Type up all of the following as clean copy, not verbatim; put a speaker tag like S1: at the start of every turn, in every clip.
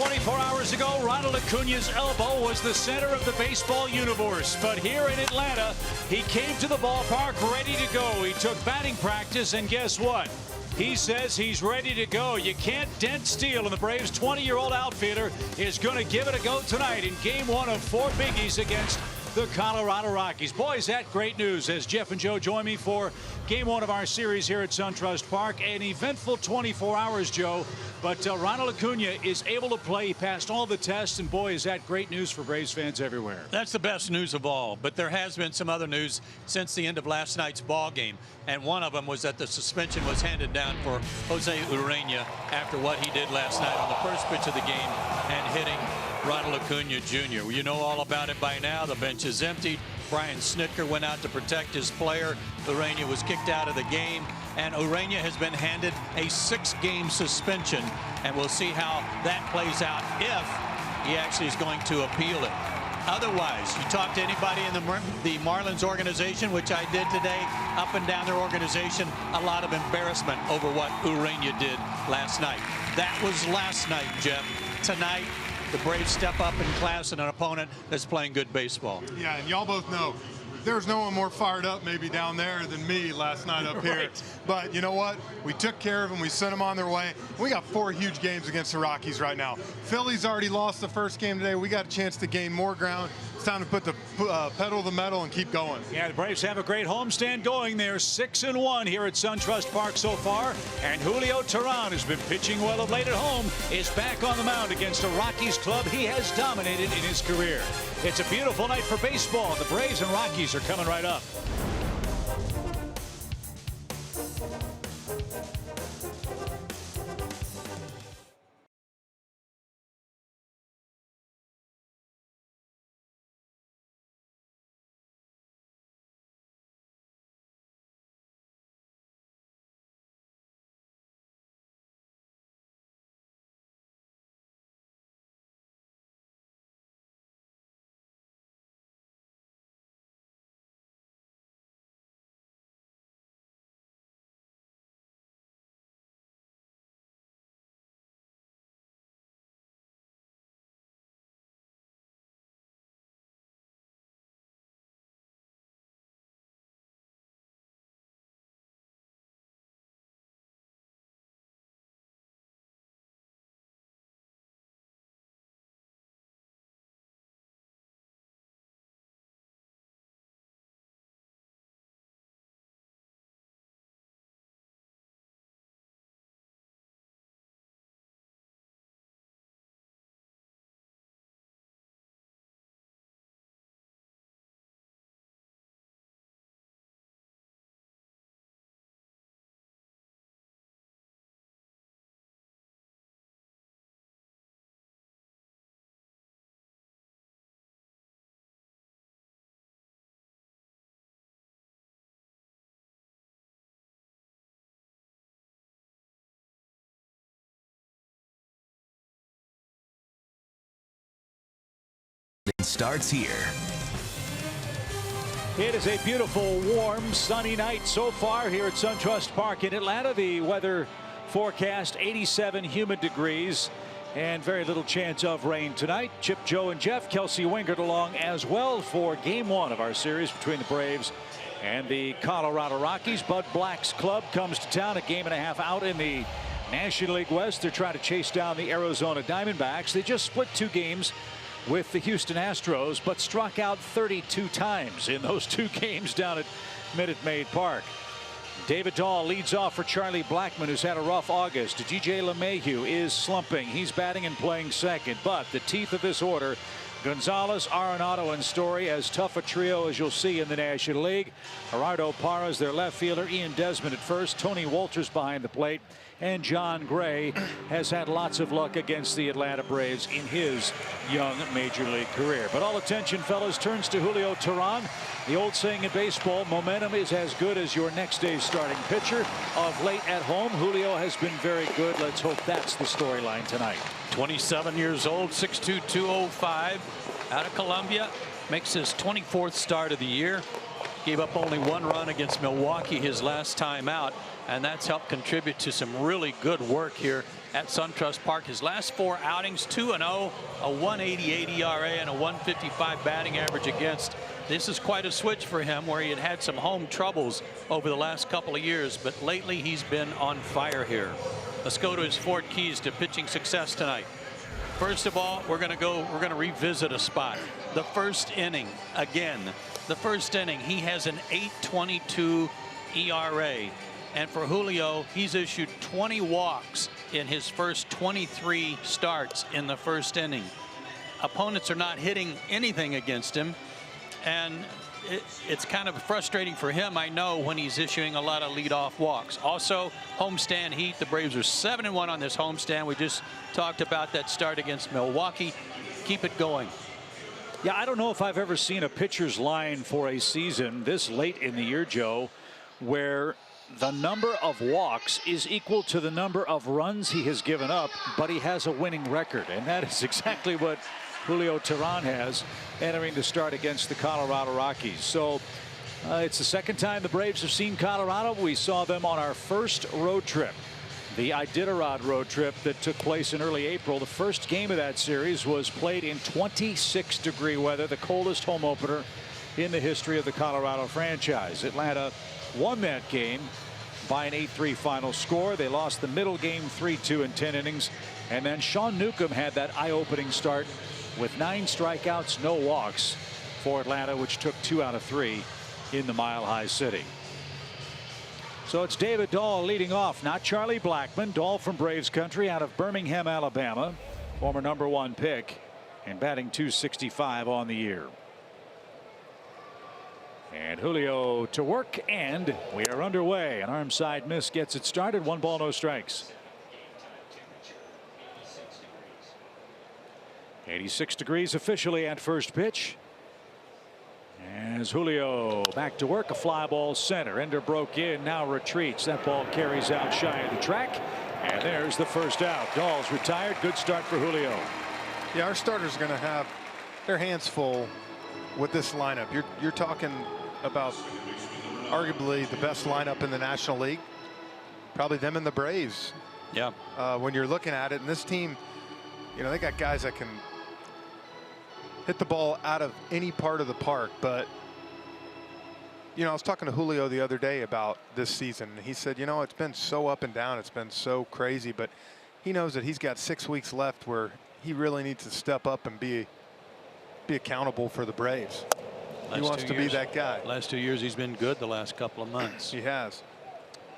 S1: 24 hours ago, Ronald Acuna's elbow was the center of the baseball universe. But here in Atlanta, he came to the ballpark ready to go. He took batting practice, and guess what? He says he's ready to go. You can't dent steel, and the Braves' 20-year-old outfielder is going to give it a go tonight in Game 1 of 4 biggies against the Colorado Rockies. Boy, is that great news as Jeff and Joe join me for Game 1 of our series here at SunTrust Park. An eventful 24 hours, Joe, but Ronald Acuna is able to play. He passed all the tests, and boy, is that great news for Braves fans everywhere.
S2: That's the best news of all, but there has been some other news since the end of last night's ball game, and one of them was that the suspension was handed down for Jose Urena after what he did last night on the first pitch of the game and hitting Ronald Acuna Jr. You know all about it by now. The bench is empty. Brian Snitker went out to protect his player. Urena was kicked out of the game, and Urena has been handed a 6-game suspension, and we'll see how that plays out if he actually is going to appeal it. Otherwise, you talk to anybody in the Marlins organization, which I did today, up and down their organization, a lot of embarrassment over what Urena did last night. That was last night, Jeff. Tonight, the Braves step up in class and an opponent that's playing good baseball.
S3: Yeah, and y'all both know there's no one more fired up maybe down there than me last night up here.
S1: Right.
S3: But you know what? We took care of them. We sent them on their way. We got 4 huge games against the Rockies right now. Philly's already lost the first game today. We got a chance to gain more ground. It's time to put the pedal to the metal and keep going.
S1: Yeah, the Braves have a great homestand going. They're 6-1 here at SunTrust Park so far. And Julio Teheran has been pitching well of late at home, is back on the mound against a Rockies club he has dominated in his career. It's a beautiful night for baseball. The Braves and Rockies are coming right up.
S4: Starts here.
S1: It is a beautiful, warm, sunny night so far here at SunTrust Park in Atlanta. The weather forecast 87 humid degrees and very little chance of rain tonight. Chip, Joe, and Jeff. Kelsey Wingert along as well for Game 1 of our series between the Braves and the Colorado Rockies. Bud Black's club comes to town, a game and a half out in the National League West. They're trying to chase down the Arizona Diamondbacks. They just split 2 games with the Houston Astros, but struck out 32 times in those 2 games down at Minute Maid Park. David Dahl leads off for Charlie Blackmon, who's had a rough August. DJ LeMahieu is slumping. He's batting and playing second, but the teeth of this order, Gonzalez, Arenado, and Story, as tough a trio as you'll see in the National League. Gerardo Parra's their left fielder, Ian Desmond at first, Tony Walters behind the plate, and John Gray has had lots of luck against the Atlanta Braves in his young major league career. But all attention, fellas, turns to Julio Teheran. The old saying in baseball, momentum is as good as your next day's starting pitcher. Of late at home, Julio has been very good. Let's hope that's the storyline tonight.
S2: 27 years old, 6'2", 205, out of Colombia, makes his 24th start of the year. Gave up only 1 run against Milwaukee his last time out, and that's helped contribute to some really good work here at SunTrust Park. His last 4 outings, 2-0, a 1.88 ERA and a 1.55 batting average against. This is quite a switch for him, where he had some home troubles over the last couple of years, but lately he's been on fire here. Let's go to his 4 keys to pitching success tonight. First of all, we're going to revisit a spot. The first inning again. The first inning, he has an 8.22 ERA. And for Julio, he's issued 20 walks in his first 23 starts in the first inning. Opponents are not hitting anything against him. And it's kind of frustrating for him, I know, when he's issuing a lot of leadoff walks. Also, homestand heat. The Braves are 7-1 on this homestand. We just talked about that start against Milwaukee. Keep it going.
S1: Yeah, I don't know if I've ever seen a pitcher's line for a season this late in the year, Joe, where the number of walks is equal to the number of runs he has given up, but he has a winning record. And that is exactly what Julio Teheran has entering the start against the Colorado Rockies. So it's the second time the Braves have seen Colorado. We saw them on our first road trip, the Iditarod road trip that took place in early April. The first game of that series was played in 26-degree weather, the coldest home opener in the history of the Colorado franchise. Atlanta won that game by an 8-3 final score. They lost the middle game 3-2 in 10 innings. And then Sean Newcomb had that eye-opening start with 9 strikeouts, no walks for Atlanta, which took 2 out of 3 in the Mile High City. So it's David Dahl leading off, not Charlie Blackmon. Dahl from Braves country out of Birmingham, Alabama, former #1 pick, and batting .265 on the year. And Julio to work, and we are underway. An arm side miss gets it started. 1 ball, no strikes. 86 degrees officially at first pitch. As Julio back to work, a fly ball center. Ender broke in, now retreats. That ball carries out shy of the track. And there's the first out. Dahl's retired. Good start for Julio.
S3: Yeah, our starters are going to have their hands full with this lineup. You're talking about arguably the best lineup in the National League. Probably them and the Braves.
S2: Yeah.
S3: When you're looking at it, and this team, you know, they got guys that can hit the ball out of any part of the park. But, you know, I was talking to Julio the other day about this season. And he said, you know, it's been so up and down. It's been so crazy. But he knows that he's got 6 weeks left where he really needs to step up and be accountable for the Braves. He wants to be that guy.
S2: Last 2 years he's been good. The last couple of months
S3: he has.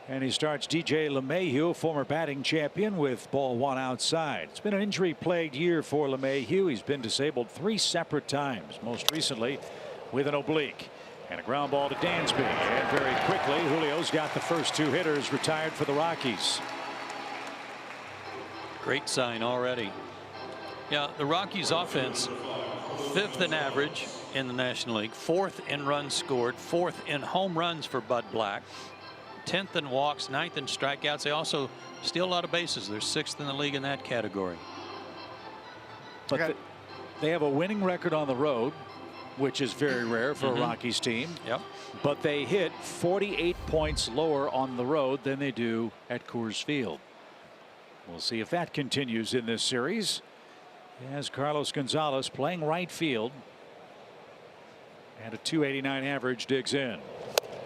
S1: And he starts DJ LeMahieu, former batting champion, with ball 1 outside. It's been an injury-plagued year for LeMahieu. He's been disabled 3 separate times, most recently with an oblique. And a ground ball to Dansby. And very quickly, Julio's got the first 2 hitters retired for the Rockies.
S2: Great sign already. Yeah, the Rockies offense, 5th in average in the National League, 4th in runs scored, 4th in home runs for Bud Black, 10th in walks, 9th in strikeouts. They also steal a lot of bases. They're 6th in the league in that category.
S1: But they have a winning record on the road, which is very rare for a Rockies team.
S2: Yep.
S1: But they hit 48 points lower on the road than they do at Coors Field. We'll see if that continues in this series, as Carlos Gonzalez, playing right field, and a .289 average, digs in.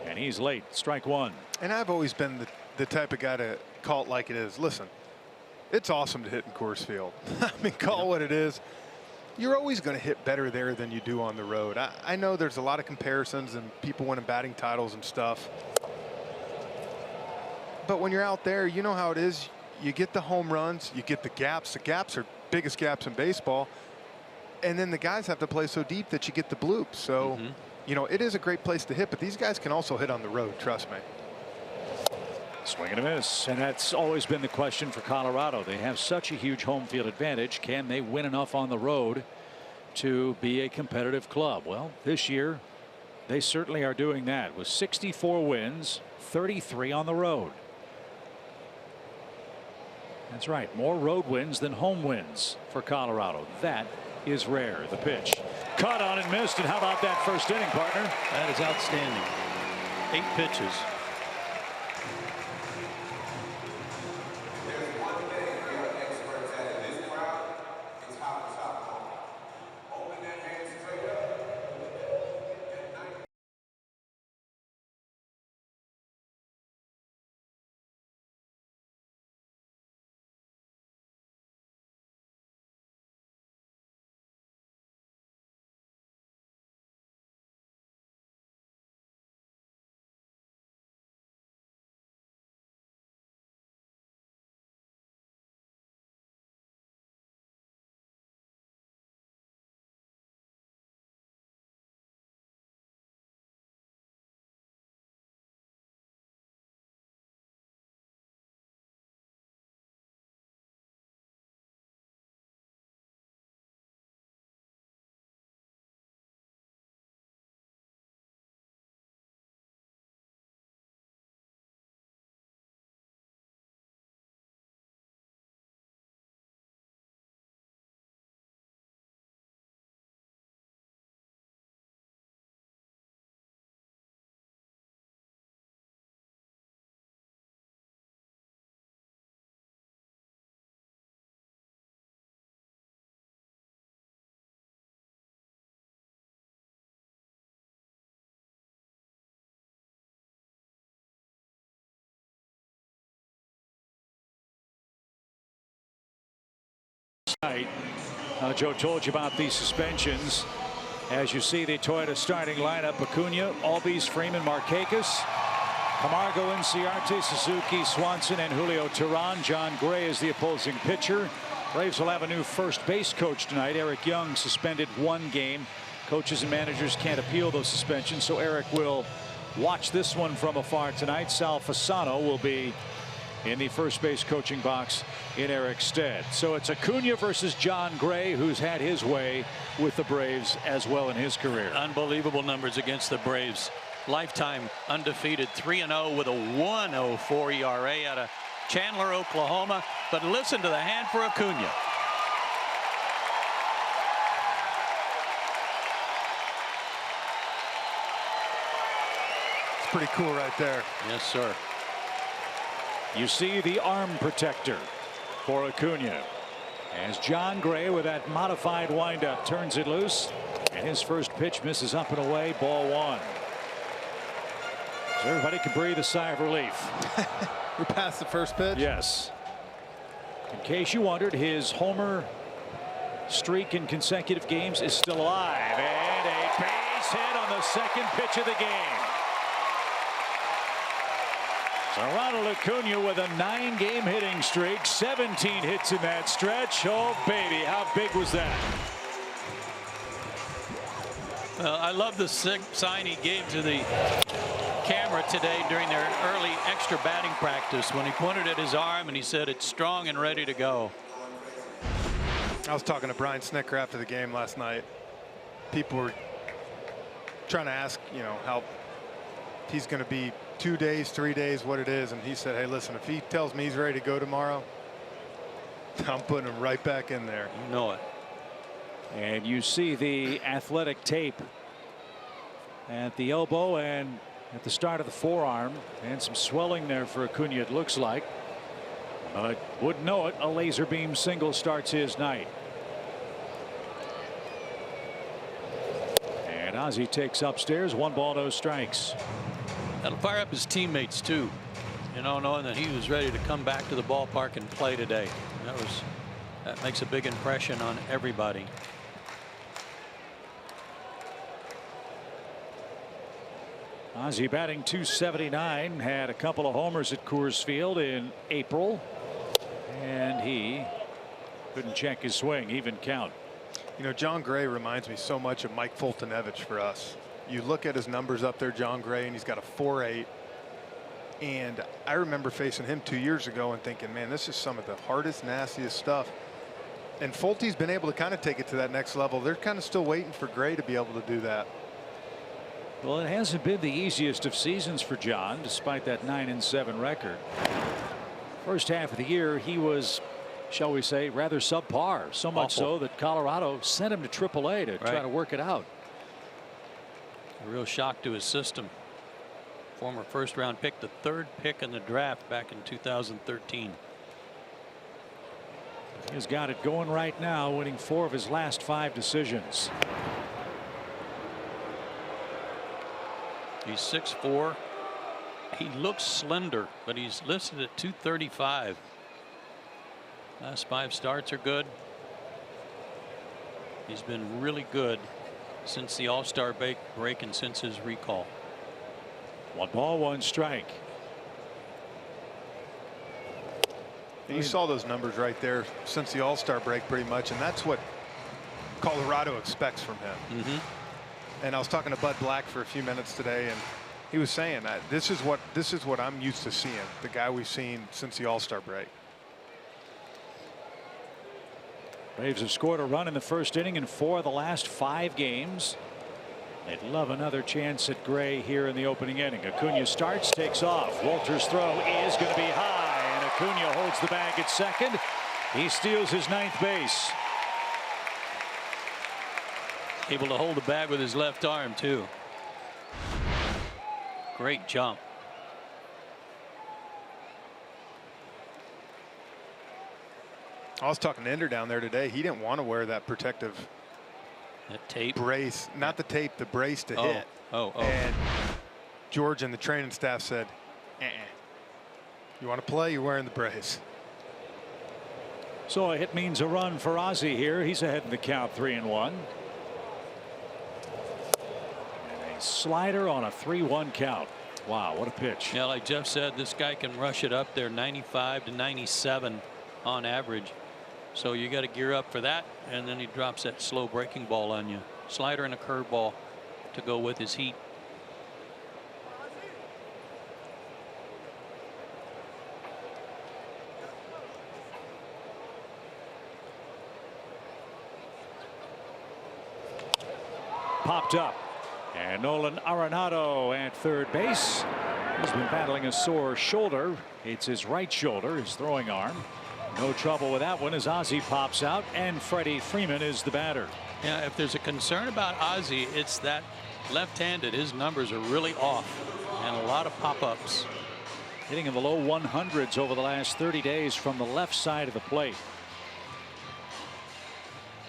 S1: And he's late. Strike 1.
S3: And I've always been the type of guy to call it like it is. Listen, it's awesome to hit in Coors Field. I mean, call it what it is. You're always going to hit better there than you do on the road. I know there's a lot of comparisons and people winning batting titles and stuff. But when you're out there, you know how it is. You get the home runs, you get the gaps. The gaps are biggest gaps in baseball. And then the guys have to play so deep that you get the bloops. So, you know, it is a great place to hit, but these guys can also hit on the road, trust me.
S1: Swing and a miss, and that's always been the question for Colorado. They have such a huge home field advantage. Can they win enough on the road to be a competitive club? Well, this year they certainly are doing that, with 64 wins, 33 on the road. That's right, more road wins than home wins for Colorado. That is rare. The pitch, cut on and missed. And how about that first inning, partner?
S2: That is outstanding. 8 pitches.
S1: Joe told you about these suspensions. As you see, the Toyota starting lineup: Acuna, Albies, Freeman, Markakis, Camargo, Inciarte, Suzuki, Swanson, and Julio Teheran. John Gray is the opposing pitcher. Braves will have a new first base coach tonight. Eric Young suspended 1 game. Coaches and managers can't appeal those suspensions, so Eric will watch this one from afar tonight. Sal Fasano will be in the first base coaching box in Eric's stead. So it's Acuna versus John Gray, who's had his way with the Braves as well in his career.
S2: Unbelievable numbers against the Braves. Lifetime undefeated, 3-0 with a 1.04 ERA out of Chandler, Oklahoma. But listen to the hand for Acuna.
S3: It's pretty cool right there.
S2: Yes, sir.
S1: You see the arm protector for Acuna as John Gray, with that modified windup, turns it loose, and his first pitch misses up and away. Ball 1. So everybody can breathe a sigh of relief.
S3: We're past the first pitch.
S1: Yes. In case you wondered, his homer streak in consecutive games is still alive, and a base hit on the second pitch of the game. So Ronald Acuna with a 9-game hitting streak, 17 hits in that stretch. Oh baby, how big was that?
S2: I love the sign he gave to the camera today during their early extra batting practice when he pointed at his arm and he said it's strong and ready to go.
S3: I was talking to Brian Snicker after the game last night. People were trying to ask, you know, how he's going to be 2 days, 3 days, what it is, and he said, hey, listen, if he tells me he's ready to go tomorrow, I'm putting him right back in there.
S2: You know it.
S1: And you see the athletic tape at the elbow and at the start of the forearm, and some swelling there for Acuna, it looks like. But wouldn't know it, a laser beam single starts his night. And Ozzie takes upstairs, 1 ball, no strikes.
S2: That'll fire up his teammates too, you know, knowing that he was ready to come back to the ballpark and play today. That makes a big impression on everybody.
S1: Ozzie batting .279, had a couple of homers at Coors Field in April, and he couldn't check his swing, even count.
S3: You know, John Gray reminds me so much of Mike Fultonevich for us. You look at his numbers up there, John Gray, and he's got a 4.8. And I remember facing him 2 years ago and thinking, man, this is some of the hardest, nastiest stuff. And Fultie's been able to kind of take it to that next level. They're kind of still waiting for Gray to be able to do that.
S1: Well, it hasn't been the easiest of seasons for John, despite that 9-7 record. First half of the year, he was shall we say, rather subpar. So much so that Colorado sent him to AAA to try to work it out.
S2: A real shock to his system. Former first-round pick, the 3rd pick in the draft back in 2013.
S1: He's got it going right now, winning 4 of his last 5 decisions.
S2: He's 6'4". He looks slender, but he's listed at 235. Last 5 starts are good. He's been really good since the All-Star break and since his recall.
S1: 1 ball, 1 strike.
S3: And you saw those numbers right there since the All-Star break pretty much, and that's what Colorado expects from him. And I was talking to Bud Black for a few minutes today, and he was saying that this is what I'm used to seeing, the guy we've seen since the All-Star break.
S1: Braves have scored a run in the 1st inning in 4 of the last 5 games. They'd love another chance at Gray here in the opening inning. Acuna starts, takes off. Walter's throw is going to be high, and Acuna holds the bag at second. He steals his 9th base.
S2: Able to hold the bag with his left arm too. Great jump.
S3: I was talking to Ender down there today. He didn't want to wear that protective
S2: tape
S3: brace, not the tape, the brace to hit. And George and the training staff said, you want to play, you're wearing the brace.
S1: So a hit means a run for Ozzie here. He's ahead in the count, 3-1. And a slider on a 3-1 count. Wow, what a pitch.
S2: Yeah, like Jeff said, this guy can rush it up there 95 to 97 on average. So you got to gear up for that, and then he drops that slow breaking ball on you. Slider and a curveball to go with his heat.
S1: Popped up, and Nolan Arenado at 3rd base. He's been battling a sore shoulder. It's his right shoulder, his throwing arm. No trouble with that one as Ozzie pops out, and Freddie Freeman is the batter.
S2: Yeah, if there's a concern about Ozzie, it's that left-handed. His numbers are really off, and a lot of pop-ups.
S1: Hitting in the low 100s over the last 30 days from the left side of the plate.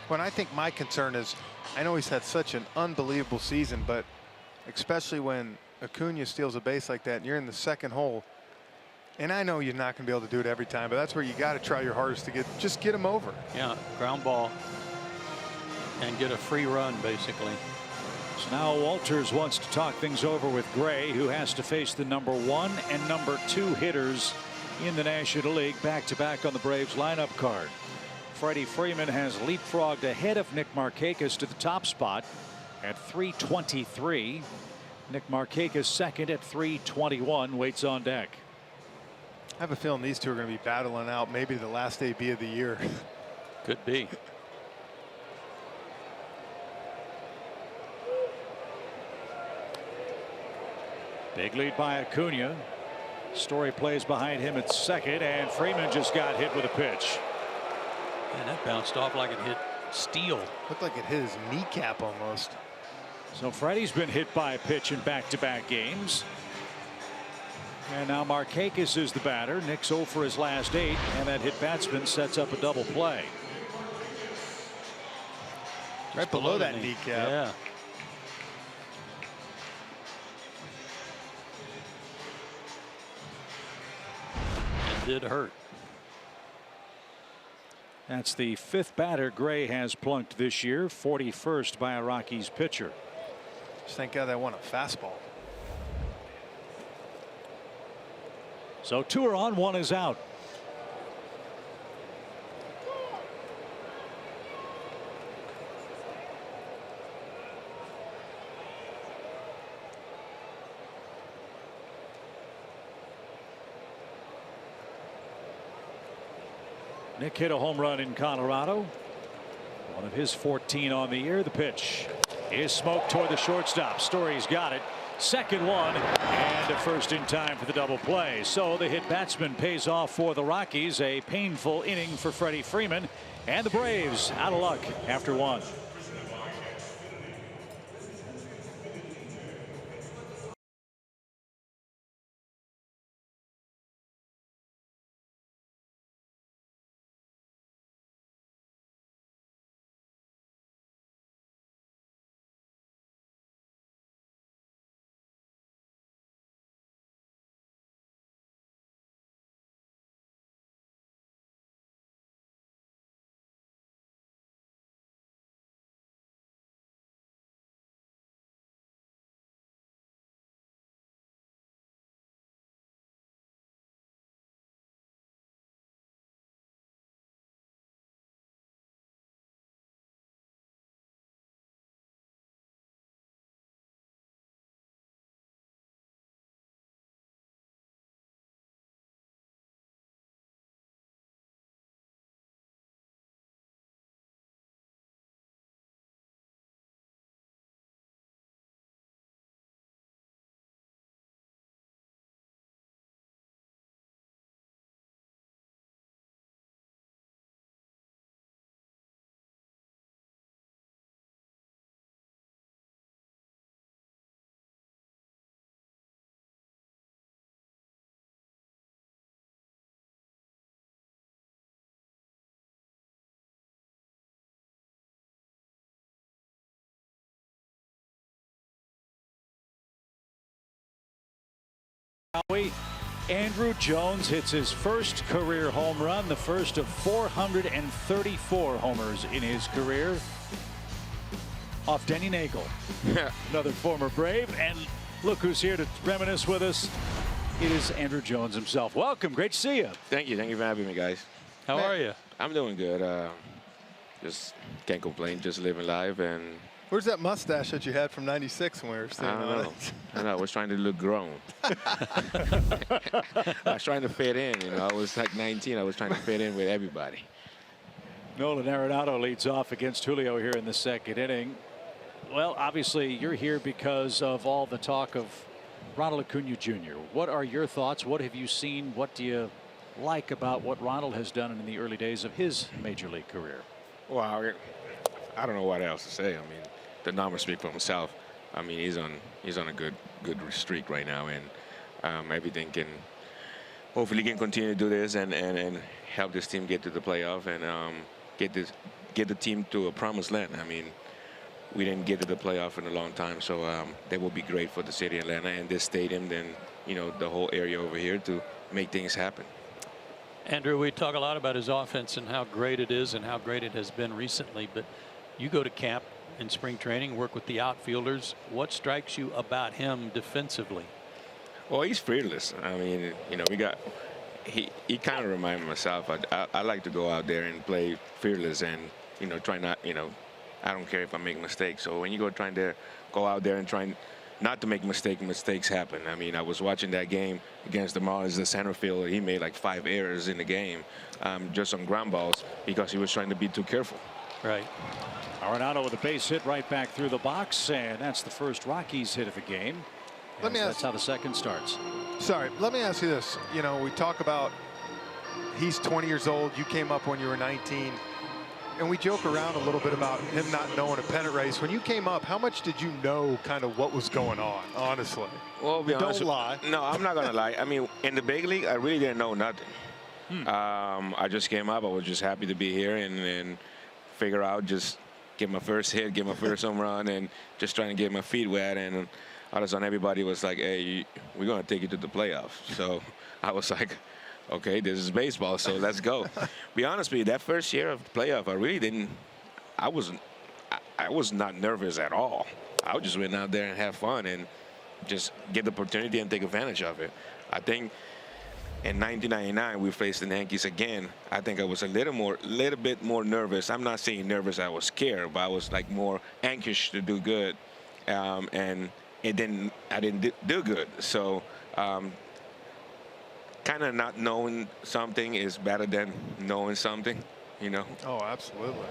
S3: When I think my concern is, I know he's had such an unbelievable season, but especially when Acuna steals a base like that and you're in the 2nd hole, and I know you're not going to be able to do it every time, but that's where you got to try your hardest to just get him over.
S2: Yeah, ground ball and get a free run basically.
S1: So now Walters wants to talk things over with Gray, who has to face the number 1 and number 2 hitters in the National League back-to-back on the Braves lineup card. Freddie Freeman has leapfrogged ahead of Nick Markakis to the top spot at 323. Nick Markakis second at 321, waits on deck.
S3: I have a feeling these two are going to be battling out maybe the last AB of the year.
S2: Could be.
S1: Big lead by Acuna. Story plays behind him at second, and Freeman just got hit with a pitch.
S2: And that bounced off like it hit steel.
S3: Looked like it hit his kneecap almost.
S1: So Freddie's been hit by a pitch in back-to-back games. And now Markakis is the batter. Nick's 0 for his last 8, and that hit batsman sets up a double play.
S3: Right below that kneecap.
S2: Yeah. It did hurt.
S1: That's the 5th batter Gray has plunked this year, 41st by a Rockies pitcher.
S3: Just thank God that won a fastball.
S1: So 2 are on, 1 is out. Nick hit a home run in Colorado. One of his 14 on the year. The pitch is smoked toward the shortstop. Story's got it. Second one, and to first in time for the double play. So the hit batsman pays off for the Rockies. A painful inning for Freddie Freeman, and the Braves out of luck after one. Andruw Jones hits his first career home run, the first of 434 homers in his career, off Denny Nagel, another former Brave. And look who's here to reminisce with us. It is Andruw Jones himself. Welcome. Great to see you.
S5: Thank you for having me, guys.
S2: How are you?
S5: I'm doing good. Just can't complain. Just living life. And
S3: Where's that mustache that you had from '96 when we were sitting on it?
S5: I know. I was trying to look grown. I was trying to fit in. You know, I was like 19. I was trying to fit in with everybody.
S1: Nolan Arenado leads off against Julio here in the second inning. Well, obviously, you're here because of all the talk of Ronald Acuna Jr. What are your thoughts? What have you seen? What do you like about what Ronald has done in the early days of his major league career?
S5: Well, I don't know what else to say. I mean, the numbers speak for himself. I mean, he's on a good streak right now, and everything can hopefully can continue to do this and help this team get to the playoff and get the team to a promised land. I mean, we didn't get to the playoff in a long time, so that will be great for the city of Atlanta and this stadium, then the whole area over here to make things happen.
S2: Andruw, we talk a lot about his offense and how great it is and how great it has been recently, but you go to camp in spring training, work with the outfielders. What strikes you about him defensively?
S5: Well, he's fearless. I mean, he kind of reminds me of myself. I like to go out there and play fearless and try not, I don't care if I make mistakes. So when you trying to go out there and trying not to make mistakes happen. I mean, I was watching that game against the Marlins, the center fielder. He made like 5 errors in the game just on ground balls because he was trying to be too careful.
S2: Right.
S1: Arenado with a base hit right back through the box, and that's the first Rockies hit of the game. That's how the second starts.
S3: Sorry, let me ask you this. We talk about he's 20 years old. You came up when you were 19. And we joke around a little bit about him not knowing a pennant race. When you came up, how much did you know kind of what was going on, honestly?
S5: Well, be honest,
S3: don't lie.
S5: No, I'm not going to lie. I mean, in the big league, I really didn't know nothing. I just came up. I was just happy to be here and figure out, just get my first hit, get my first home run, and just trying to get my feet wet. And all of a sudden, everybody was like, hey, we're going to take you to the playoffs. So I was like, okay, this is baseball, so let's go. Be honest with you, that first year of the playoff, I really didn't. I was not nervous at all. I just went out there and have fun and just get the opportunity and take advantage of it. I think in 1999 we faced the Yankees again. I think I was a little bit more nervous. I'm not saying nervous. I was scared, but I was like more anxious to do good, and I didn't do good. So. Kind of not knowing something is better than knowing something,
S3: Oh, absolutely.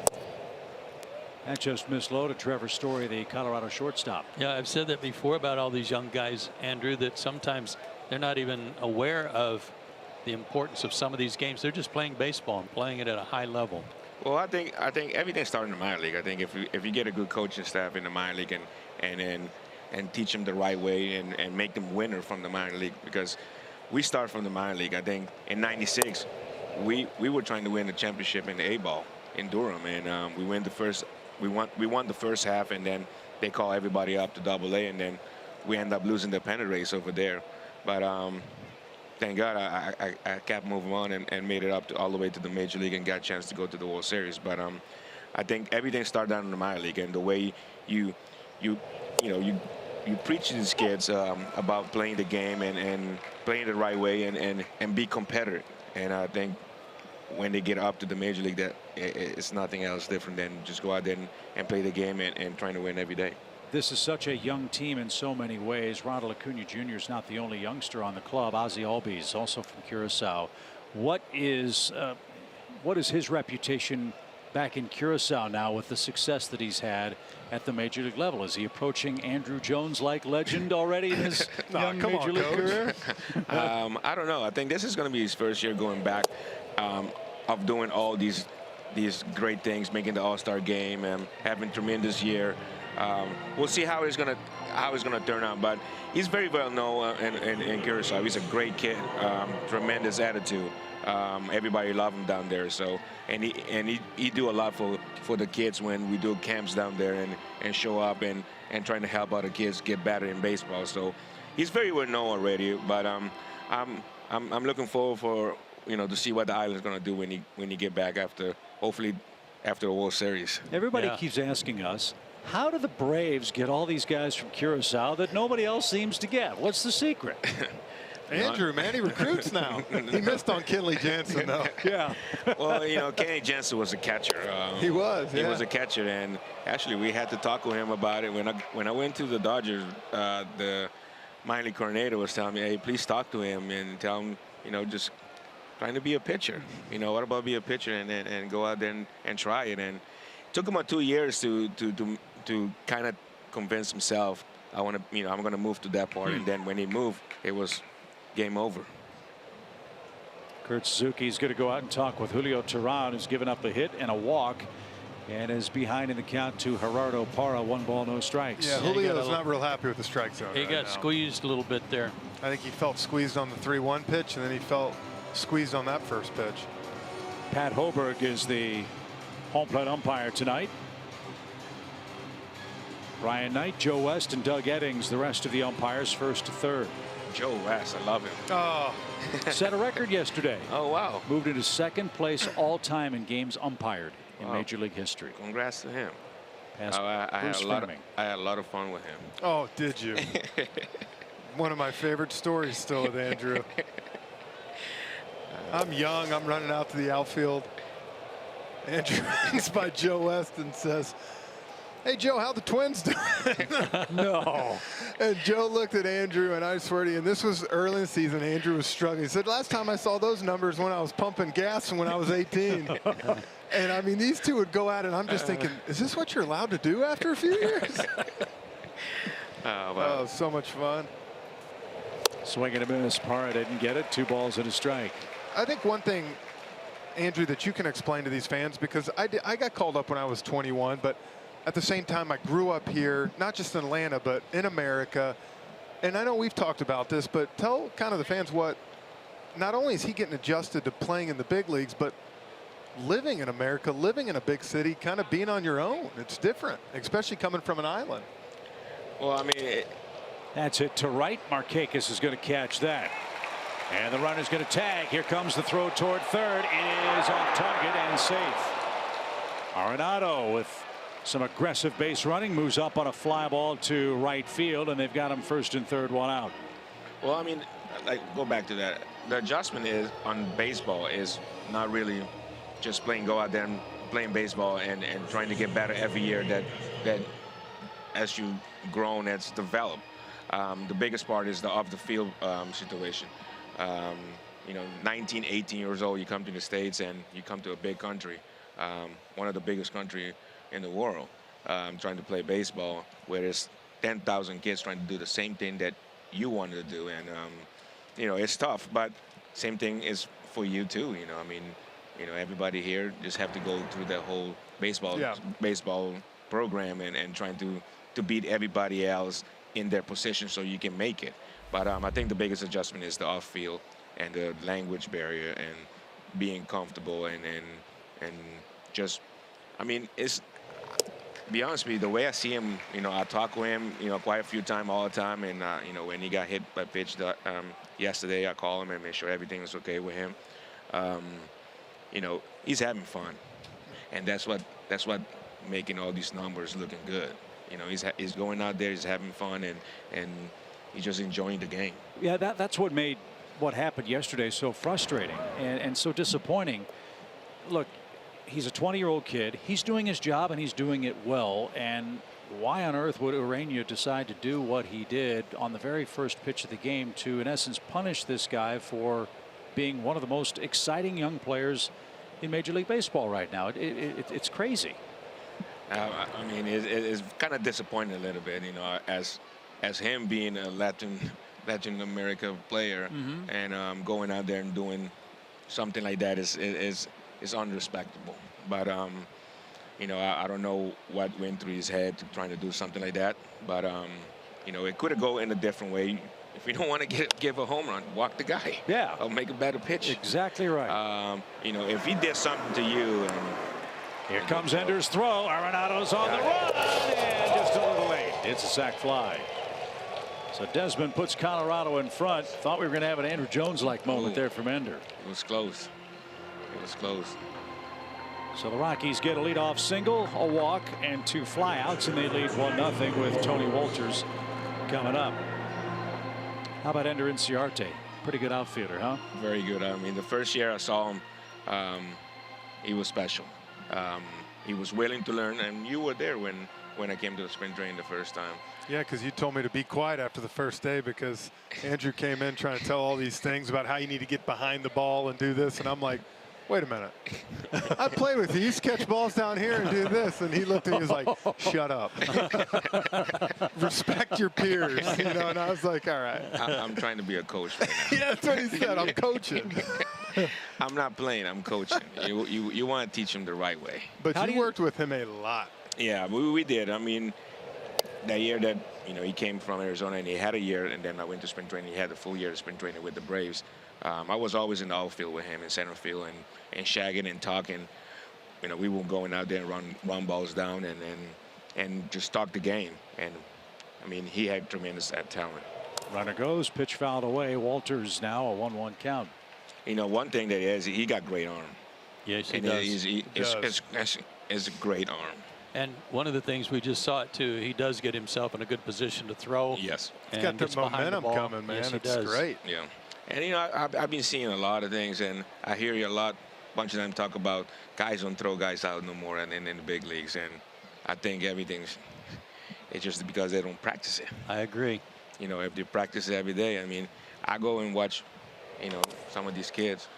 S1: That just missed low to Trevor Story, the Colorado shortstop.
S2: Yeah, I've said that before about all these young guys, Andrew, that sometimes they're not even aware of the importance of some of these games. They're just playing baseball and playing it at a high level.
S5: Well, I think everything starts in the minor league. I think if you get a good coaching staff in the minor league and teach them the right way and make them winner from the minor league, because we start from the minor league. I think in '96 we were trying to win the championship in the A-ball in Durham, and we won the first half, and then they call everybody up to Double-A, and then we end up losing the pennant race over there. But thank God I kept moving on and made it up all the way to the major league and got a chance to go to the World Series. But I think everything started down in the minor league, and the way you preach to these kids about playing the game and playing the right way and be competitive. And I think when they get up to the major league, that it's nothing else different than just go out there and play the game and trying to win every day.
S1: This is such a young team in so many ways. Ronald Acuna Jr. is not the only youngster on the club. Ozzie Albies, also from Curacao. What is his reputation back in Curacao now with the success that he's had at the major league level? Is he approaching Andruw Jones like legend already in his young major league career?
S5: I don't know. I think this is going to be his first year going back of doing all these great things, making the All-Star game and having a tremendous year. We'll see how it's gonna turn out, but he's very well known in Curacao. He's a great kid, tremendous attitude. Everybody love him down there. So and he do a lot for the kids when we do camps down there and show up and trying to help other kids get better in baseball. So he's very well known already. But I'm looking forward for to see what the island's gonna do when he get back hopefully after the World Series.
S1: Everybody keeps asking us, how do the Braves get all these guys from Curacao that nobody else seems to get? What's the secret?
S3: Andrew, man, he recruits now. He missed on Kenley Jansen, though.
S1: Yeah.
S5: Well, Kenley Jansen was a catcher.
S3: He was.
S5: He was a catcher, and actually we had to talk with him about it. When I went to the Dodgers, the minor league coordinator was telling me, hey, please talk to him and tell him, just trying to be a pitcher. What about be a pitcher and go out there and try it. And it took him about 2 years to kind of convince himself, I'm going to move to that part. And then when he moved, it was game over.
S1: Kurt Suzuki is going to go out and talk with Julio Teheran, who's given up a hit and a walk and is behind in the count to Gerardo Parra. 1 ball, no strikes.
S3: Yeah, Julio's not real happy with the strike zone.
S2: He got squeezed a little bit there.
S3: I think he felt squeezed on the 3-1 pitch, and then he felt squeezed on that first pitch.
S1: Pat Hoberg is the home plate umpire tonight. Brian Knight, Joe West, and Doug Eddings, the rest of the umpires, first to third.
S5: Joe West, I love him.
S3: Oh.
S1: Set a record yesterday.
S5: Oh, wow.
S1: Moved into second place all time in games umpired in Major League history.
S5: Congrats to him.
S1: I
S5: had a lot of fun with him.
S3: Oh, did you? One of my favorite stories still with Andrew. I'm young. I'm running out to the outfield. Andrew runs by Joe West and says, hey, Joe, how the Twins doing?
S1: No.
S3: And Joe looked at Andrew, and I swear to you, and this was early in the season, Andrew was struggling. He said, last time I saw those numbers when I was pumping gas when I was 18. And, I mean, these two would go at it, and I'm just thinking, is this what you're allowed to do after a few years?
S5: Wow.
S3: Oh, so much fun.
S1: Swing and a miss. Parra didn't get it. 2 balls and a strike.
S3: I think one thing, Andrew, that you can explain to these fans, because I got called up when I was 21, but at the same time, I grew up here, not just in Atlanta, but in America. And I know we've talked about this, but tell kind of the fans what, not only is he getting adjusted to playing in the big leagues, but living in America, living in a big city, kind of being on your own. It's different, especially coming from an island.
S5: Well, I mean,
S1: that's it to right. Markakis is going to catch that. And the runner's going to tag. Here comes the throw toward third. It is off target and safe. Arenado with some aggressive base running, moves up on a fly ball to right field, and they've got him first and third, 1 out.
S5: Well, I mean, go back to that. The adjustment is on baseball is not really just go out there and playing baseball and trying to get better every year that as you grown, as developed. The biggest part is the off the field situation. 19, 18 years old, you come to the States and you come to a big country, one of the biggest country in the world, trying to play baseball, where there's 10,000 kids trying to do the same thing that you wanted to do, and it's tough. But same thing is for you too. I mean, everybody here just have to go through the whole baseball program and trying to beat everybody else in their position so you can make it. But I think the biggest adjustment is the off field and the language barrier and being comfortable and just, I mean, it's, be honest with you, the way I see him, I talk with him, quite a few times all the time. And, when he got hit by pitch yesterday, I call him and make sure everything's okay with him. He's having fun. And that's what making all these numbers looking good. He's going out there, he's having fun, and he's just enjoying the game.
S1: Yeah, that's what made what happened yesterday so frustrating and so disappointing. Look, he's a 20-year-old kid. He's doing his job, and he's doing it well. And why on earth would Ureña decide to do what he did on the very first pitch of the game to, in essence, punish this guy for being one of the most exciting young players in Major League Baseball right now? It's crazy.
S5: I mean, it's kind of disappointing a little bit, as him being a Latin America player and going out there and doing something like that is unrespectable. But I don't know what went through his head trying to do something like that. But it could have gone in a different way. If you don't want to give a home run, walk the guy.
S1: Yeah.
S5: Or make a better pitch.
S1: Exactly right.
S5: If he did something to you and
S1: here comes Ender's throw. Arenado's on the run, and just a little late. It's a sac fly. So Desmond puts Colorado in front. Thought we were going to have an Andruw Jones-like moment there from Ender.
S5: It was close. It was close.
S1: So the Rockies get a leadoff single, a walk, and 2 flyouts, and they lead 1-0 with Tony Wolters coming up. How about Ender Inciarte? Pretty good outfielder, huh?
S5: Very good. I mean, the first year I saw him, he was special. He was willing to learn, and you were there when I came to the spring training the first time.
S3: Yeah, because you told me to be quiet after the first day because Andruw came in trying to tell all these things about how you need to get behind the ball and do this, and I'm like, wait a minute. I played with you. You used to catch balls down here and do this. And he looked at me and was like, shut up. Respect your peers. And I was like, all right.
S5: I'm trying to be a coach right now.
S3: Yeah, that's what he said. I'm coaching.
S5: I'm not playing. I'm coaching. You want to teach him the right way.
S3: But you worked with him a lot.
S5: Yeah, we did. I mean, that year that, he came from Arizona and he had a year, and then I went to spring training. He had the full year of spring training with the Braves. I was always in the outfield with him in center field and shagging and talking. We were going out there and run balls down and just talk the game. And I mean, he had tremendous talent.
S1: Runner goes, pitch fouled away. Wolters now a 1-1 count.
S5: One thing that he got great arm.
S2: Yes, he does.
S5: It's a great arm.
S2: And one of the things we just saw it too, he does get himself in a good position to throw.
S5: Yes.
S3: He's got the momentum coming, man.
S2: Yes,
S3: it's great.
S5: Yeah. And, I've been seeing a lot of things, and I hear you a bunch of them talk about guys don't throw guys out no more in the big leagues. And I think it's just because they don't practice it.
S2: I agree.
S5: If they practice it every day, I mean, I go and watch, some of these kids.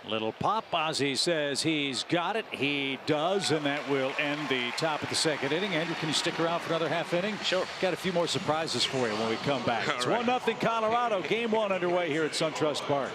S1: Little pop. Ozzie says he's got it. He does, and that will end the top of the second inning. Andruw, can you stick around for another half inning?
S5: Sure.
S1: Got a few more surprises for you when we come back. It's 1-0 Colorado. Game 1 underway here at SunTrust Park.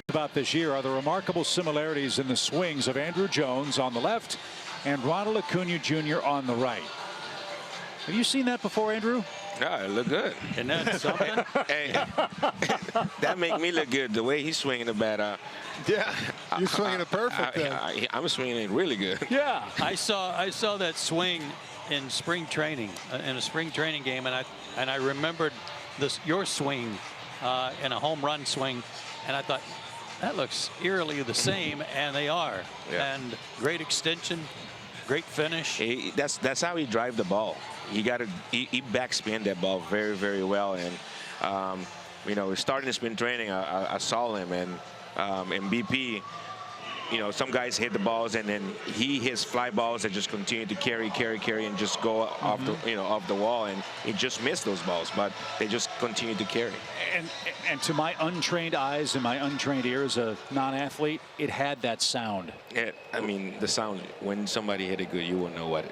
S1: talked about this year are the remarkable similarities in the swings of Andruw Jones on the left and Ronald Acuna Jr. on the right. Have you seen that before, Andruw?
S5: Yeah, it looked good.
S2: And that's something.
S5: Hey, that make me look good. The way he's swinging the bat.
S3: Yeah, you're swinging it perfect.
S5: I'm swinging it really good.
S1: Yeah.
S2: I saw that swing in spring training, in a spring training game, and I remembered your swing in a home run swing, and I thought that looks eerily the same, and they are.
S5: Yeah.
S2: And great extension, great finish.
S5: That's how he drive the ball. He backspin that ball very, very well. And you know, starting the spring training, I saw him, and in BP, you know, some guys hit the balls, and then he hits fly balls that just continue to carry, and just go off the wall, and he just missed those balls, but they just continue to carry.
S1: And to my untrained eyes and my untrained ears, a non-athlete, it had that sound.
S5: I mean, the sound when somebody hit it good, you will know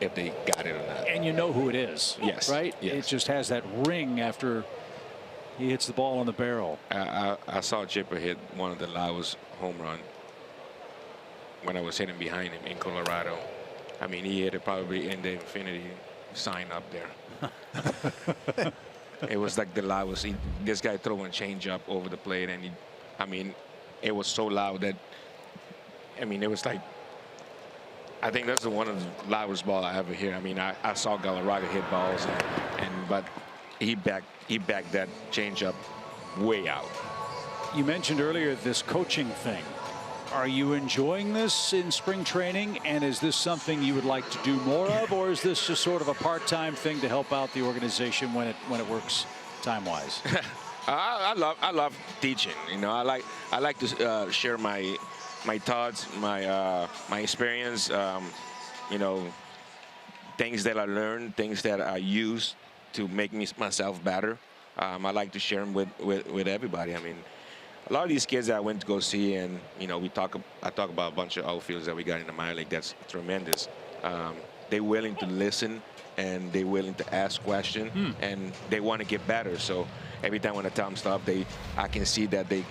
S5: if they got it or not.
S1: And you know who it is.
S5: Yes.
S1: Right?
S5: Yes.
S1: It just has that ring after he hits the ball on the barrel.
S5: I saw Chipper hit one of the loudest home run when I was hitting behind him in Colorado. I mean, he hit it probably in the infinity sign up there. It was like the loudest. This guy throwing change up over the plate, and I mean, it was so loud that, I mean, it was like, I think that's one of the loudest ball I ever hear. I mean, I saw Galarraga hit balls, but he backed that change up way out.
S1: You mentioned earlier this coaching thing. Are you enjoying this in spring training, and is this something you would like to do more of, or is this just sort of a part-time thing to help out the organization when it works time-wise?
S5: I love teaching. You know, I like to share my thoughts, my experience. You know, things that I learned, things that I use to make myself better. I like to share them with everybody. I mean, a lot of these kids that I went to go see, and you know, I talk about a bunch of outfields that we got in the minor league. That's tremendous. They're willing to listen, and they're willing to ask questions, and they want to get better. So every time when I tell them stuff, I can see that they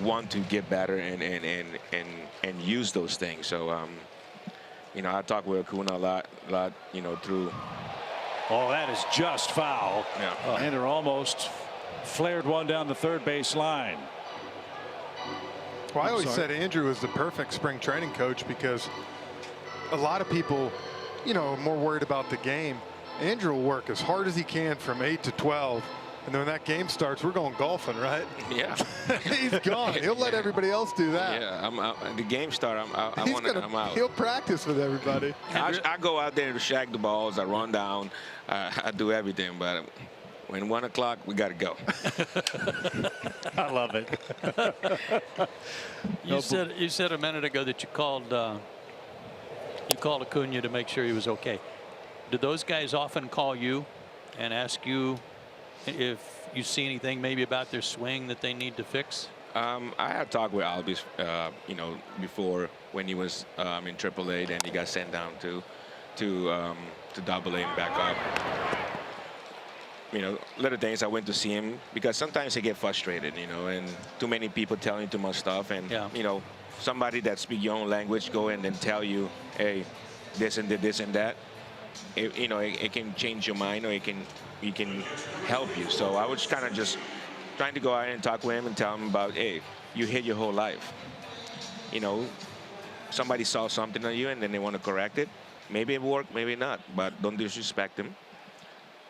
S5: want to get better and use those things. So you know, I talk with Acuna a lot. You know, through.
S1: Oh, that is just foul.
S5: Yeah.
S1: And it almost flared one down the third base line.
S3: Well, I always said Andruw was the perfect spring training coach because a lot of people, you know, are more worried about the game. Andruw will work as hard as he can from 8 to 12. And then when that game starts, we're going golfing, right?
S5: Yeah.
S3: He's gone. He'll let everybody else do that.
S5: Yeah, the game start. I'm out.
S3: He'll practice with everybody.
S5: I go out there to shag the balls. I run down. I do everything. But when 1 o'clock, we got to go.
S1: I love it.
S2: You said a minute ago that you called Acuna to make sure he was okay. Do those guys often call you and ask you if you see anything maybe about their swing that they need to fix?
S5: I had talked with Albies, you know, before when he was in AAA, then he got sent down to AA and back up. You know, little things. I went to see him because sometimes he get frustrated, you know, and too many people telling too much stuff, and you know, somebody that speak your own language go in and tell you, hey, this and this and that. You know, it can change your mind, or it can help you. So I was kind of just trying to go out and talk with him and tell him about, hey, you hit your whole life. You know, somebody saw something on you and then they want to correct it. Maybe it worked, maybe not, but don't disrespect him.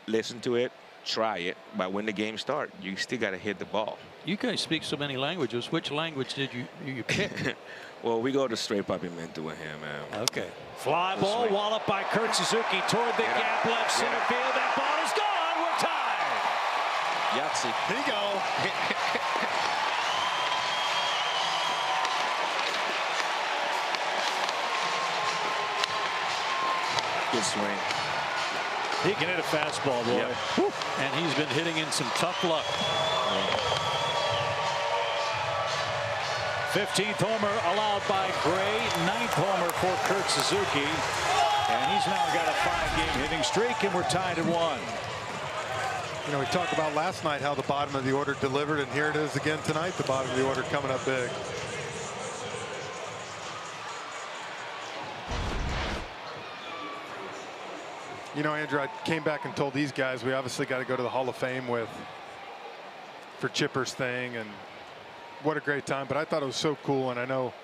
S5: Listen to it, try it, but when the game starts, you still got to hit the ball.
S2: You guys speak so many languages. Which language did you pick?
S5: Well, we go to straight Papiamento with him.
S2: Okay.
S1: Fly ball, walloped by Kurt Suzuki toward the gap left center field. That ball is gone. We're tied.
S5: Yahtzee.
S3: Here you go.
S5: Good swing.
S1: He can hit a fastball, boy.
S5: Yep.
S2: And he's been hitting in some tough luck.
S1: 15th homer allowed by Gray. 9th homer for Kurt Suzuki. And he's now got a 5-game hitting streak, and we're tied at 1.
S3: You know, we talked about last night how the bottom of the order delivered, and here it is again tonight, the bottom of the order coming up big. You know, Andrew, I came back and told these guys we obviously got to go to the Hall of Fame for Chipper's thing, and what a great time. But I thought it was so cool, and I know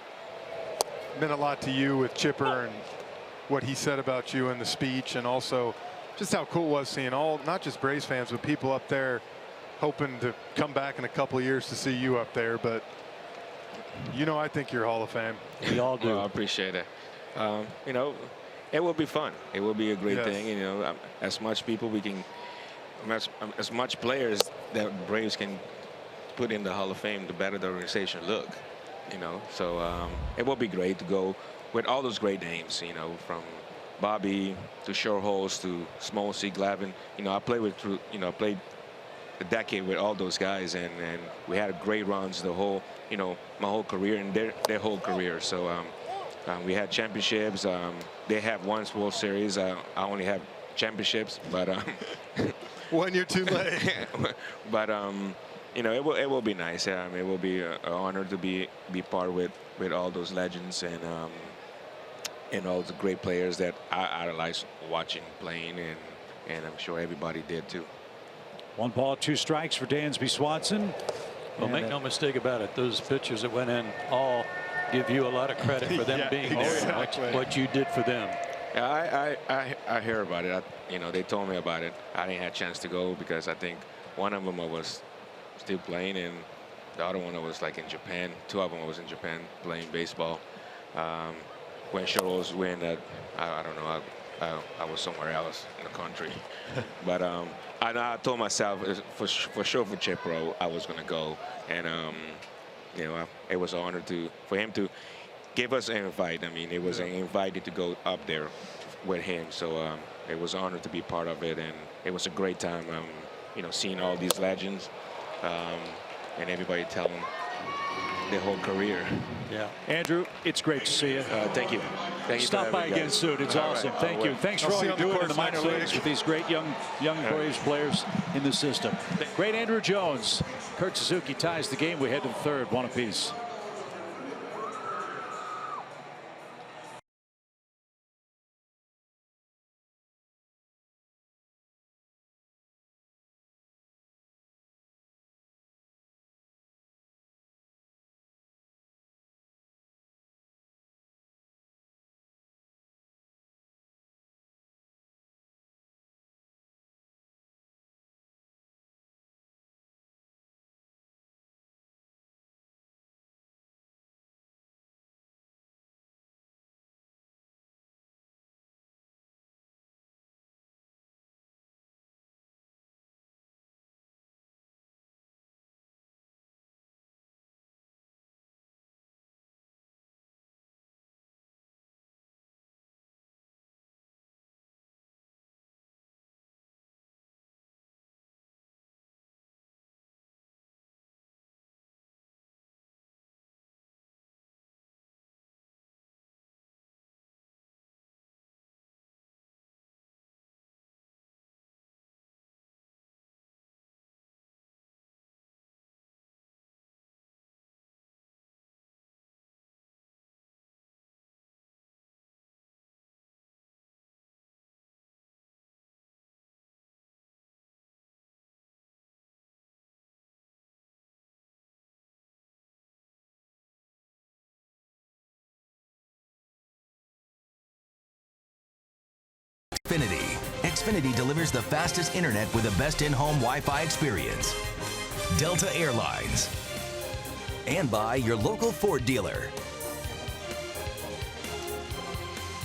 S3: it meant a lot to you with Chipper and what he said about you in the speech, and also just how cool it was seeing all, not just Braves fans, but people up there hoping to come back in a couple of years to see you up there. But, you know, I think you're Hall of Fame.
S1: We all do.
S5: Well, I appreciate it. You know, it will be fun. It will be a great thing. You know, as much people we can, as much players that Braves can put in the Hall of Fame, the better the organization look. You know, so it will be great to go with all those great names. You know, from Bobby to Shorthouse to Smolsey, Glavin. You know, I played with, you know, I played a decade with all those guys, and we had great runs the whole, you know, my whole career and their whole career. So we had championships. They have one World Series. I only have championships, but
S3: 1 year too late.
S5: But you know, it will be nice. It will be an honor to be part with all those legends and all the great players that I idolize watching playing, and I'm sure everybody did too.
S1: 1 ball, 2 strikes for Dansby Swanson.
S2: Well, make no mistake about it, those pitchers that went in all give you a lot of credit for them being there. What you did for them.
S5: Yeah, I hear about it. You know, they told me about it. I didn't have a chance to go because I think one of them was still playing, and the other one was like in Japan. 2 of them was in Japan playing baseball. When Charles win, I don't know. I was somewhere else in the country. But I told myself for sure for Chipper I was going to go, and you know, it was an honor for him to give us an invite. I mean, it was an invite to go up there with him, so it was an honor to be part of it, and it was a great time. You know, seeing all these legends and everybody telling their whole career.
S1: Yeah, Andrew, it's great to see you.
S5: Thank you. Thank you.
S1: Stop by again soon. It's awesome.
S5: Right.
S1: Thank you. Thanks for all you're doing in the minor leagues with these great young Braves players in the system. Great Andruw Jones. Kurt Suzuki ties the game. We head to the 3rd, 1 apiece.
S4: Xfinity delivers the fastest internet with the best in-home Wi-Fi experience. Delta Airlines. And by your local Ford dealer.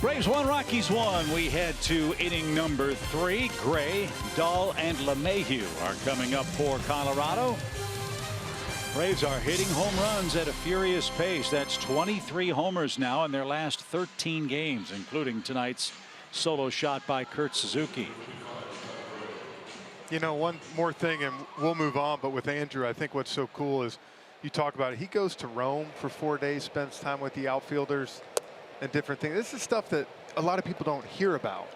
S1: Braves 1, Rockies 1. We head to inning number 3. Gray, Dahl, and LeMahieu are coming up for Colorado. Braves are hitting home runs at a furious pace. That's 23 homers now in their last 13 games, including tonight's solo shot by Kurt Suzuki.
S3: You know, one more thing, and we'll move on, but with Andruw, I think what's so cool is you talk about it. He goes to Rome for 4 days, spends time with the outfielders and different things. This is stuff that a lot of people don't hear about.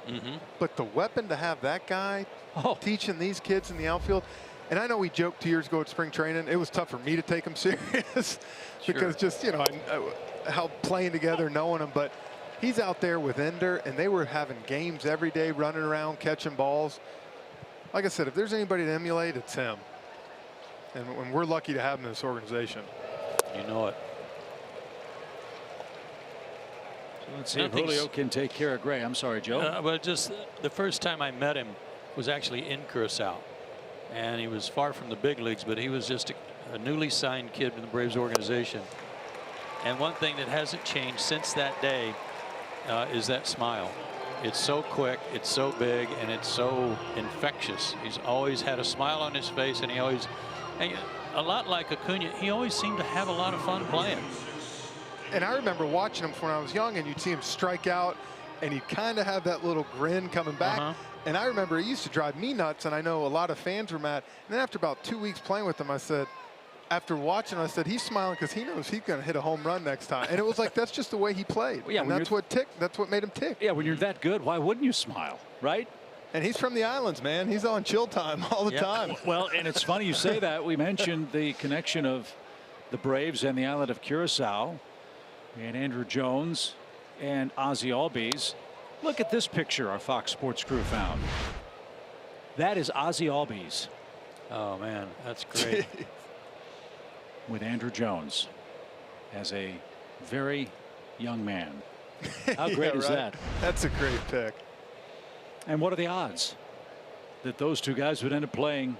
S3: But the weapon to have that guy teaching these kids in the outfield, and I know we joked 2 years ago at spring training, it was tough for me to take him serious because just, you know, how playing together, knowing him, but he's out there with Ender, and they were having games every day, running around, catching balls. Like I said, if there's anybody to emulate, it's him. And we're lucky to have him in this organization.
S2: You know it.
S1: Let's see if Julio can take care of Gray. I'm sorry, Joe.
S2: Well, just the first time I met him was actually in Curacao. And he was far from the big leagues, but he was just a newly signed kid in the Braves organization. And one thing that hasn't changed since that day is that smile. It's so quick, it's so big, and it's so infectious. He's always had a smile on his face, and he always, and a lot like Acuna, he always seemed to have a lot of fun playing.
S3: And I remember watching him from when I was young, and you'd see him strike out, and he'd kind of have that little grin coming back. And I remember it used to drive me nuts, and I know a lot of fans were mad. And then after about 2 weeks playing with him, I said, after watching, I said, he's smiling because he knows he's going to hit a home run next time. And it was like, that's just the way he played.
S1: Well, yeah,
S3: and that's what made him tick.
S1: Yeah, when you're that good, why wouldn't you smile, right?
S3: And he's from the islands, man. He's on chill time all the time.
S1: Well, and it's funny you say that. We mentioned the connection of the Braves and the island of Curacao, and Andruw Jones and Ozzie Albies. Look at this picture our Fox Sports crew found. That is Ozzie Albies.
S2: Oh, man, that's great.
S1: With Andruw Jones as a very young man. How great is that?
S3: That's a great pick.
S1: And what are the odds that those two guys would end up playing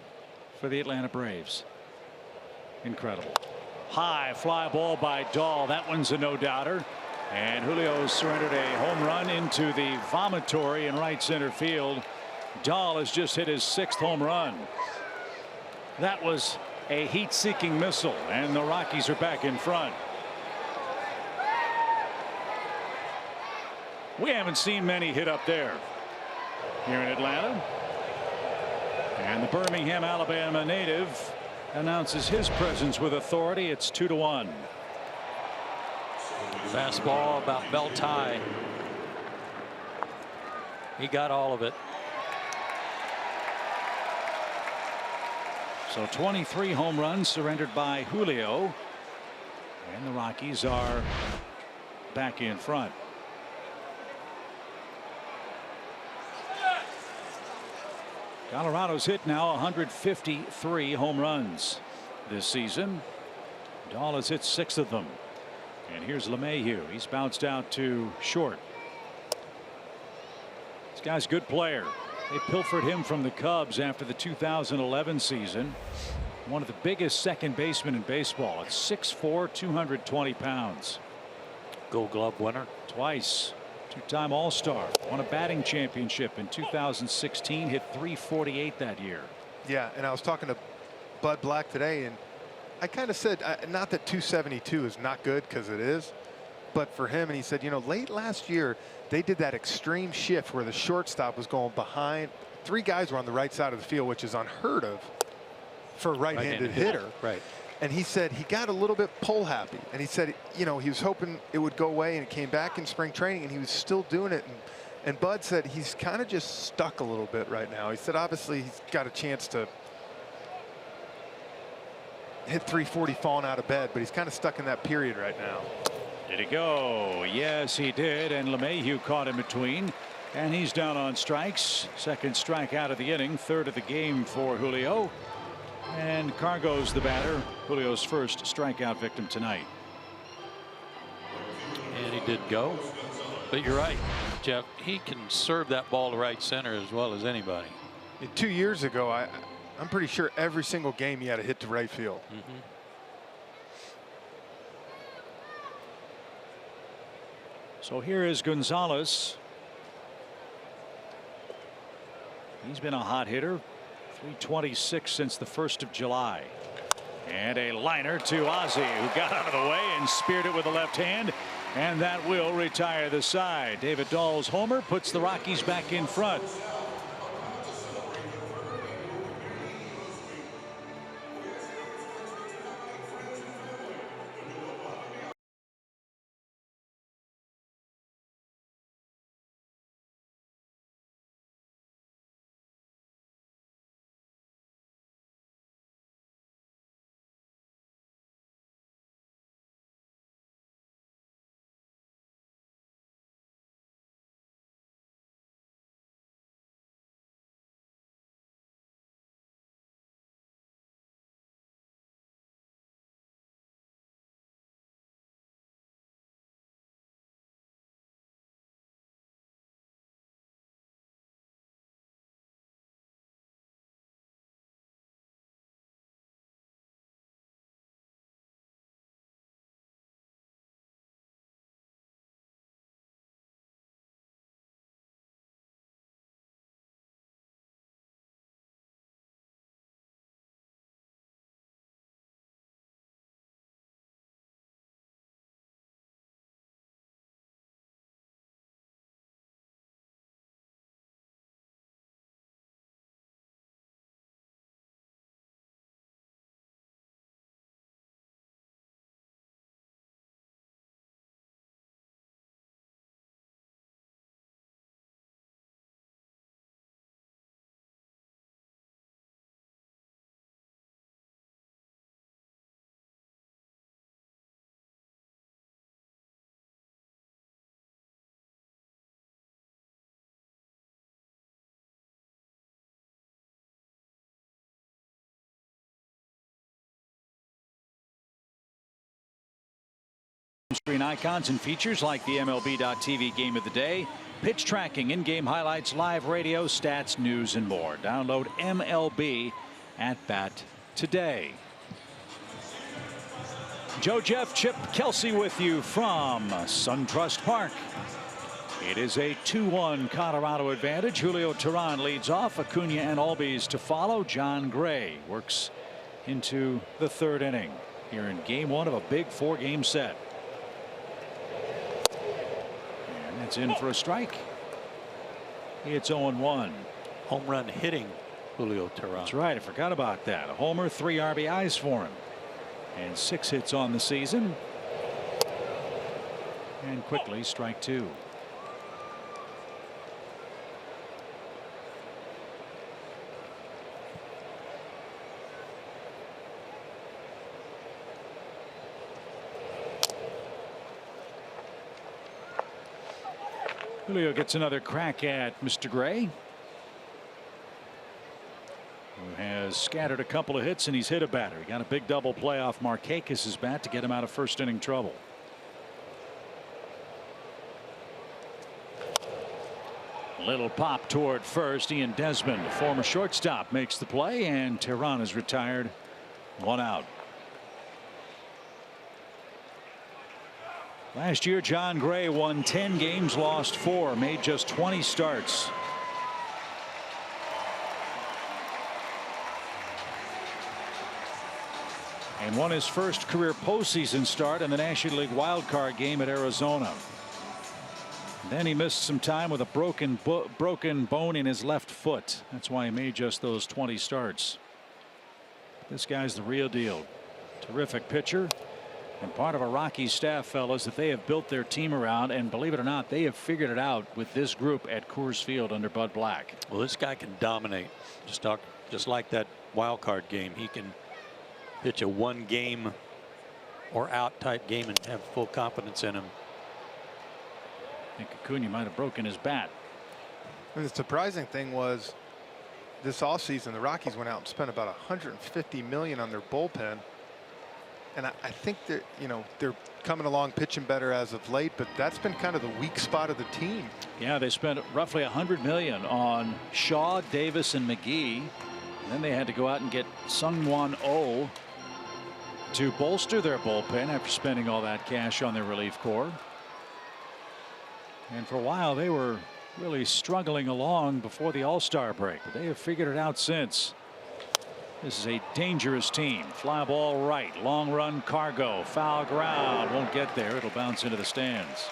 S1: for the Atlanta Braves? Incredible. High fly ball by Dahl. That one's a no-doubter. And Julio surrendered a home run into the vomitory in right center field. Dahl has just hit his 6th home run. That was a heat-seeking missile, and the Rockies are back in front. We haven't seen many hit up there here in Atlanta. And the Birmingham, Alabama native announces his presence with authority. It's 2-1.
S2: Fastball about belt high. He got all of it.
S1: So 23 home runs surrendered by Julio, and the Rockies are back in front. Colorado's hit now 153 home runs this season. Dahl has hit 6 of them. And here's LeMahieu. He's bounced out to short. This guy's a good player. They pilfered him from the Cubs after the 2011 season. One of the biggest second basemen in baseball. At 6'4", 220 pounds.
S2: Gold Glove winner.
S1: Twice. Two-time All-Star. Won a batting championship in 2016. Hit .348 that year.
S3: Yeah, and I was talking to Bud Black today, and I kind of said, not that 272 is not good, because it is, but for him, and he said, you know, late last year, they did that extreme shift where the shortstop was going behind. 3 guys were on the right side of the field, which is unheard of for a right-handed hitter.
S2: Right.
S3: And he said he got a little bit pull happy. And he said, you know, he was hoping it would go away, and it came back in spring training, and he was still doing it. And Bud said he's kind of just stuck a little bit right now. He said, obviously, he's got a chance to hit 340 falling out of bed, but he's kind of stuck in that period right now.
S1: Did he go? Yes, he did. And LeMahieu caught in between. And he's down on strikes. 2nd strikeout of the inning. 3rd of the game for Julio. And Cargo's the batter. Julio's first strikeout victim tonight.
S2: And he did go. But you're right, Jeff. He can serve that ball to right center as well as anybody.
S3: 2 years ago, I'm pretty sure every single game he had a hit to right field.
S1: So here is Gonzalez. He's been a hot hitter. 326 since the 1st of July. And a liner to Ozzie, who got out of the way and speared it with the left hand. And that will retire the side. David Dahl's homer puts the Rockies back in front. screen icons and features like the MLB.TV Game of the Day, pitch tracking, in-game highlights, live radio, stats, news, and more. Download MLB at Bat today. Joe, Jeff, Chip, Kelsey with you from SunTrust Park. It is a 2-1 Colorado advantage. Julio Teheran leads off. Acuna and Albies to follow. John Gray works into the third inning here in game one of a big 4-game set. And that's in for a strike. It's 0-1.
S2: Home run hitting Julio Teheran.
S1: That's right. I forgot about that. A homer, 3 RBIs for him, and 6 hits on the season. And quickly strike 2. Julio gets another crack at Mr. Gray, who has scattered a couple of hits, and he's hit a batter. He got a big double play off Markakis' bat to get him out of first inning trouble. Little pop toward first. Ian Desmond, former shortstop, makes the play, and Teheran is retired. 1 out. Last year, John Gray won 10 games, lost 4, made just 20 starts. And won his first career postseason start in the National League wildcard game at Arizona. Then he missed some time with a broken bone in his left foot. That's why he made just those 20 starts. This guy's the real deal. Terrific pitcher. And part of a Rockies staff, fellas, that they have built their team around, and believe it or not, they have figured it out with this group at Coors Field under Bud Black.
S2: Well, this guy can dominate. Just like that wild card game. He can pitch a 1-game or out type game and have full confidence in him.
S1: I think Acuna might have broken his bat.
S6: And the surprising thing was this offseason, the Rockies went out and spent about $150 million on their bullpen. And I think that, they're coming along pitching better as of late, but that's been kind of the weak spot of the team.
S1: Yeah, they spent roughly $100 million on Shaw, Davis, and McGee. And then they had to go out and get Sungwon Oh to bolster their bullpen after spending all that cash on their relief corps. And for a while, they were really struggling along before the All-Star break, but they have figured it out since. This is a dangerous team. Fly ball right, long run, Cargo, foul ground, won't get there. It'll bounce into the stands.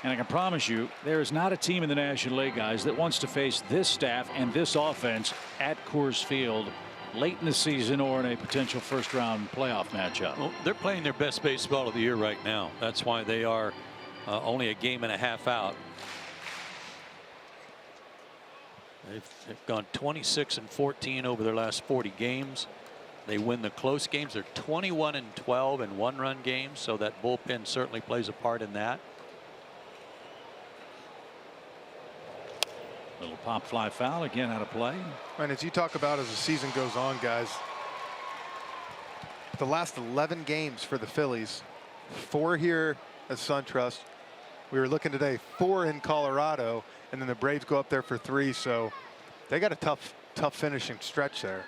S1: And I can promise you, there is not a team in the National League, guys, that wants to face this staff and this offense at Coors Field late in the season or in a potential first-round playoff matchup.
S2: Well, they're playing their best baseball of the year right now. That's why they are only a game and a half out. They've gone 26-14 over their last 40 games. They win the close games. They're 21-12 in one-run games, so that bullpen certainly plays a part in that.
S1: Little pop fly foul, again out of play.
S6: And as you talk about as the season goes on, guys, the last 11 games for the Phillies, 4 here at SunTrust. We were looking today, 4 in Colorado, and then the Braves go up there for 3. So they got a tough finishing stretch there.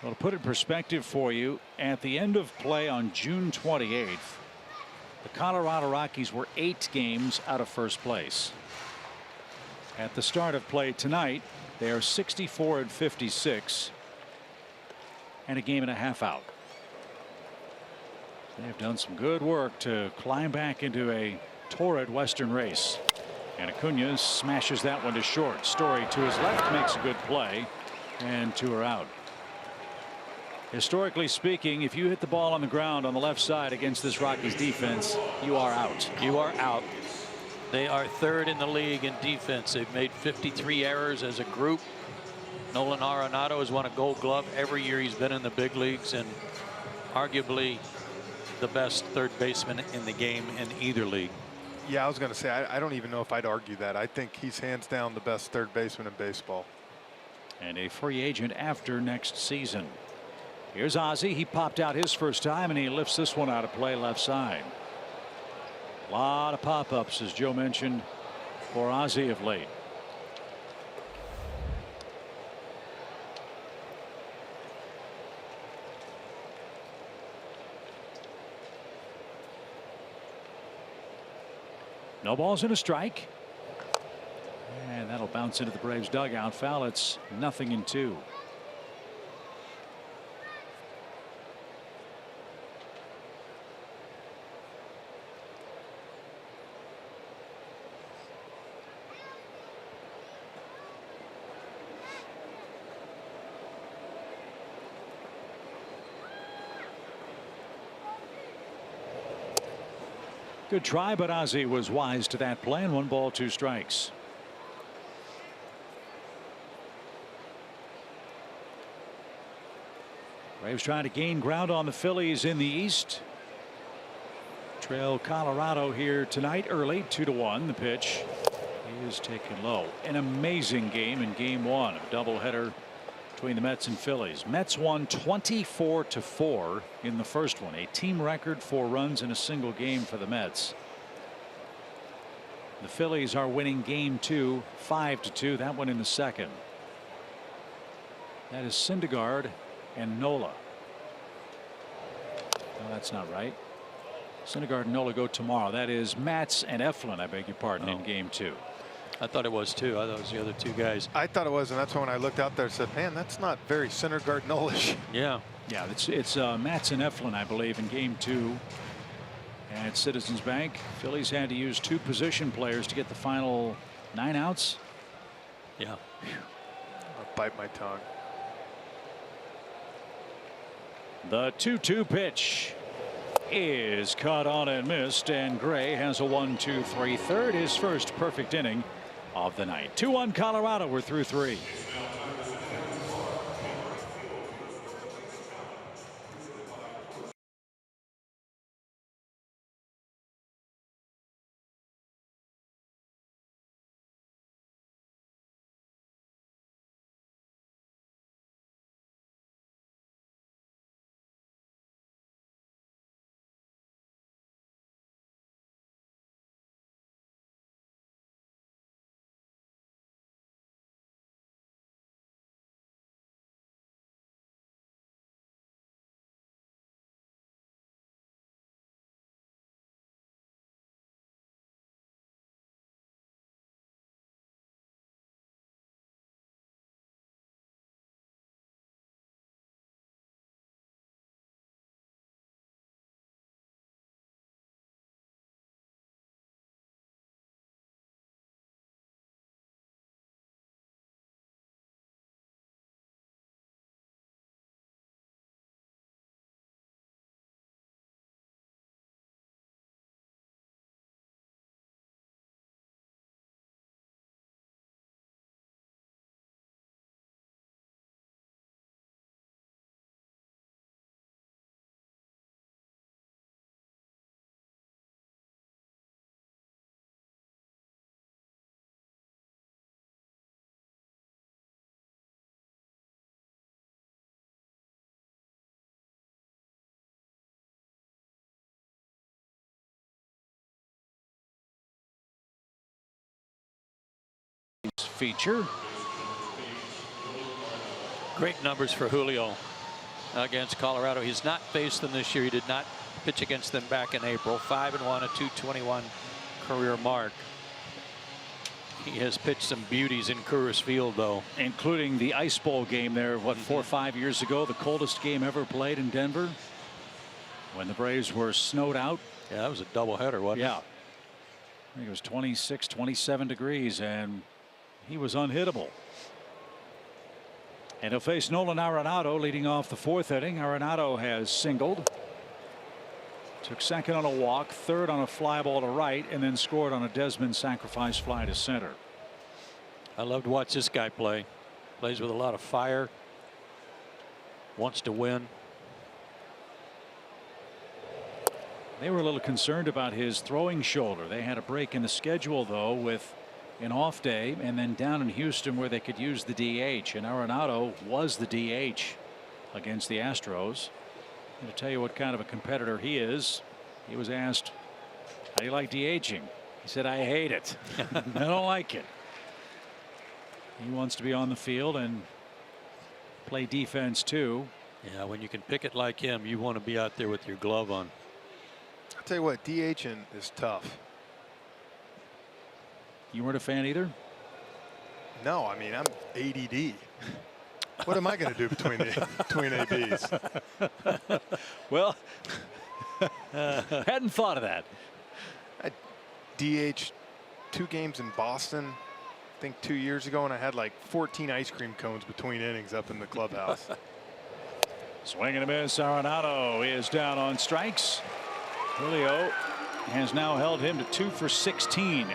S1: Well, to put it in perspective for you, at the end of play on June 28th, the Colorado Rockies were 8 games out of first place. At the start of play tonight, they are 64-56 and a game and a half out. They have done some good work to climb back into a torrid Western race. And Acuna smashes that one to short. Story to his left makes a good play, and 2 are out. Historically speaking, if you hit the ball on the ground on the left side against this Rockies defense, you are out.
S2: You are out. They are 3rd in the league in defense. They've made 53 errors as a group. Nolan Arenado has won a Gold Glove every year he's been in the big leagues, and arguably the best third baseman in the game in either league.
S6: Yeah, I was going to say, I don't even know if I'd argue that. I think he's hands down the best third baseman in baseball.
S1: And a free agent after next season. Here's Ozzie. He popped out his first time, and he lifts this one out of play left side. A lot of pop-ups, as Joe mentioned, for Ozzie of late. No balls and a strike. And that'll bounce into the Braves dugout. Foul. It's 0-2. Good try, but Ozzie was wise to that play, and 1 ball 2 strikes. Braves trying to gain ground on the Phillies in the East. Trail Colorado here tonight early, 2-1. The pitch is taken low. An amazing game in game 1, a doubleheader between the Mets and Phillies. Mets won 24-4 in the first one, a team record 4 runs in a single game for the Mets. The Phillies are winning game 2 5-2. That one in the second. That is Syndergaard and Nola. No, that's not right. Syndergaard and Nola go tomorrow. That is Matz and Eflin, I beg your pardon, in game 2.
S2: I thought it was too. I thought it was the other 2 guys.
S6: I thought it was, and that's when I looked out there and said, man, that's not very Syndergaard Nolish.
S2: Yeah.
S1: Yeah, it's Matz and Eflin, I believe, in game 2 at Citizens Bank. Phillies had to use 2 position players to get the final 9 outs.
S2: Yeah.
S6: I'll bite my tongue.
S1: The 2-2 pitch is caught on and missed, and Gray has a 1-2-3 third, his first perfect inning of the night. 2-1 Colorado. We're through 3. Feature.
S2: Great numbers for Julio against Colorado. He's not faced them this year. He did not pitch against them back in April. 5-1, a .221 career mark. He has pitched some beauties in Coors Field, though,
S1: Including the Ice Bowl game there, what, 4 or 5 years ago, the coldest game ever played in Denver when the Braves were snowed out.
S2: Yeah, that was a doubleheader, wasn't it?
S1: Yeah. I think it was 26, 27 degrees, and he was unhittable. And he'll face Nolan Arenado leading off the 4th inning. Arenado has singled, took second on a walk, third on a fly ball to right, and then scored on a Desmond sacrifice fly to center.
S2: I love to watch this guy play. Plays with a lot of fire. Wants to win.
S1: They were a little concerned about his throwing shoulder. They had a break in the schedule, though, with an off day, and then down in Houston where they could use the DH, and Arenado was the DH against the Astros. And to tell you what kind of a competitor he is, he was asked, how do you like DHing? He said, I hate it. I don't like it. He wants to be on the field and play defense too.
S2: Yeah, when you can pick it like him, you want to be out there with your glove on.
S6: I'll tell you what, DHing is tough.
S1: You weren't a fan either?
S6: No, I mean, I'm ADD. What am I going to do between ABs?
S1: Well, hadn't thought of that.
S6: I DH 2 games in Boston, I think 2 years ago, and I had like 14 ice cream cones between innings up in the clubhouse.
S1: Swing and a miss. Arenado is down on strikes. Julio has now held him to 2 for 16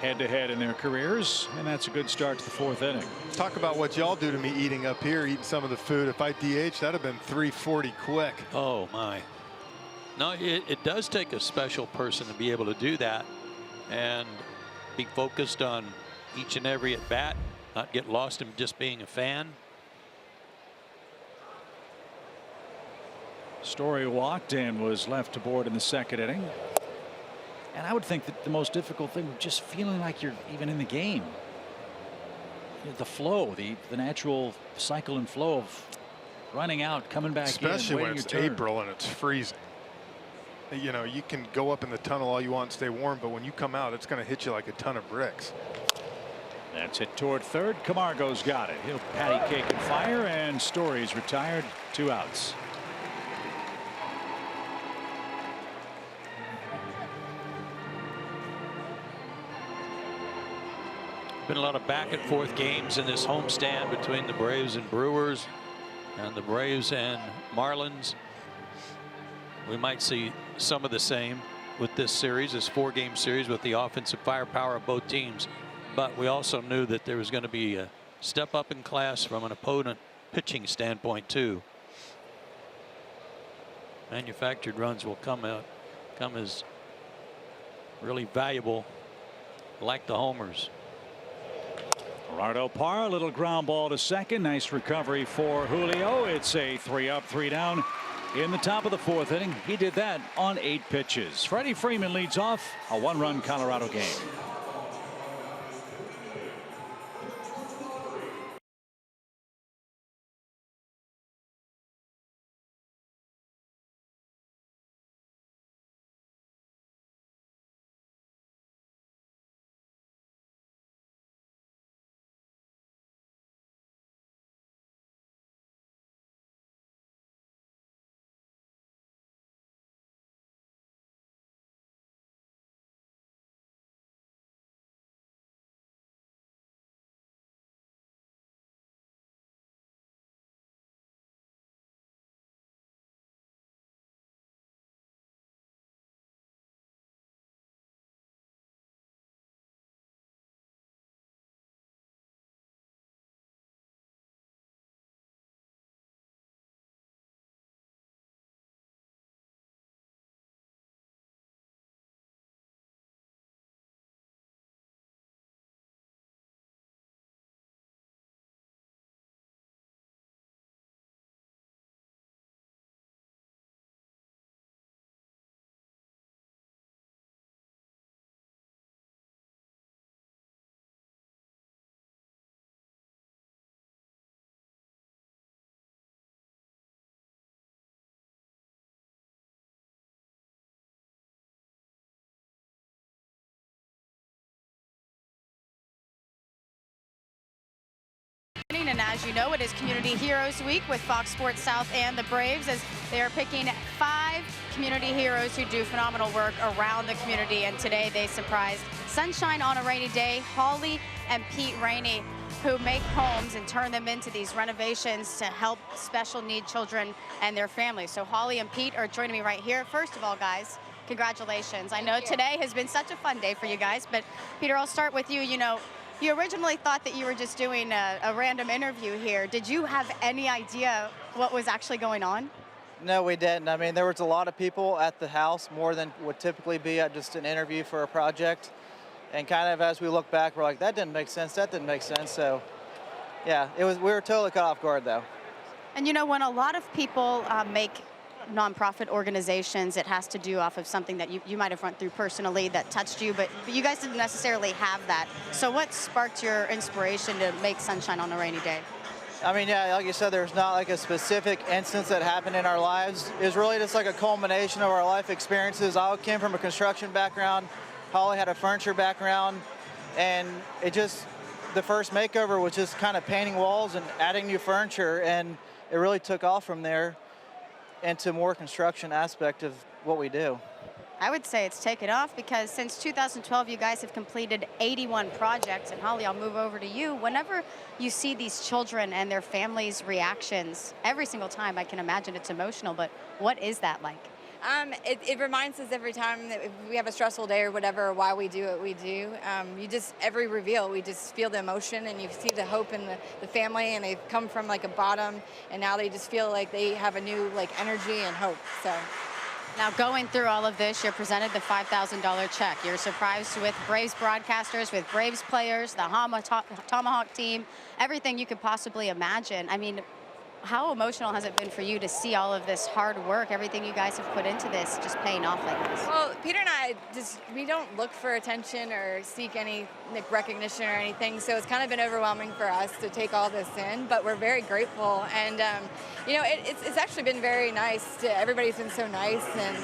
S1: head-to-head in their careers, and that's a good start to the 4th inning.
S6: Talk about what y'all do to me eating up here, eating some of the food. If I DH, that'd have been 340 quick.
S2: Oh my. No, it does take a special person to be able to do that and be focused on each and every at bat, not get lost in just being a fan.
S1: Story walked and was left to board in the 2nd inning. And I would think that the most difficult thing, just feeling like you're even in the game. The flow, the natural cycle and flow of running out, coming back
S6: especially
S1: in,
S6: when it's April and it's freezing. You know, you can go up in the tunnel all you want and stay warm, but when you come out, it's going to hit you like a ton of bricks.
S1: That's hit toward 3rd. Camargo's got it. He'll patty cake and fire, and Story's retired. 2 outs.
S2: Been a lot of back and forth games in this homestand between the Braves and Brewers, and the Braves and Marlins. We might see some of the same with this series, this 4-game series, with the offensive firepower of both teams. But we also knew that there was going to be a step up in class from an opponent pitching standpoint too. Manufactured runs will come as really valuable, like the homers.
S1: Gerardo Parra, a little ground ball to 2nd. Nice recovery for Julio. It's a 3 up, 3 down in the top of the 4th inning. He did that on 8 pitches. Freddie Freeman leads off a 1-run Colorado game.
S7: And as you know, it is Community Heroes Week with Fox Sports South and the Braves, as they are picking 5 community heroes who do phenomenal work around the community. And today they surprised Sunshine on a Rainy Day, Holly and Pete Rainey, who make homes and turn them into these renovations to help special need children and their families. So Holly and Pete are joining me right here. First of all, guys, congratulations. I know today has been such a fun day for you guys, but Peter, I'll start with you. You know, you originally thought that you were just doing a random interview here. Did you have any idea what was actually going on?
S8: No, we didn't. I mean, there was a lot of people at the house, more than would typically be at just an interview for a project. And kind of as we look back, we're like, that didn't make sense, that didn't make sense. So, yeah, we were totally caught off guard, though.
S7: And you know, when a lot of people make nonprofit organizations, it has to do off of something that you might have run through personally that touched you, but you guys didn't necessarily have that. So what sparked your inspiration to make Sunshine on a Rainy Day?
S8: I mean, yeah, like you said, there's not like a specific instance that happened in our lives. It was really just like a culmination of our life experiences. I came from a construction background. Holly had a furniture background. And it just, the first makeover was just kind of painting walls and adding new furniture. And it really took off from there into more construction aspect of what we do.
S7: I would say it's taken off because since 2012, you guys have completed 81 projects. And Holly, I'll move over to you. Whenever you see these children and their families' reactions, every single time, I can imagine it's emotional, but what is that like?
S9: It reminds us every time that if we have a stressful day or whatever, why we do what we do. Every reveal, we just feel the emotion and you see the hope in the family, and they've come from like a bottom and now they just feel like they have a new like energy and hope, so.
S7: Now, going through all of this, you're presented the $5,000 check. You're surprised with Braves broadcasters, with Braves players, the Tomahawk team, everything you could possibly imagine. I mean, how emotional has it been for you to see all of this hard work, everything you guys have put into this, just paying off like this?
S9: Well, Peter and I we don't look for attention or seek any recognition or anything, so it's kind of been overwhelming for us to take all this in, but we're very grateful. And, you know, it's actually been very nice everybody's been so nice, and,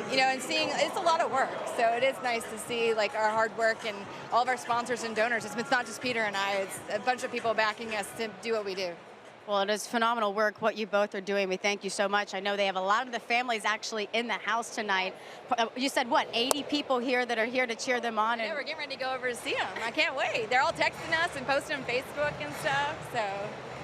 S9: you know, and seeing, it's a lot of work, so it is nice to see, like, our hard work and all of our sponsors and donors. It's not just Peter and I, it's a bunch of people backing us to do what we do.
S7: Well, it is phenomenal work, what you both are doing. We thank you so much. I know they have a lot of the families actually in the house tonight. You said, what, 80 people here that are here to cheer them on?
S9: Yeah, we're getting ready to go over to see them. I can't wait. They're all texting us and posting on Facebook and stuff, so.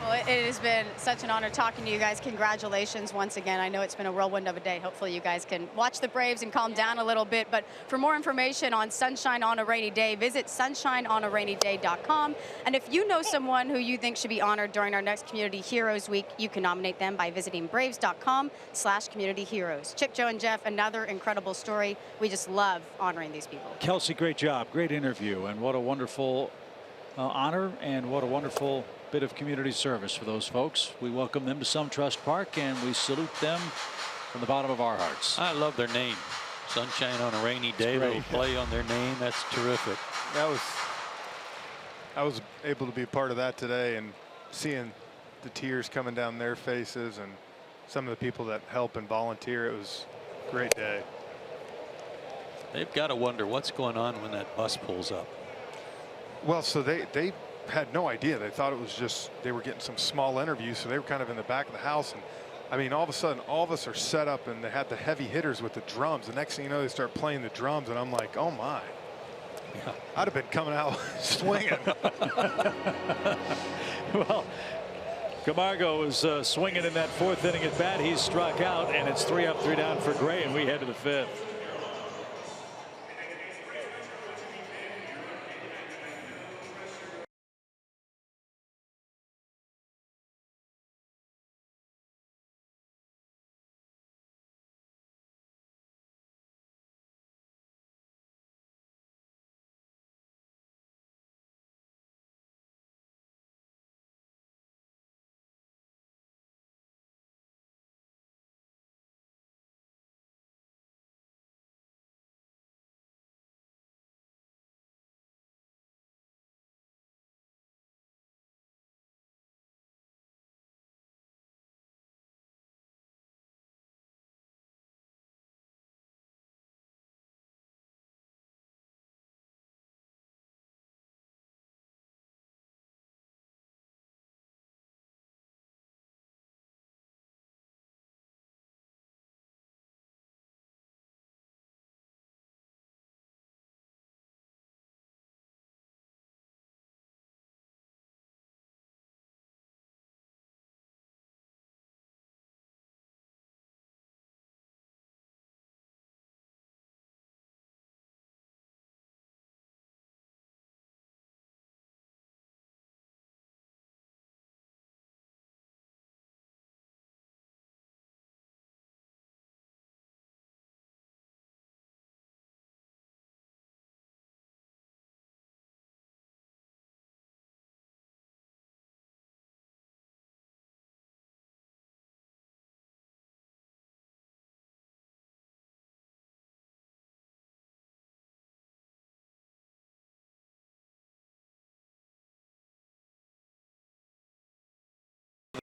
S7: Well, it has been such an honor talking to you guys. Congratulations once again. I know it's been a whirlwind of a day. Hopefully you guys can watch the Braves and calm down a little bit. But for more information on Sunshine on a Rainy Day, visit sunshineonarainyday.com. And if you know someone who you think should be honored during our next Community Heroes Week, you can nominate them by visiting braves.com/community heroes. Chip, Joe, and Jeff, another incredible story. We just love honoring these people.
S1: Kelsey, great job. Great interview. And what a wonderful honor, and what a wonderful bit of community service for those folks. We welcome them to SunTrust Park, and we salute them from the bottom of our hearts.
S2: I love their name. Sunshine on a Rainy Day. Little play on their name. That's terrific.
S6: I was able to be a part of that today, and seeing the tears coming down their faces and some of the people that help and volunteer. It was a great day.
S2: They've got to wonder what's going on when that bus pulls up.
S6: Well, so they had no idea. They thought it was just they were getting some small interviews, so they were kind of in the back of the house. And I mean, all of a sudden, all of us are set up, and they had the heavy hitters with the drums. The next thing you know, they start playing the drums, and I'm like, oh my. Yeah. I'd have been coming out swinging.
S1: Well, Camargo was swinging in that fourth inning at bat. He's struck out, and it's 3 up, 3 down for Gray, and we head to the fifth.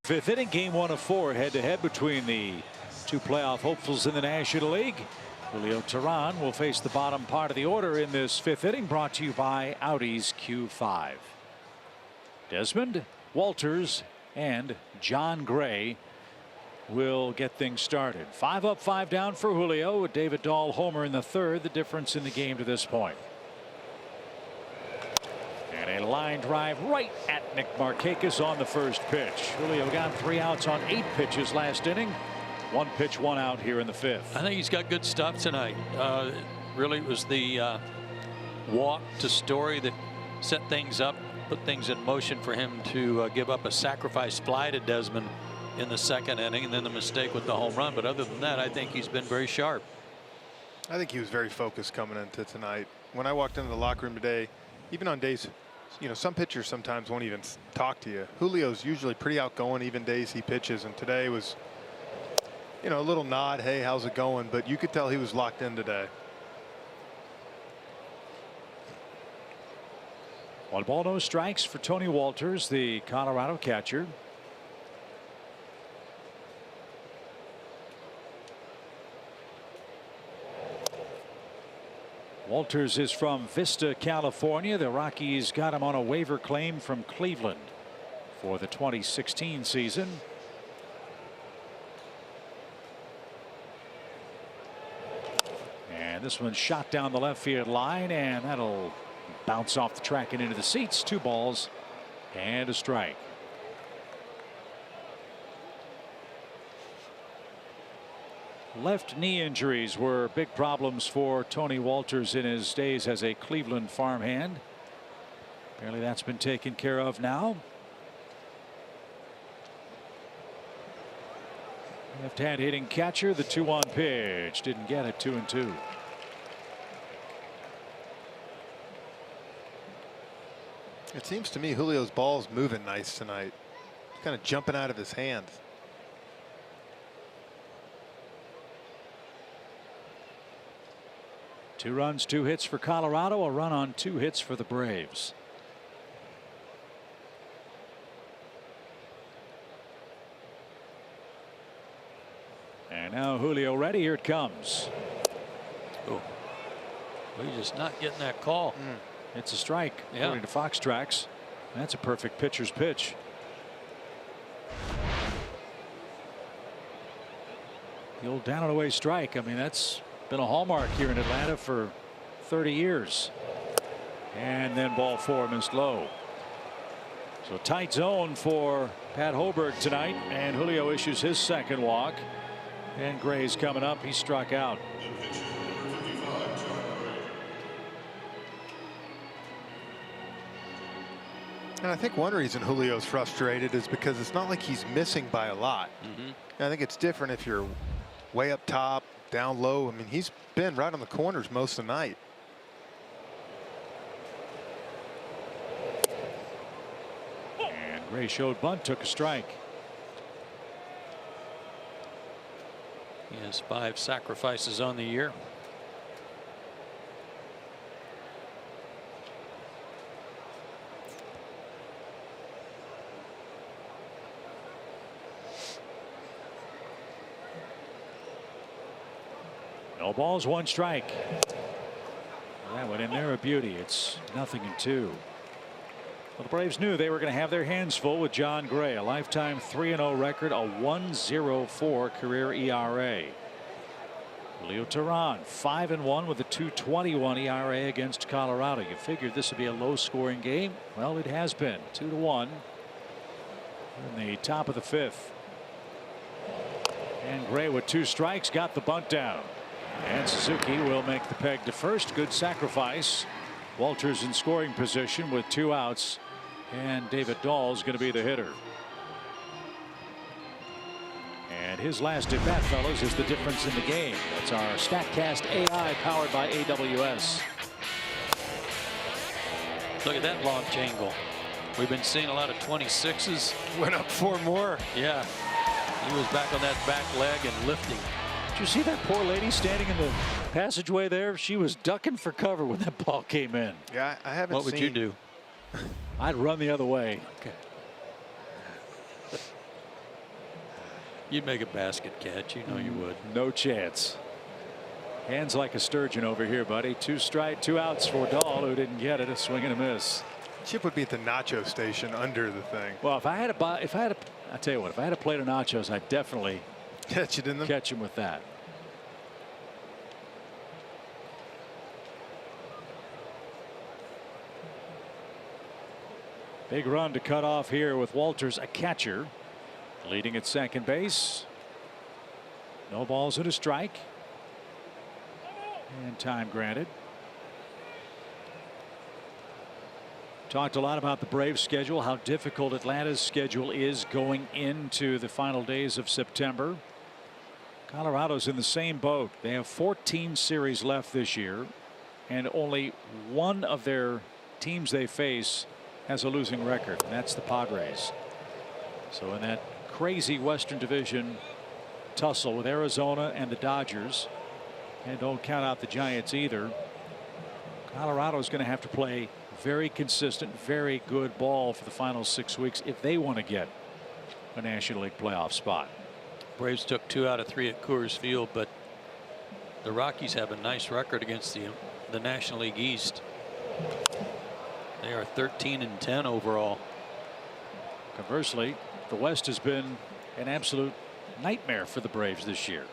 S1: Fifth inning, game 1 of 4, head-to-head between the two playoff hopefuls in the National League. Julio Teheran will face the bottom part of the order in this 5th inning, brought to you by Audi's Q5. Desmond, Walters, and John Gray will get things started. 5 up, 5 down for Julio, with David Dahl homer in the 3rd, the difference in the game to this point. And a line drive right at Nick Markakis on the first pitch. Julio got 3 outs on 8 pitches last inning. 1 pitch, 1 out here in the 5th.
S2: I think he's got good stuff tonight. Really, it was the walk to Story that set things up, put things in motion for him to give up a sacrifice fly to Desmond in the 2nd inning, and then the mistake with the home run. But other than that, I think he's been very sharp.
S6: I think he was very focused coming into tonight. When I walked into the locker room today, even on days, you know, some pitchers sometimes won't even talk to you. Julio's usually pretty outgoing even days he pitches, and today was, you know, a little nod, hey, how's it going? But you could tell he was locked in today.
S1: 1 ball, no strikes for Tony Walters, the Colorado catcher. Walters is from Vista, California. The Rockies got him on a waiver claim from Cleveland for the 2016 season. And this one shot down the left field line, and that'll bounce off the track and into the seats. 2 balls and a strike. Left knee injuries were big problems for Tony Walters in his days as a Cleveland farmhand. Apparently that's been taken care of now. Left-hand hitting catcher, the 2-1 pitch. Didn't get it. 2-2.
S6: It seems to me Julio's ball's moving nice tonight. Kind of jumping out of his hands.
S1: Two runs, 2 hits for Colorado, a run on 2 hits for the Braves. And now Julio ready. Here it comes.
S2: Oh, well, he's just not getting that call.
S1: It's a strike,
S2: yeah,
S1: according to Fox Tracks. That's a perfect pitcher's pitch. The old down and away strike. I mean, that's been a hallmark here in Atlanta for 30 years. And then ball 4, missed low. So tight zone for Pat Hoberg tonight, and Julio issues his 2nd walk. And Gray's coming up. He struck out.
S6: And I think one reason Julio's frustrated is because it's not like he's missing by a lot. I think it's different if you're way up top, down low. I mean, he's been right on the corners most of the night.
S1: And Gray showed bunt, took a strike.
S2: He has 5 sacrifices on the year.
S1: No balls, 1 strike. That went in there a beauty. It's 0-2. Well, the Braves knew they were going to have their hands full with John Gray, a lifetime 3-0 record, a 1.04 career ERA. Julio Teheran 5-1 with a 2.21 ERA against Colorado. You figured this would be a low-scoring game. Well, it has been. 2-1 in the top of the 5th. And Gray with 2 strikes got the bunt down. And Suzuki will make the peg to first. Good sacrifice. Walters in scoring position with 2 outs, and David Dahl is going to be the hitter. And his last at bat, fellas, is the difference in the game. That's our StatCast AI powered by AWS.
S2: Look at that launch angle. We've been seeing a lot of 26s.
S6: Went up 4 more.
S2: Yeah, he was back on that back leg and lifting.
S1: Did you see that poor lady standing in the passageway there? She was ducking for cover when that ball came in.
S6: Yeah, I haven't
S2: What would you do?
S1: I'd run the other way.
S2: Okay. You'd make a basket catch. You know you would.
S1: No chance. Hands like a sturgeon over here, buddy. 2 strike, 2 outs for Dahl, who didn't get it. A swing and a miss.
S6: Chip would be at the nacho station under the thing.
S1: Well, I tell you what, if I had a plate of nachos, I'd definitely
S6: catch it in them.
S1: Catch him with that. Big run to cut off here with Walters, a catcher, leading at second base. No balls and a strike. And time granted. Talked a lot about the Braves schedule, how difficult Atlanta's schedule is going into the final days of September. Colorado's in the same boat. They have 14 series left this year, and only one of their teams they face has a losing record, and that's the Padres. So in that crazy Western Division tussle with Arizona and the Dodgers, and don't count out the Giants either, Colorado's going to have to play very consistent, very good ball for the final 6 weeks if they want to get a National League playoff spot.
S2: Braves took 2 out of 3 at Coors Field, but the Rockies have a nice record against the National League East. They are 13-10 overall.
S1: Conversely, the West has been an absolute nightmare for the Braves this year.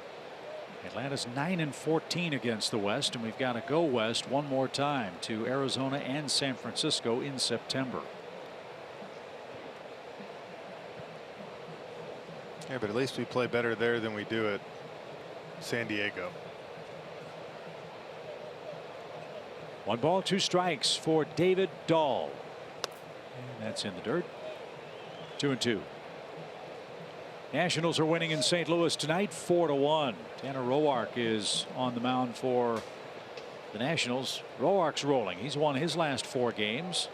S1: Atlanta's 9-14 against the West, and we've got to go west one more time to Arizona and San Francisco in September.
S6: Yeah, but at least we play better there than we do at San Diego.
S1: 1 ball, 2 strikes for David Dahl. And that's in the dirt. 2-2. Nationals are winning in St. Louis tonight, 4-1. Tanner Roark is on the mound for the Nationals. Roark's rolling. He's won his last 4 games.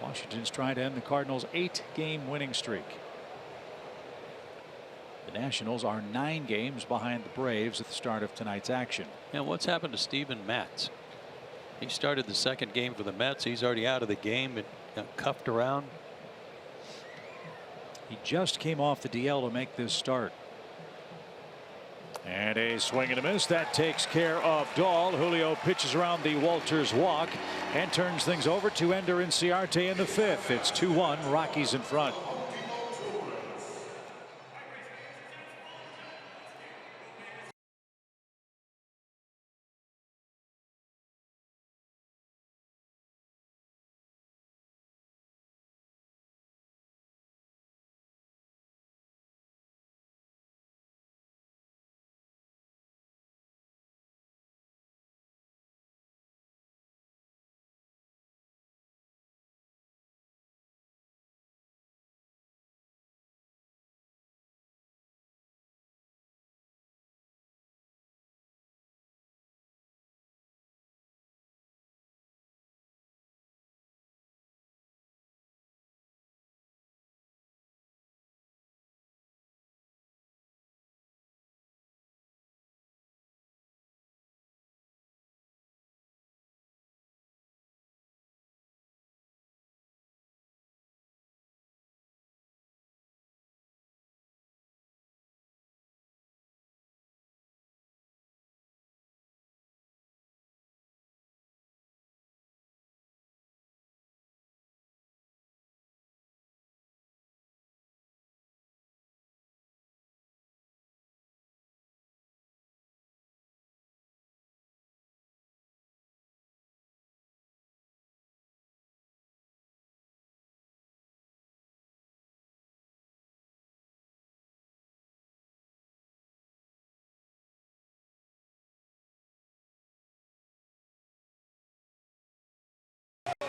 S1: Washington's trying to end the Cardinals' 8-game winning streak. The Nationals are 9 games behind the Braves at the start of tonight's action.
S2: And what's happened to Steven Matz? He started the 2nd game for the Mets. He's already out of the game and got cuffed around.
S1: He just came off the DL to make this start. And a swing and a miss that takes care of Dahl. Julio pitches around the Walters walk and turns things over to Ender Inciarte in the 5th. It's 2-1, Rockies in front.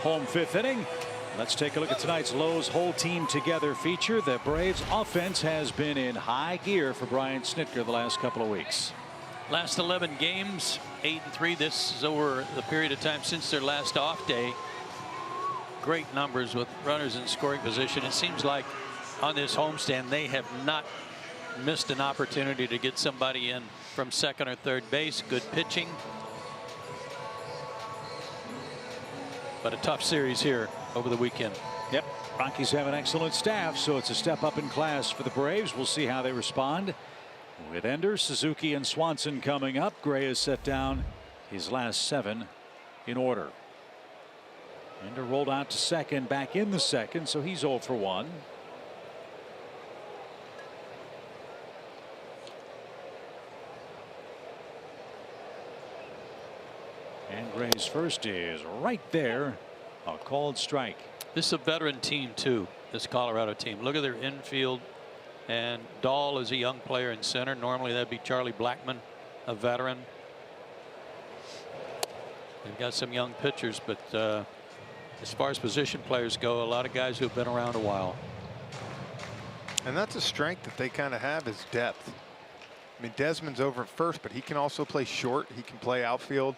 S1: Home 5th inning. Let's take a look at tonight's Lowe's whole team together feature. The Braves offense has been in high gear for Brian Snitker the last couple of weeks.
S2: Last 11 games, 8-3. This is over the period of time since their last off day. Great numbers with runners in scoring position. It seems like on this homestand they have not missed an opportunity to get somebody in from 2nd or 3rd base. Good pitching. But a tough series here over the weekend.
S1: Yep. Rockies have an excellent staff, so it's a step up in class for the Braves. We'll see how they respond. With Ender, Suzuki, and Swanson coming up, Gray has set down his last 7 in order. Ender rolled out to second, back in the second, so he's 0 for 1. And Gray's first is right there, a called strike.
S2: This is a veteran team too, this Colorado team. Look at their infield, and Dahl is a young player in center. Normally that'd be Charlie Blackmon, a veteran. They've got some young pitchers, but as far as position players go, a lot of guys who've been around a while.
S6: And that's a strength that they kind of have, is depth. I mean, Desmond's over at first, but he can also play short. He can play outfield.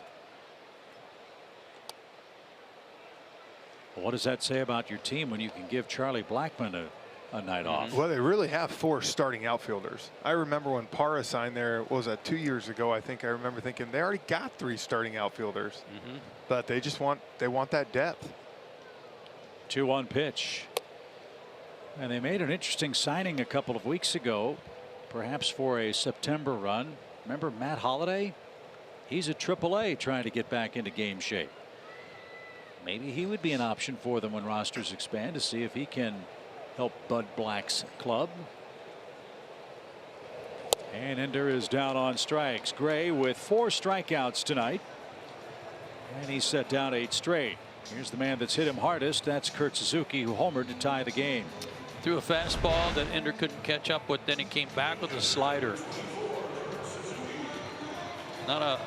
S1: What does that say about your team when you can give Charlie Blackmon a night off?
S6: Well, they really have 4 starting outfielders. I remember when Parra signed there, what was that, 2 years ago? I think I remember thinking they already got 3 starting outfielders, but they just want that depth.
S1: 2-1 pitch, and they made an interesting signing a couple of weeks ago, perhaps for a September run. Remember Matt Holliday? He's at AAA trying to get back into game shape. Maybe he would be an option for them when rosters expand, to see if he can help Bud Black's club. And Ender is down on strikes. Gray with 4 strikeouts tonight, and he's set down 8 straight. Here's the man that's hit him hardest. That's Kurt Suzuki, who homered to tie the game.
S2: Threw a fastball that Ender couldn't catch up with, then he came back with a slider. Not a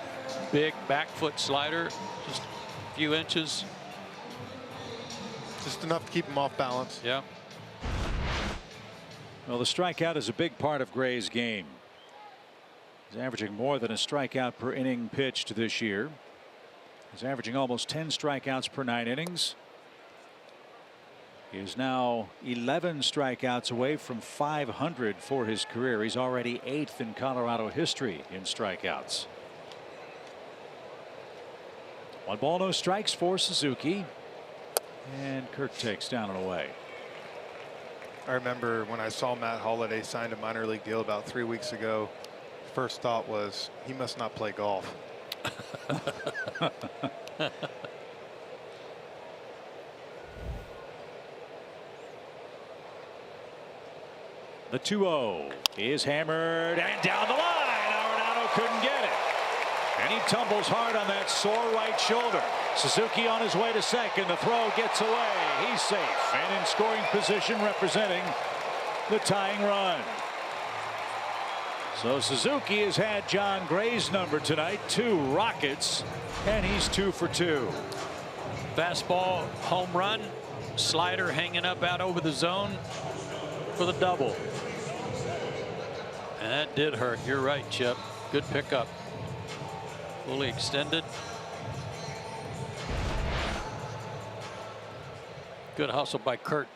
S2: big back foot slider, just a few inches.
S6: Just enough to keep him off balance.
S2: Yeah.
S1: Well, the strikeout is a big part of Gray's game. He's averaging more than a strikeout per inning pitched this year. He's averaging almost 10 strikeouts per 9 innings. He is now 11 strikeouts away from 500 for his career. He's already 8th in Colorado history in strikeouts. 1 ball, no strikes for Suzuki. And Kirk takes down and away.
S6: I remember when I saw Matt Holliday signed a minor league deal about 3 weeks ago, first thought was, he must not play golf.
S1: The 2-0 is hammered and down the line. Arenado couldn't get it. And he tumbles hard on that sore right shoulder. Suzuki on his way to second. The throw gets away. He's safe and in scoring position, representing the tying run. So Suzuki has had John Gray's number tonight, 2 rockets, and he's 2 for 2.
S2: Fastball, home run, slider hanging up out over the zone for the double. And that did hurt. You're right, Chip. Good pickup. Fully extended. Good hustle by Kurt.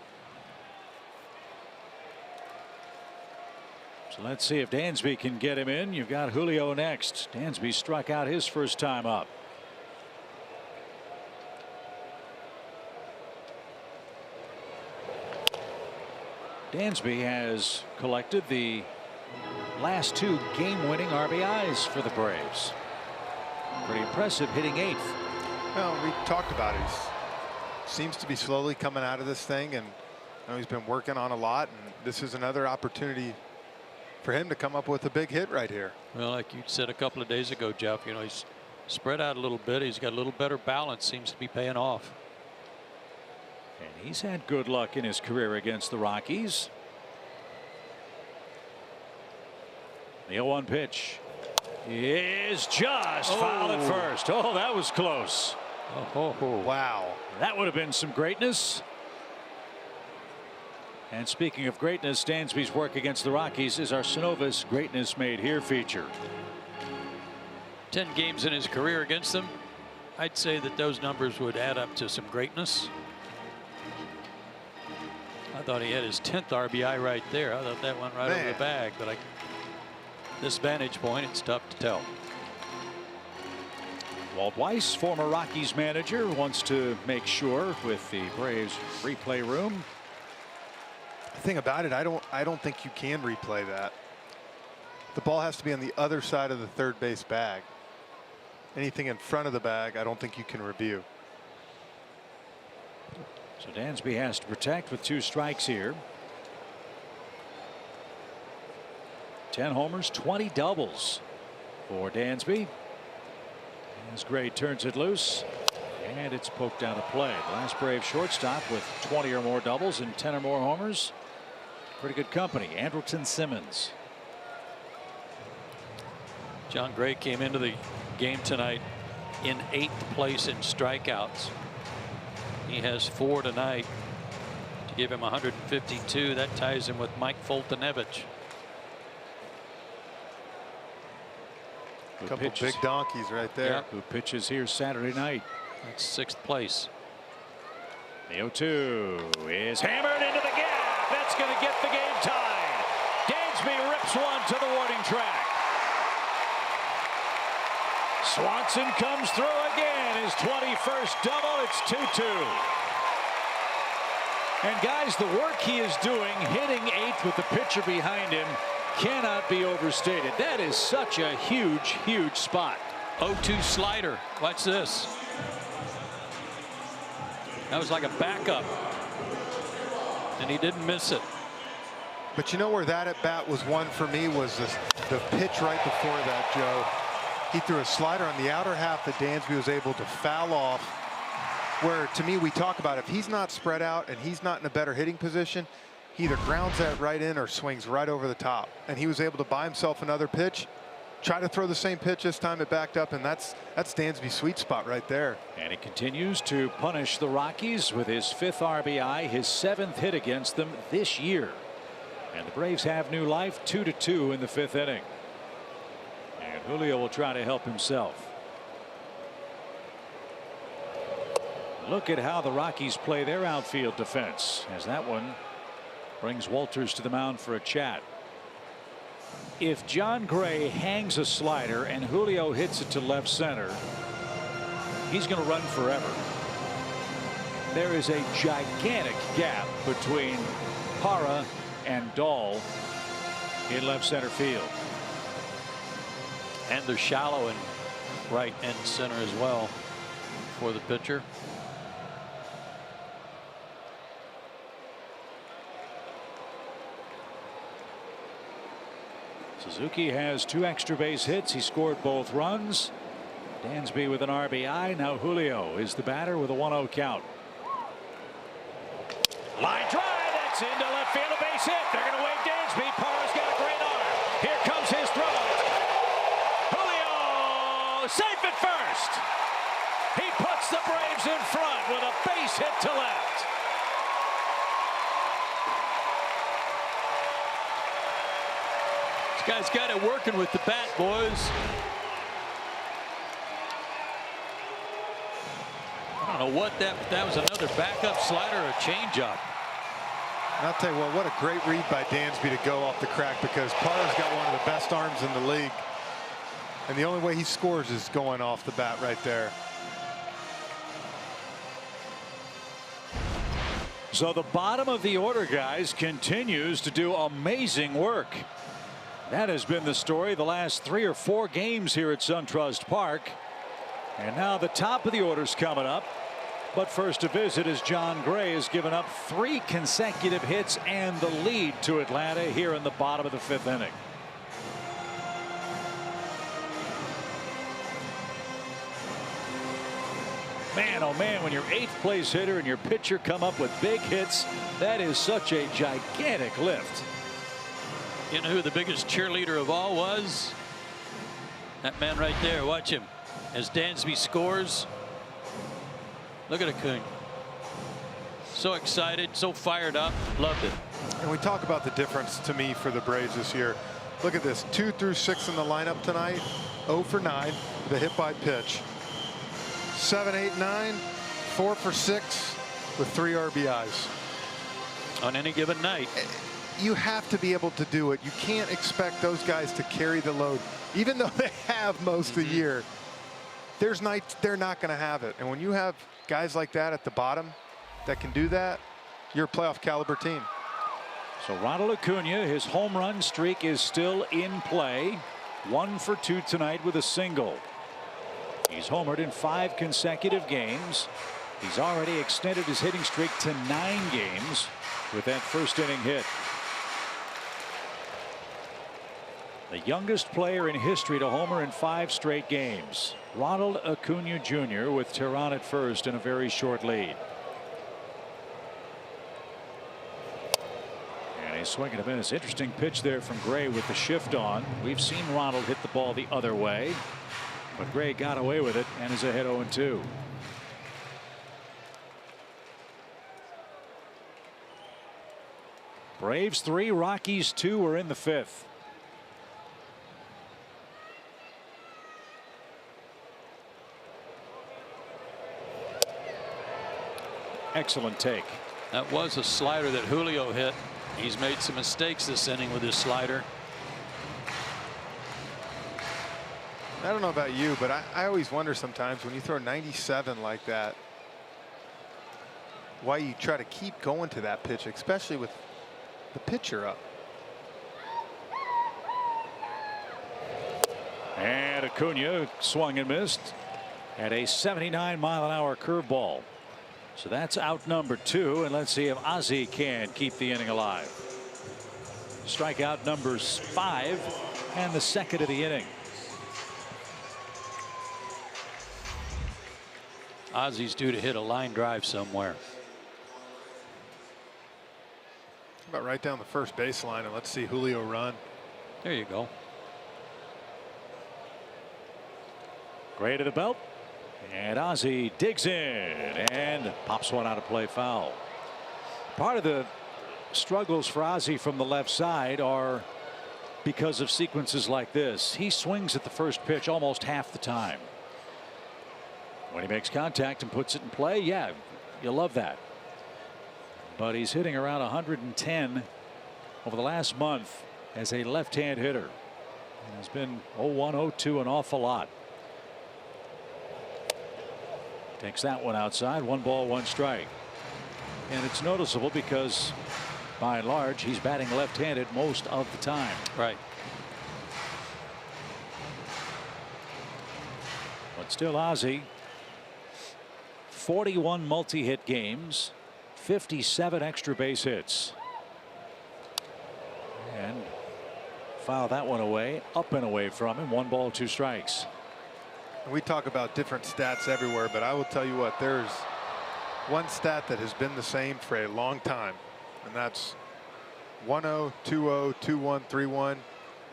S1: So let's see if Dansby can get him in. You've got Julio next. Dansby struck out his first time up. Dansby has collected the last 2 game-winning RBIs for the Braves. Pretty impressive, hitting 8th.
S6: Well, we talked about it. He seems to be slowly coming out of this thing, and he's been working on a lot, and this is another opportunity for him to come up with a big hit right here.
S2: Well, like you said a couple of days ago, Jeff, you know, he's spread out a little bit. He's got a little better balance. Seems to be paying off.
S1: And he's had good luck in his career against the Rockies. The 0-1 pitch is just fouled at first. Oh, that was close.
S6: Wow.
S1: That would have been some greatness. And speaking of greatness, Dansby's work against the Rockies is our Synovus Greatness Made Here feature.
S2: 10 games in his career against them. I'd say that those numbers would add up to some greatness. I thought he had his 10th RBI right there. I thought that went right over the bag, but this vantage point, it's tough to tell.
S1: Walt Weiss, former Rockies manager, wants to make sure with the Braves replay room
S6: The thing about it, I don't think you can replay that. The ball has to be on the other side of the third base bag. Anything in front of the bag, I don't think you can review.
S1: So Dansby has to protect with 2 strikes here. 10 homers, 20 doubles for Dansby. As Gray turns it loose, and it's poked out of play. The last Brave shortstop with 20 or more doubles and 10 or more homers. Pretty good company. Andrelton Simmons.
S2: John Gray came into the game tonight in 8th place in strikeouts. He has 4 tonight to give him 152. That ties him with Mike Foltynewicz.
S6: A couple big donkeys right there.
S2: Yep.
S1: Who pitches here Saturday night.
S2: That's 6th place.
S1: The 0-2 is hammered into the gap. That's going to get the game tied. Dansby rips one to the warning track. Swanson comes through again. His 21st double. It's 2-2. And guys, the work he is doing, hitting 8th with the pitcher behind him, cannot be overstated. That is such a huge, huge spot.
S2: 0-2 slider. Watch this. That was like a backup, and he didn't miss it.
S6: But you know where that at bat was won for me was the pitch right before that, Joe. He threw a slider on the outer half that Dansby was able to foul off, where to me we talk about if he's not spread out and he's not in a better hitting position, he either grounds that right in or swings right over the top. And he was able to buy himself another pitch, try to throw the same pitch. This time it backed up, and that's Dansby's sweet spot right there.
S1: And he continues to punish the Rockies with his 5th RBI, his 7th hit against them this year. And the Braves have new life, 2-2 in the 5th inning. And Julio will try to help himself. Look at how the Rockies play their outfield defense, as that one brings Walters to the mound for a chat. If John Gray hangs a slider and Julio hits it to left center, he's going to run forever. There is a gigantic gap between Parra and Dahl in left center field.
S2: And they're shallow in right and center as well for the pitcher.
S1: Suzuki has 2 extra base hits. He scored both runs. Dansby with an RBI. Now Julio is the batter with a 1-0 count. Line drive. That's into left field. A base hit. They're going to wave Dansby. Parra's got a great arm. Here comes his throw. Julio safe at first. He puts the Braves in front with a base hit to left.
S2: Guy's got it working with the bat, boys. I don't know what that was, another backup slider or a changeup.
S6: And I'll tell you what a great read by Dansby to go off the crack, because Parra's got one of the best arms in the league. And the only way he scores is going off the bat right there.
S1: So the bottom of the order, guys, continues to do amazing work. That has been the story the last 3 or 4 games here at SunTrust Park. And now the top of the order's coming up. But first to visit is John Gray has given up 3 consecutive hits and the lead to Atlanta here in the bottom of the 5th inning. Man, oh man, when your 8th place hitter and your pitcher come up with big hits, that is such a gigantic lift.
S2: You know who the biggest cheerleader of all was? That man right there. Watch him as Dansby scores. Look at Acuna. So excited, so fired up. Loved it.
S6: And we talk about the difference to me for the Braves this year. Look at this, 2 through 6 in the lineup tonight. 0 for 9 with a hit by pitch. 7, 8, 9, 4 for 6 with 3 RBIs.
S2: On any given night.
S6: You have to be able to do it. You can't expect those guys to carry the load, even though they have most of the year. There's nights they're not going to have it. And when you have guys like that at the bottom that can do that, you're a playoff caliber team.
S1: So Ronald Acuna, his home run streak is still in play. 1 for 2 tonight with a single. He's homered in 5 consecutive games. He's already extended his hitting streak to 9 games with that first inning hit. The youngest player in history to homer in 5 straight games. Ronald Acuna Jr. with Tehran at first in a very short lead. And he's swinging a miss. Interesting pitch there from Gray with the shift on. We've seen Ronald hit the ball the other way, but Gray got away with it and is ahead 0-2. Braves 3, Rockies 2 are in the 5th. Excellent take.
S2: That was a slider that Julio hit. He's made some mistakes this inning with his slider.
S6: I don't know about you, but I always wonder sometimes when you throw 97 like that, why you try to keep going to that pitch, especially with the pitcher up.
S1: And Acuna swung and missed at a 79-mile-an-hour curveball. So that's out number 2, and let's see if Ozzie can keep the inning alive. Strikeout numbers 5 and the second of the inning.
S2: Ozzie's due to hit a line drive somewhere.
S6: About right down the first baseline, and let's see Julio run.
S2: There you go.
S1: Gray to the belt. And Ozzie digs in and pops one out of play foul. Part of the struggles for Ozzie from the left side are because of sequences like this. He swings at the first pitch almost half the time. When he makes contact and puts it in play, yeah, you love that. But he's hitting around 110 over the last month as a left-hand hitter. And has been 0-1, 0-2 an awful lot. Takes that one outside. 1 ball, 1 strike. And it's noticeable because by and large he's batting left-handed most of the time.
S2: Right.
S1: But still Ozzie, 41 multi-hit games, 57 extra base hits. And foul that one away, up and away from him. 1 ball, 2 strikes.
S6: We talk about different stats everywhere, but I will tell you what, there's one stat that has been the same for a long time, and that's 1-0, 2-0, 2-1, 3-1.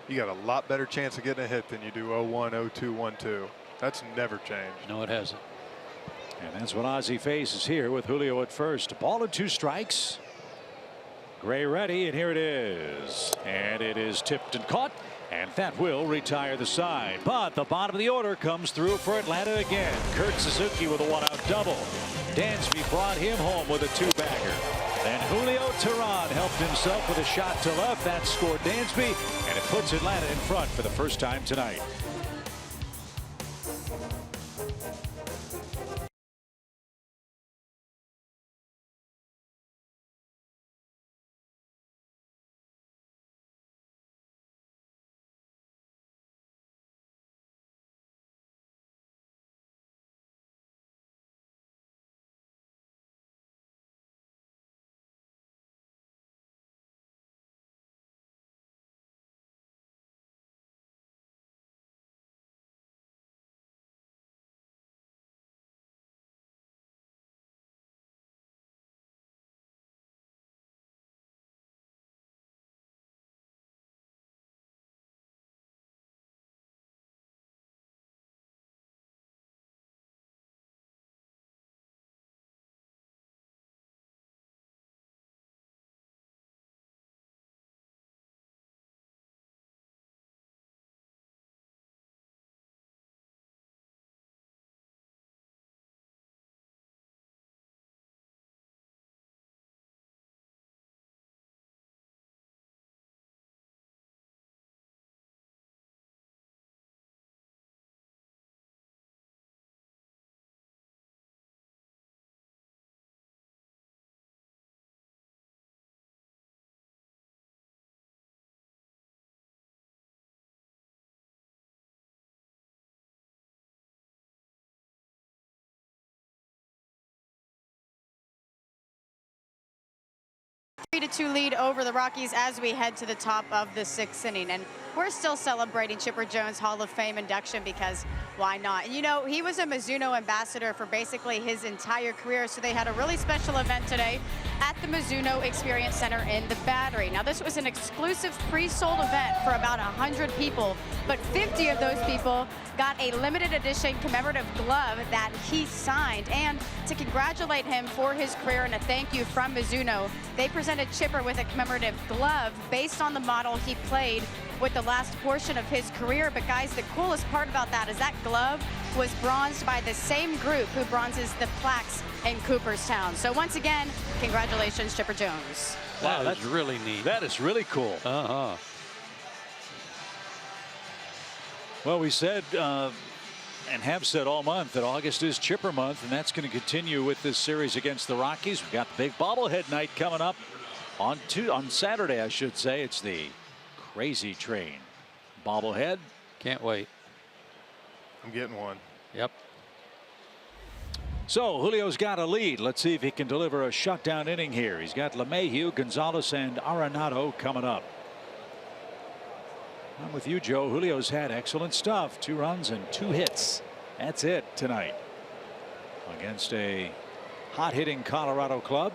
S6: You got a lot better chance of getting a hit than you do 0-1, 0-2, 1-2. That's never changed.
S2: No, it hasn't.
S1: And that's what Ozzie faces here with Julio at first. 1 ball and 2 strikes. Gray ready, and here it is. And it is tipped and caught. And that will retire the side. But the bottom of the order comes through for Atlanta again. Kurt Suzuki with a 1-out double. Dansby brought him home with a 2-bagger. Then Julio Tehran helped himself with a shot to left. That scored Dansby, and it puts Atlanta in front for the first time tonight.
S7: 3-2 lead over the Rockies as we head to the top of the 6th inning. And we're still celebrating Chipper Jones Hall of Fame induction because why not? And you know, he was a Mizuno ambassador for basically his entire career. So they had a really special event today at the Mizuno Experience Center in the Battery. Now, this was an exclusive pre-sold event for about 100 people, but 50 of those people got a limited edition commemorative glove that he signed. And to congratulate him for his career and a thank you from Mizuno, they presented Chipper with a commemorative glove based on the model he played with the last portion of his career. But guys, the coolest part about that is that glove was bronzed by the same group who bronzes the plaques in Cooperstown. So once again, congratulations, Chipper Jones.
S2: Wow, that's really neat.
S1: That is really cool. Well, we said and have said all month that August is Chipper month, and that's going to continue with this series against the Rockies. We've got the big bobblehead night coming up on Saturday, I should say. It's the Crazy Train bobblehead.
S2: Can't wait.
S6: I'm getting one.
S2: Yep.
S1: So Julio's got a lead. Let's see if he can deliver a shutdown inning here. He's got LeMahieu, Gonzalez, and Arenado coming up. I'm with you, Joe. Julio's had excellent stuff. 2 runs and 2 hits. That's it tonight against a hot-hitting Colorado club.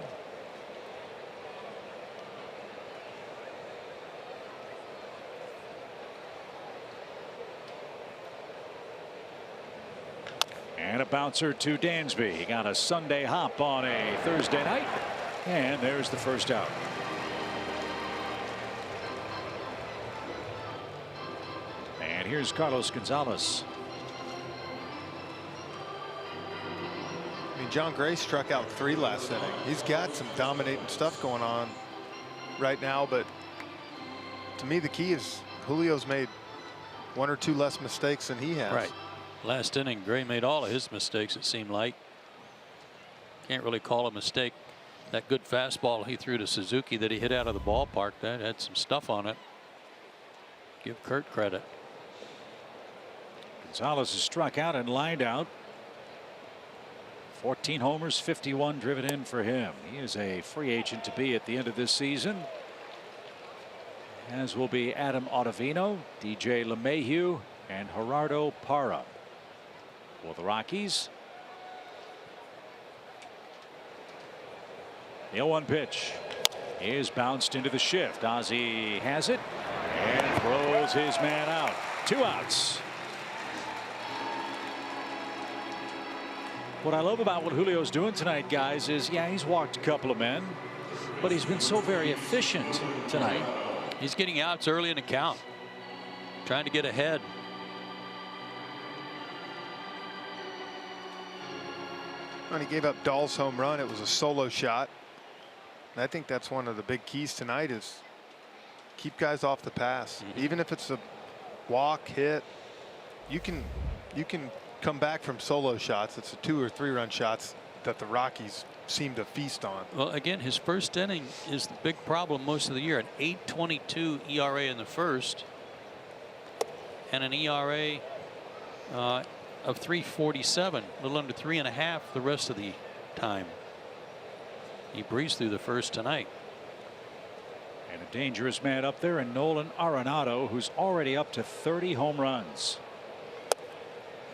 S1: And a bouncer to Dansby. He got a Sunday hop on a Thursday night. And there's the first out. And here's Carlos Gonzalez.
S6: I mean, John Gray struck out 3 last inning. He's got some dominating stuff going on right now, but to me the key is Julio's made 1 or 2 less mistakes than he has.
S2: Right. Last inning, Gray made all of his mistakes, it seemed like. Can't really call a mistake. That good fastball he threw to Suzuki that he hit out of the ballpark, that had some stuff on it. Give Kurt credit.
S1: Gonzalez is struck out and lined out. 14 homers, 51 driven in for him. He is a free agent to be at the end of this season, as will be Adam Ottavino, DJ LeMahieu, and Gerardo Parra. For the Rockies, the 0-1 pitch is bounced into the shift. Ozzie has it and throws his man out. 2 outs. What I love about what Julio's doing tonight, guys, is yeah, he's walked a couple of men, but he's been so very efficient tonight.
S2: He's getting outs early in the count, trying to get ahead.
S6: When he gave up Dahl's home run, it was a solo shot. And I think that's one of the big keys tonight is keep guys off the pass. Even if it's a walk, hit, you can come back from solo shots. It's a 2 or 3 run shots that the Rockies seem to feast on.
S2: Well, again, his first inning is the big problem most of the year. An 8.22 ERA in the first and an ERA of 3.47, a little under 3.5 the rest of the time. He breezed through the first tonight.
S1: And a dangerous man up there in Nolan Arenado, who's already up to 30 home runs.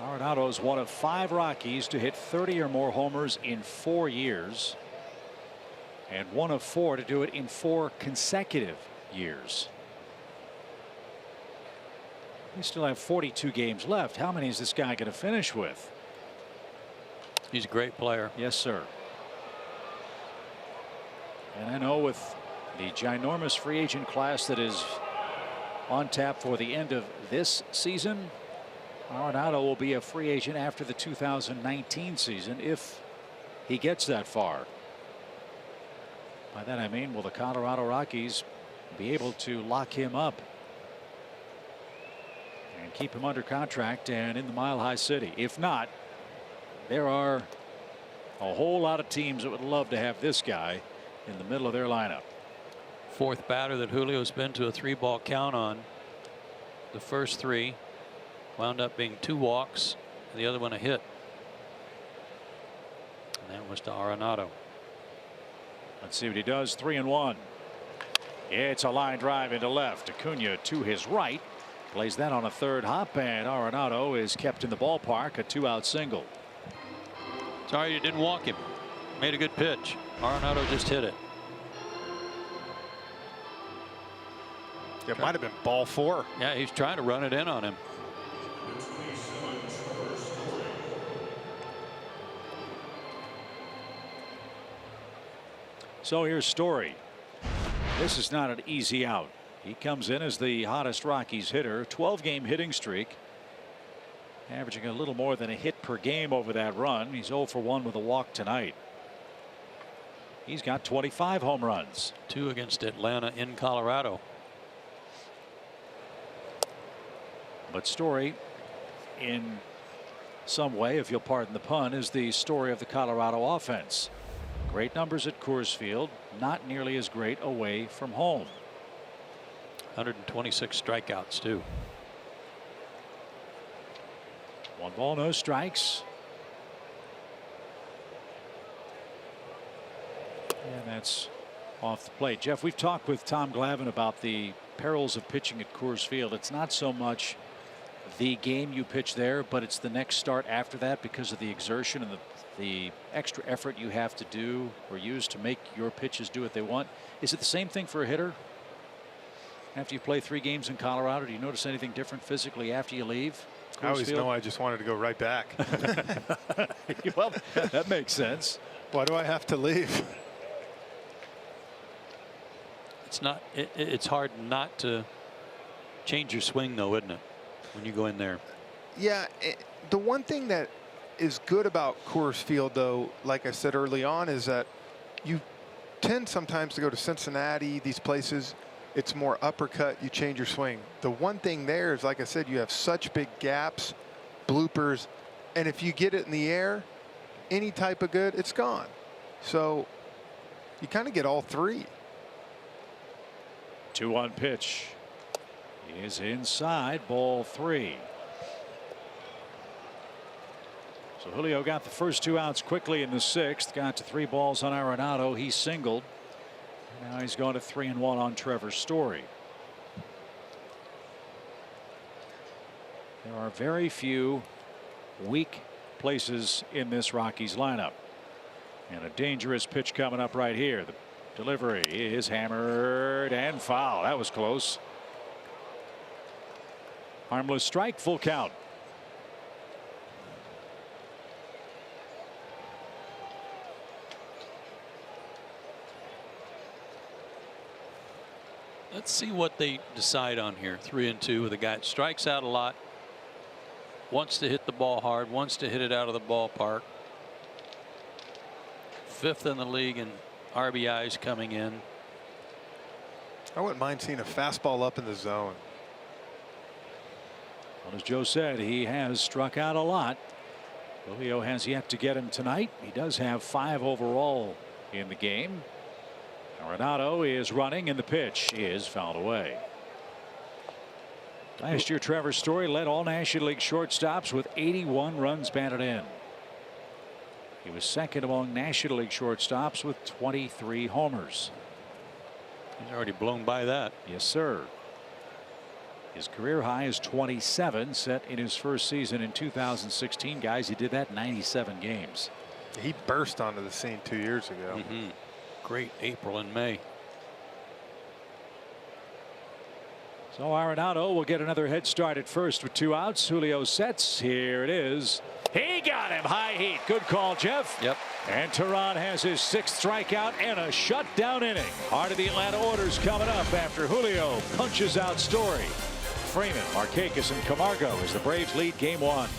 S1: Arenado is one of 5 Rockies to hit 30 or more homers in 4 years, and one of 4 to do it in 4 consecutive years. We still have 42 games left. How many is this guy going to finish with?
S2: He's a great player.
S1: Yes, sir. And I know with the ginormous free agent class that is on tap for the end of this season, Arenado will be a free agent after the 2019 season if he gets that far. By that I mean, will the Colorado Rockies be able to lock him up and keep him under contract and in the Mile High City? If not, there are a whole lot of teams that would love to have this guy in the middle of their lineup.
S2: 4th batter that Julio's been to a 3-ball count on. The first 3 wound up being 2 walks and the other one a hit. And that was to Arenado.
S1: Let's see what he does. 3-1. It's a line drive into left. Acuna to his right. Plays that on a third hop, and Arenado is kept in the ballpark. A 2-out single.
S2: Sorry you didn't walk him. Made a good pitch. Arenado just hit it.
S6: It might have been ball 4.
S2: Yeah, he's trying to run it in on him.
S1: So here's Story. This is not an easy out. He comes in as the hottest Rockies hitter. 12-game hitting streak. Averaging a little more than a hit per game over that run. He's 0 for 1 with a walk tonight. He's got 25 home runs.
S2: 2 against Atlanta in Colorado.
S1: But Story, in some way, if you'll pardon the pun, is the story of the Colorado offense. Great numbers at Coors Field, not nearly as great away from home.
S2: 126 strikeouts too.
S1: 1 ball, no strikes. And that's off the plate. Jeff, we've talked with Tom Glavine about the perils of pitching at Coors Field. It's not so much the game you pitch there, but it's the next start after that because of the exertion and the extra effort you have to do or use to make your pitches do what they want. Is it the same thing for a hitter? After you play 3 games in Colorado, do you notice anything different physically after you leave Coors
S6: I always
S1: Field?
S6: know I just wanted to go right back.
S1: Well, that makes sense.
S6: Why do I have to leave?
S2: It's not. It's hard not to change your swing, though, isn't it? When you go in there.
S6: Yeah, the one thing that is good about Coors Field, though, like I said early on, is that you tend sometimes to go to Cincinnati, these places. It's more uppercut. You change your swing. The one thing there is, like I said, you have such big gaps, bloopers, and if you get it in the air, any type of good, it's gone. So you kind of get all 3.
S1: 2-1 pitch is inside, ball 3. So Julio got the first 2 outs quickly in the 6th. Got to 3 balls on Arenado. He singled. Now he's going to 3-1 on Trevor Story. There are very few weak places in this Rockies lineup. And a dangerous pitch coming up right here. The delivery is hammered and foul. That was close. Harmless strike, full count.
S2: Let's see what they decide on here. 3-2 with a guy that strikes out a lot, wants to hit the ball hard, wants to hit it out of the ballpark. 5th in the league in RBIs coming in.
S6: I wouldn't mind seeing a fastball up in the zone.
S1: Well, as Joe said, he has struck out a lot. Julio has yet to get him tonight. He does have 5 overall in the game. Arenado is running, and the pitch is fouled away. Last year, Trevor Story led all National League shortstops with 81 runs batted in. He was second among National League shortstops with 23 homers.
S2: He's already blown by that.
S1: Yes, sir. His career high is 27, set in his first season in 2016. Guys, he did that in 97 games.
S6: He burst onto the scene 2 years ago.
S2: Great April and May.
S1: So Arenado will get another head start at first with 2 outs. Julio sets. Here it is. He got him. High heat. Good call, Jeff.
S2: Yep.
S1: And Tehran has his 6th strikeout and a shutdown inning. Heart of the Atlanta orders coming up after Julio punches out Story. Freeman, Markakis, and Camargo as the Braves lead Game 1.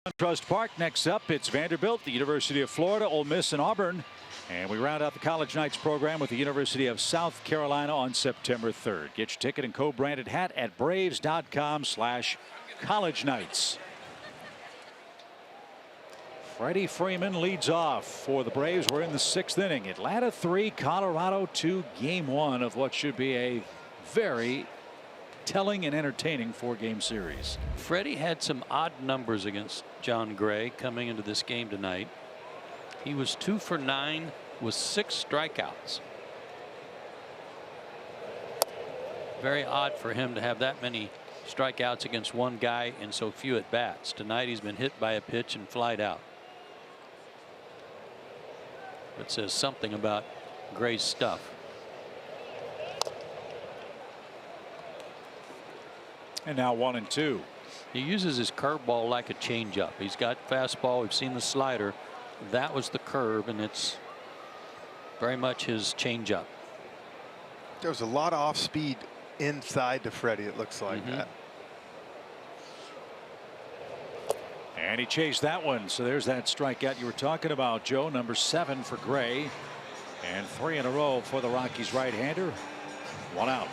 S1: SunTrust Park. Next up, it's Vanderbilt, the University of Florida, Ole Miss, and Auburn. And we round out the College Nights program with the University of South Carolina on September 3rd. Get your ticket and co-branded hat at braves.com/college nights. Freddie Freeman leads off for the Braves. We're in the 6th inning. Atlanta 3, Colorado 2, game 1 of what should be a very telling and entertaining 4-game series.
S10: Freddie had some odd numbers against John Gray coming into this game tonight. He was 2 for 9 with 6 strikeouts. Very odd for him to have that many strikeouts against one guy and so few at bats. Tonight he's been hit by a pitch and flied out. It says something about Gray's stuff.
S1: And now 1-2.
S10: He uses his curveball like a changeup. He's got fastball. We've seen the slider. That was the curve, and it's very much his changeup.
S6: There was a lot of off speed inside to Freddie, it looks like that.
S1: And he chased that one. So there's that strikeout you were talking about, Joe. Number 7 for Gray. And 3 in a row for the Rockies right-hander. 1 out.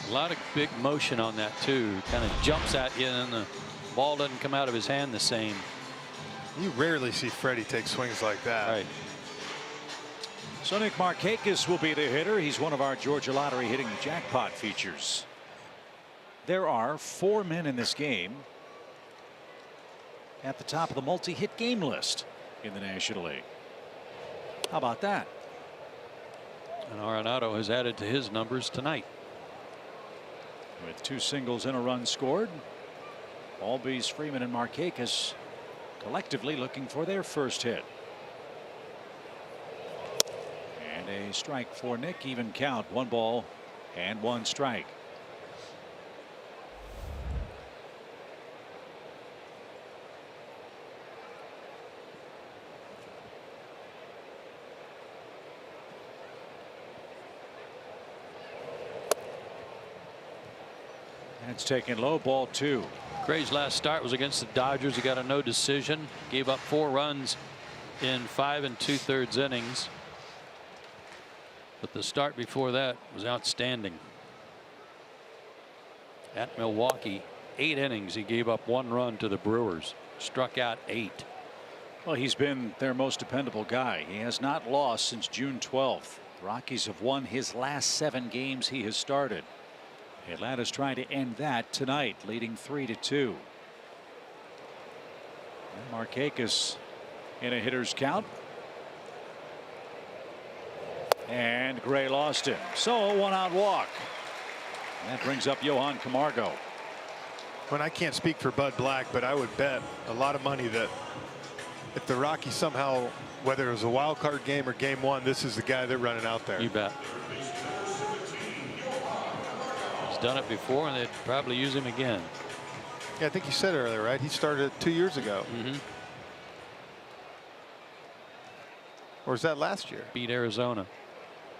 S10: A lot of big motion on that too. Kind of jumps at you and the ball doesn't come out of his hand the same.
S6: You rarely see Freddie take swings like that.
S10: Right.
S1: So Nick Markakis will be the hitter. He's one of our Georgia Lottery hitting jackpot features. There are 4 men in this game at the top of the multi-hit game list in the National League. How about that?
S10: And Arenado has added to his numbers tonight.
S1: With 2 singles and a run scored. Albies, Freeman, and Markakis collectively looking for their first hit. And a strike for Nick. Even count. 1 ball and 1 strike. It's taken low, ball 2.
S10: Gray's last start was against the Dodgers. He got a no decision, gave up 4 runs in 5 2/3 innings. But the start before that was outstanding. At Milwaukee, 8 innings. He gave up 1 run to the Brewers, struck out 8.
S1: Well, he's been their most dependable guy. He has not lost since June 12th. The Rockies have won his last 7 games he has started. Atlanta's trying to end that tonight, leading 3-2. Markakis in a hitter's count. And Gray lost him. So a 1-out walk. And that brings up Johan Camargo.
S6: When I can't speak for Bud Black, but I would bet a lot of money that if the Rockies somehow, whether it was a wild card game or game 1, this is the guy they're running out there.
S10: You bet. Done it before, and they'd probably use him again.
S6: Yeah, I think you said earlier, right? He started 2 years ago. Or was that last year?
S10: Beat Arizona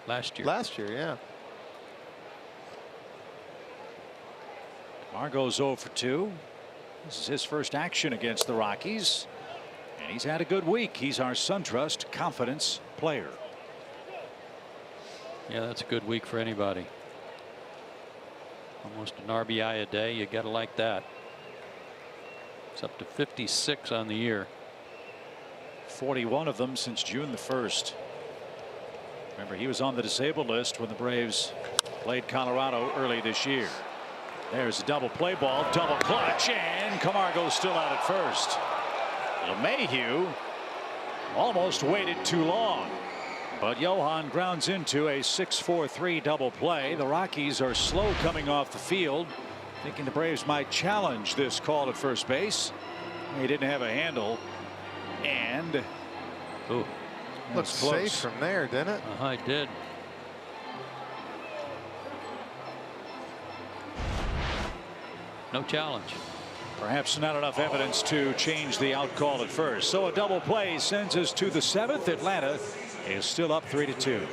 S10: last year.
S6: Last year, yeah.
S1: Margo's 0 for 2. This is his first action against the Rockies. And he's had a good week. He's our SunTrust confidence player.
S10: Yeah, that's a good week for anybody. Almost an RBI a day. You got to like that. It's up to 56 on the year.
S1: 41 of them since June the 1st. Remember, he was on the disabled list when the Braves played Colorado early this year. There's a double play ball, double clutch, and Camargo's still out at first. LeMahieu almost waited too long. But Johan grounds into a 6-4-3 double play. The Rockies are slow coming off the field, thinking the Braves might challenge this call at first base. He didn't have a handle, and
S6: looked safe from there, didn't it?
S10: It did. No challenge.
S1: Perhaps not enough evidence to change the out call at first. So a double play sends us to the 7th. Atlanta is still up 3-2.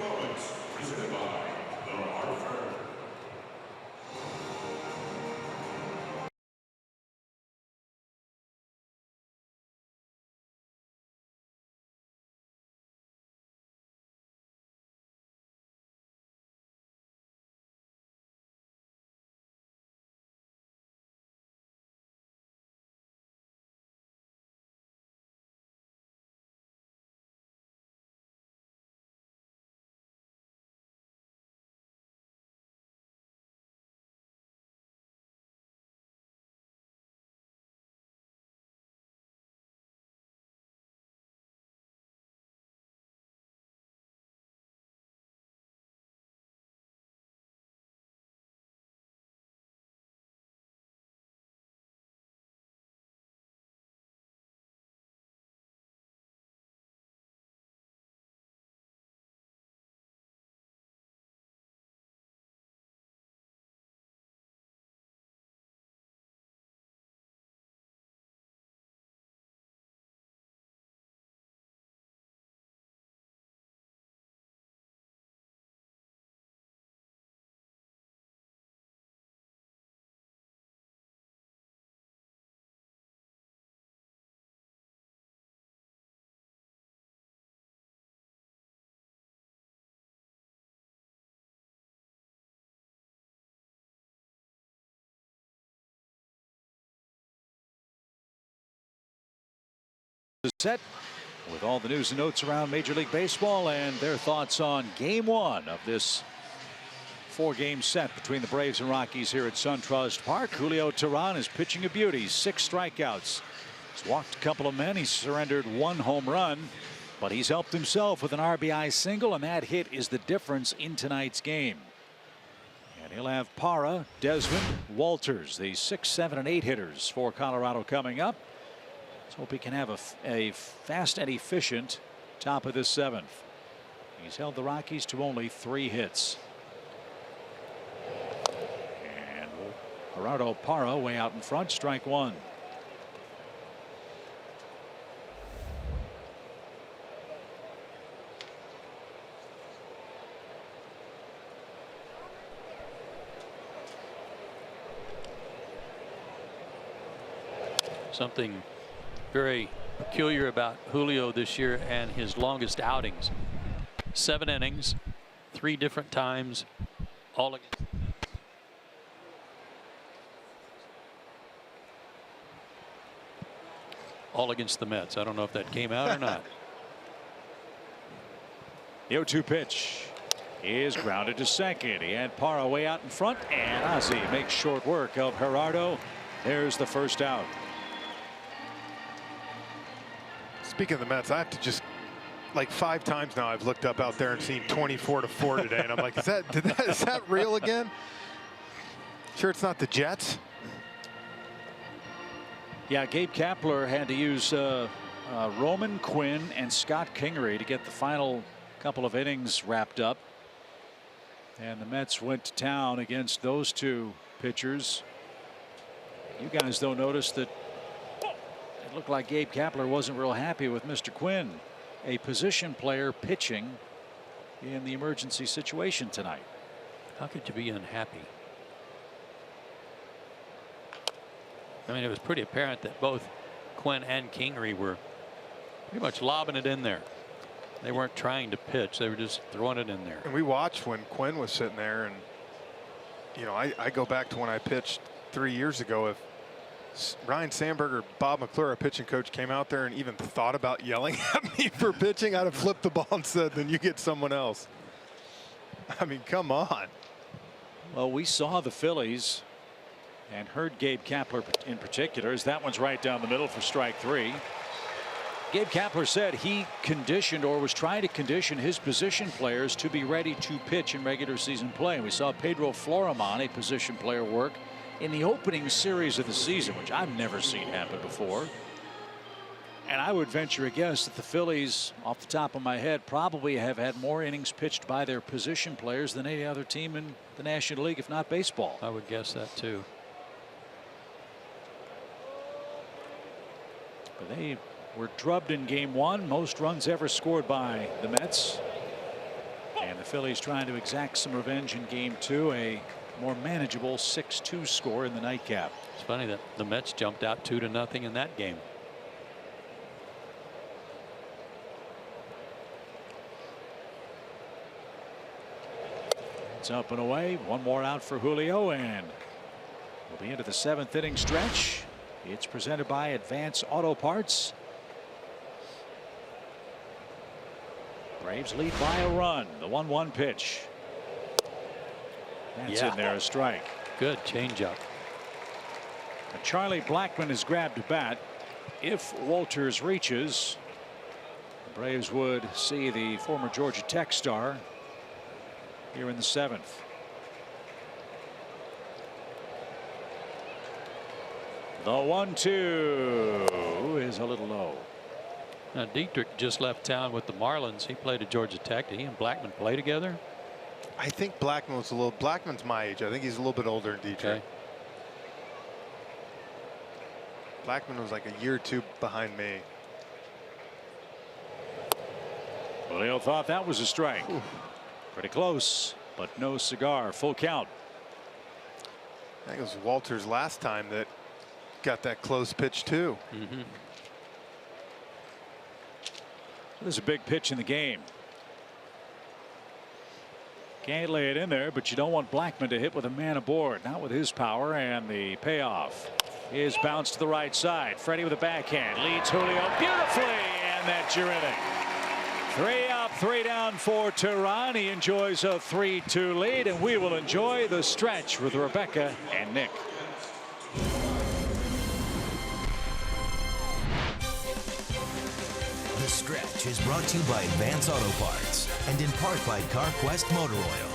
S1: set with all the news and notes around Major League Baseball and their thoughts on Game 1 of this 4-game set between the Braves and Rockies here at SunTrust Park. Julio Teheran is pitching a beauty. 6 strikeouts. He's walked a couple of men. He's surrendered 1 home run, but he's helped himself with an RBI single, and that hit is the difference in tonight's game. And he'll have Parra, Desmond, Walters, the 6, 7, and 8 hitters for Colorado coming up. Let's hope he can have a fast and efficient top of this 7th. He's held the Rockies to only 3 hits. And Gerardo Parra way out in front, strike 1.
S10: Something very peculiar about Julio this year and his longest outings. 7 innings, 3 different times, all against the Mets. I don't know if that came out or not.
S1: The 0-2 pitch is grounded to second. He had Parra way out in front, and Ozzie makes short work of Gerardo. There's the first out.
S6: Speaking of the Mets, I have to just, like 5 times now, I've looked up out there and seen 24-4 today, and I'm like, is that real again? Sure it's not the Jets?
S1: Yeah, Gabe Kapler had to use Roman Quinn and Scott Kingery to get the final couple of innings wrapped up. And the Mets went to town against those 2 pitchers. You guys don't notice that it looked like Gabe Kapler wasn't real happy with Mr. Quinn, a position player pitching in the emergency situation tonight.
S10: How could you be unhappy? I mean, it was pretty apparent that both Quinn and Kingery were pretty much lobbing it in there. They weren't trying to pitch. They were just throwing it in there.
S6: And we watched when Quinn was sitting there, and, you know, I go back to when I pitched 3 years ago. If Ryan Sandberg or Bob McClure, a pitching coach, came out there and even thought about yelling at me for pitching, I'd have flipped the ball and said, then you get someone else. I mean, come on.
S1: Well, we saw the Phillies and heard Gabe Kapler in particular, as that one's right down the middle for strike 3. Gabe Kapler said he conditioned, or was trying to condition, his position players to be ready to pitch in regular season play. And we saw Pedro Florimon, a position player, work in the opening series of the season, which I've never seen happen before. And I would venture a guess that the Phillies, off the top of my head, probably have had more innings pitched by their position players than any other team in the National League, if not baseball.
S10: I would guess that too.
S1: But they were drubbed in Game 1, most runs ever scored by the Mets. And the Phillies trying to exact some revenge in Game 2, a more manageable 6-2 score in the nightcap.
S10: It's funny that the Mets jumped out 2-0 in that game.
S1: It's up and away. One more out for Julio, and we'll be into the 7th inning stretch. It's presented by Advance Auto Parts. Braves lead by a run. The 1-1 pitch. That's in there, a strike.
S10: Good changeup.
S1: Charlie Blackmon has grabbed a bat. If Walters reaches, the Braves would see the former Georgia Tech star here in the 7th. The 1-2 is a little low.
S10: Now Dietrich just left town with the Marlins. He played at Georgia Tech. Did he and Blackmon play together?
S6: I think Blackman's my age. I think he's a little bit older than Dietrich.
S10: Okay.
S6: Blackmon was like a year or 2 behind me.
S1: Julio thought that was a strike.
S6: Ooh.
S1: Pretty close, but no cigar. Full count.
S6: I think it was Walters last time that got that close pitch too.
S1: There's a big pitch in the game. Can't lay it in there, but you don't want Blackmon to hit with a man aboard. Not with his power and the payoff. is bounced to the right side. Freddie with a backhand leads Julio beautifully, and that's your inning. 3 up, 3 down for Tehran. He enjoys a 3-2 lead, and we will enjoy the stretch with Rebecca and Nick.
S4: The Stretch is brought to you by Advance Auto Parts and in part by CarQuest Motor Oil.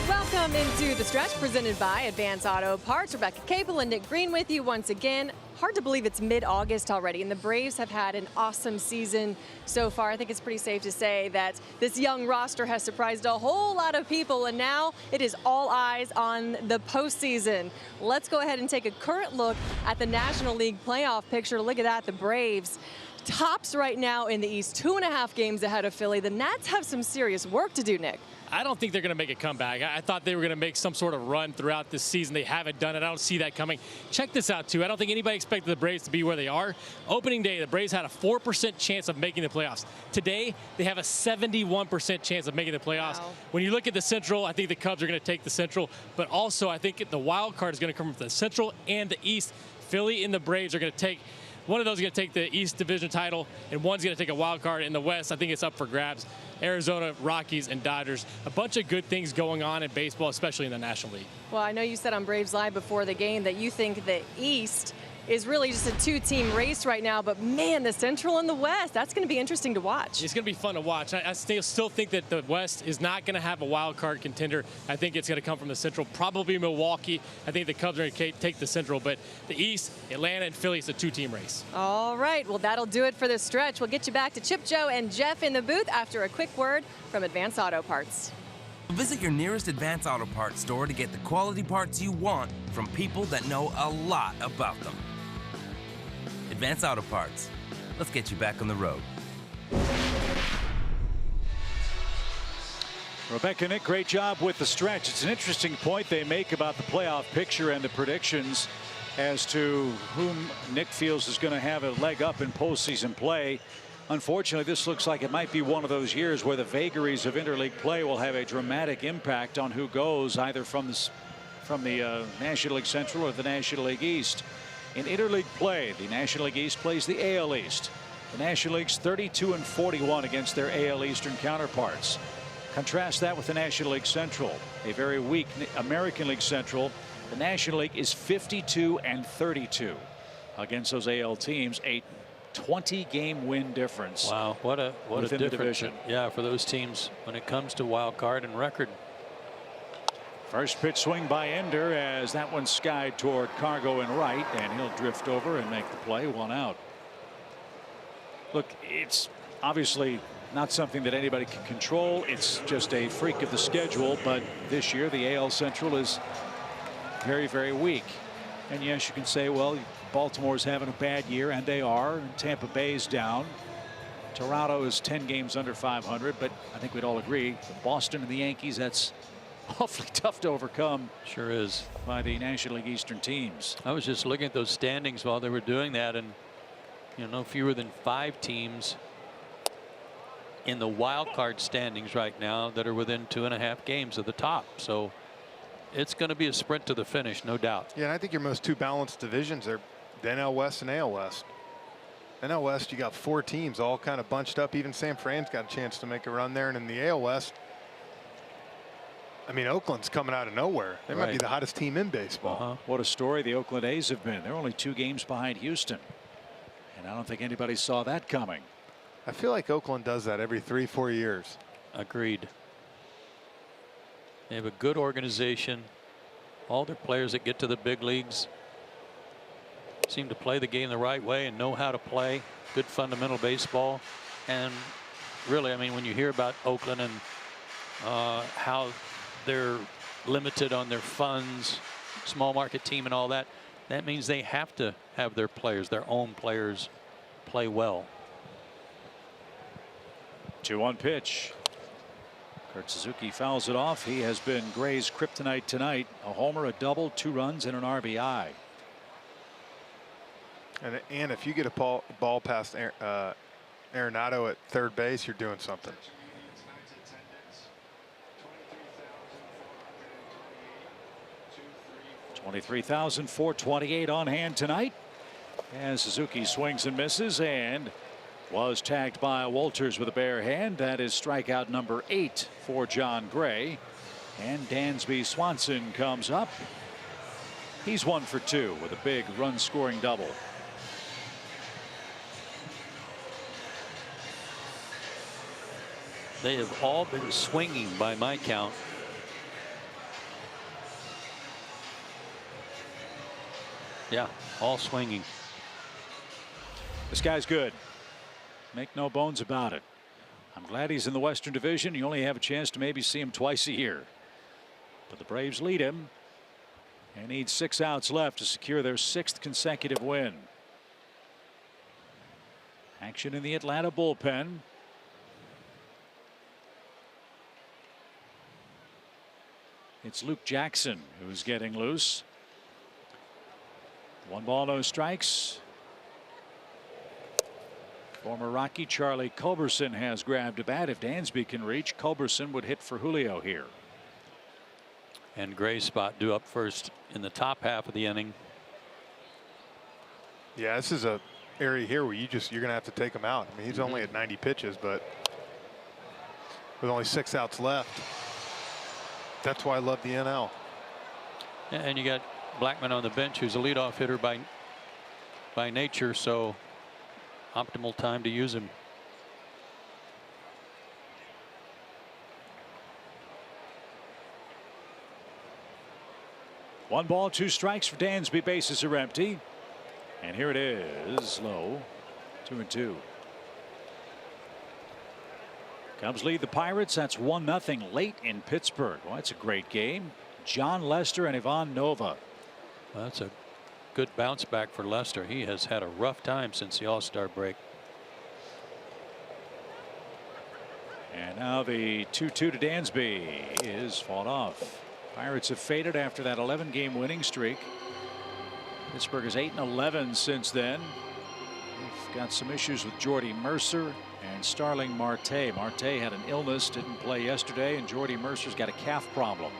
S11: Welcome into The Stretch, presented by Advance Auto Parts. Rebecca Capel and Nick Green with you once again. Hard to believe it's mid-August already, and the Braves have had an awesome season so far. I think it's pretty safe to say that this young roster has surprised a whole lot of people, and now it is all eyes on the postseason. Let's go ahead and take a current look at the National League playoff picture. Look at that, the Braves tops right now in the East, 2.5 games ahead of Philly. The Nats have some serious work to do, Nick.
S12: I don't think they're going to make a comeback. I thought they were going to make some sort of run throughout this season. They haven't done it. I don't see that coming. Check this out, too. I don't think anybody expected the Braves to be where they are. Opening day, the Braves had a 4% chance of making the playoffs. Today, they have a 71% chance of making the playoffs.
S11: Wow.
S12: When you look at the Central, I think the Cubs are going to take the Central. But also, I think the wild card is going to come from the Central and the East. Philly and the Braves are going to take one of those is going to take the East Division title, and one's going to take a wild card. In the West, I think it's up for grabs. Arizona, Rockies, and Dodgers. A bunch of good things going on in baseball, especially in the National League.
S11: Well, I know you said on Braves Live before the game that you think the East is really just a 2-team race right now, but man, the Central and the West, that's going to be interesting to watch.
S12: It's going to be fun to watch. I still think that the West is not going to have a wild card contender. I think it's going to come from the Central, probably Milwaukee. I think the Cubs are going to take the Central, but the East, Atlanta, and Philly is a 2-team race.
S11: All right, well, that'll do it for this stretch. We'll get you back to Chip, Joe, and Jeff in the booth after a quick word from Advance Auto Parts.
S13: Visit your nearest Advance Auto Parts store to get the quality parts you want from people that know a lot about them. Advance Auto Parts. Let's get you back on the road.
S1: Rebecca, Nick, great job with the stretch. It's an interesting point they make about the playoff picture and the predictions as to whom Nick feels is going to have a leg up in postseason play. Unfortunately, this looks like it might be one of those years where the vagaries of interleague play will have a dramatic impact on who goes either from the National League Central or the National League East. In interleague play, the National League East plays the AL East. The National League's 32-41 against their AL Eastern counterparts. Contrast that with the National League Central, a very weak American League Central. The National League is 52-32 against those AL teams, a 20-game win difference.
S10: Wow, what a
S1: within the
S10: difference.
S1: division.
S10: Yeah, for those teams when it comes to wild card and record.
S1: First pitch swing by Ender as that one skied toward Cargo and right, and he'll drift over and make the play. 1 out. Look, it's obviously not something that anybody can control. It's just a freak of the schedule. But this year the AL Central is very, very weak. And yes, you can say, well, Baltimore's having a bad year, and they are. And Tampa Bay's down. Toronto is 10 games under 500, but I think we'd all agree Boston and the Yankees, that's awfully tough to overcome.
S10: Sure is.
S1: By the National League Eastern teams.
S10: I was just looking at those standings while they were doing that, and no fewer than 5 teams in the wild card standings right now that are within 2.5 games of the top. So it's going to be a sprint to the finish, no doubt.
S6: Yeah, and I think your most 2 balanced divisions are the NL West and AL West. NL West, you got 4 teams all kind of bunched up. Even San Fran's got a chance to make a run there. And in the AL West, I mean, Oakland's coming out of nowhere. They might be the hottest team in baseball.
S1: What a story the Oakland A's have been. They're only 2 games behind Houston. And I don't think anybody saw that coming.
S6: I feel like Oakland does that every 3-4 years.
S10: Agreed. They have a good organization. All their players that get to the big leagues seem to play the game the right way and know how to play good fundamental baseball. And really, I mean, when you hear about Oakland and how they're limited on their funds, small market team and all that, that means they have to have their players, their own players, play well.
S1: 2-1 pitch. Kurt Suzuki fouls it off. He has been Gray's kryptonite tonight. A homer, a double, 2 runs, and an RBI.
S6: And if you get a ball past Arenado at third base, you're doing something.
S1: 23,428 on hand tonight. And Suzuki swings and misses and was tagged by Walters with a bare hand. That is strikeout number 8 for John Gray. And Dansby Swanson comes up. He's 1 for 2 with a big run scoring double.
S10: They have all been swinging by my count. Yeah, all swinging.
S1: This guy's good. Make no bones about it. I'm glad he's in the Western Division. You only have a chance to maybe see him twice a year. But the Braves lead him and need 6 outs left to secure their 6th consecutive win. Action in the Atlanta bullpen. It's Luke Jackson who's getting loose. 1 ball, no strikes. Former Rocky Charlie Culberson has grabbed a bat. If Dansby can reach, Culberson would hit for Julio here.
S10: And Gray's spot due up first in the top half of the inning.
S6: Yeah, this is a area here where you're gonna have to take him out. I mean, he's only at 90 pitches, but with only 6 outs left. That's why I love the NL.
S10: Yeah, and you got Blackman on the bench, who's a leadoff hitter by nature, so optimal time to use him.
S1: One ball, 2 strikes for Dansby. Bases are empty. And here it is, low. 2-2. Cubs lead the Pirates. That's 1-0 late in Pittsburgh. Well, that's a great game. John Lester and Ivan Nova.
S10: Well, that's a good bounce back for Lester. He has had a rough time since the All-Star break.
S1: And now the 2-2 to Dansby is fought off. Pirates have faded after that 11-game winning streak. Pittsburgh is 8-11 since then. We've got some issues with Jordy Mercer and Starling Marte. Marte had an illness, didn't play yesterday, and Jordy Mercer's got a calf problem.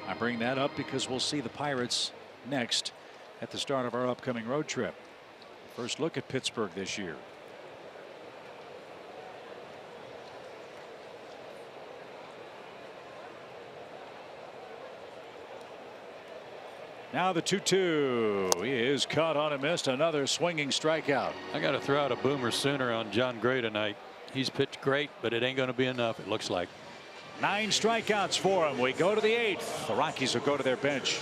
S1: I bring that up because we'll see the Pirates next at the start of our upcoming road trip. First look at Pittsburgh this year. Now the 2-2. He is caught on and missed. Another swinging strikeout.
S10: I got to throw out a boomer sooner on John Gray tonight. He's pitched great, but it ain't going to be enough, it looks like.
S1: 9 strikeouts for him. We go to the 8th. The Rockies will go to their bench.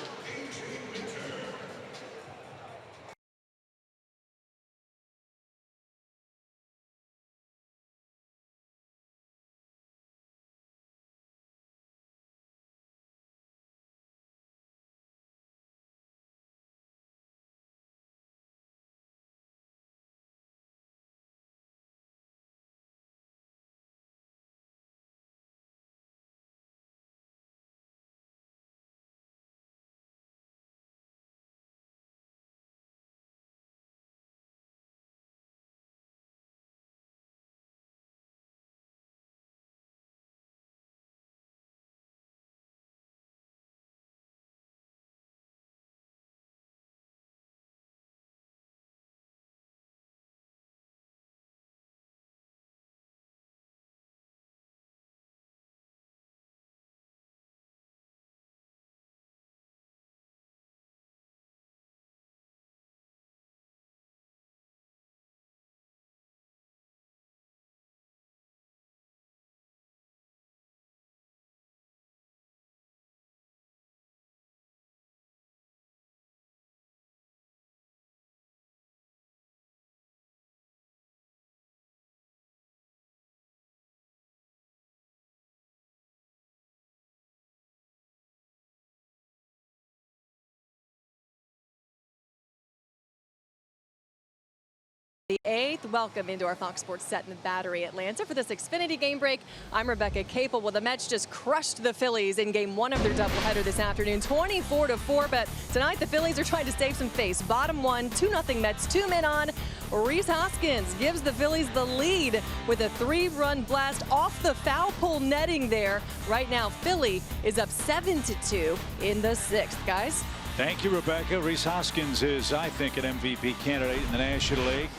S11: The 8th. Welcome into our Fox Sports set in the Battery Atlanta for this Xfinity game break. I'm Rebecca Capel. Well, the Mets just crushed the Phillies in game 1 of their doubleheader this afternoon, 24-4. But tonight the Phillies are trying to save some face. Bottom 1, 2-0 Mets, 2 men on. Rhys Hoskins gives the Phillies the lead with a 3-run blast off the foul pole netting there. Right now, Philly is up 7-2 in the 6th, guys.
S1: Thank you, Rebecca. Rhys Hoskins is, I think, an MVP candidate in the National League.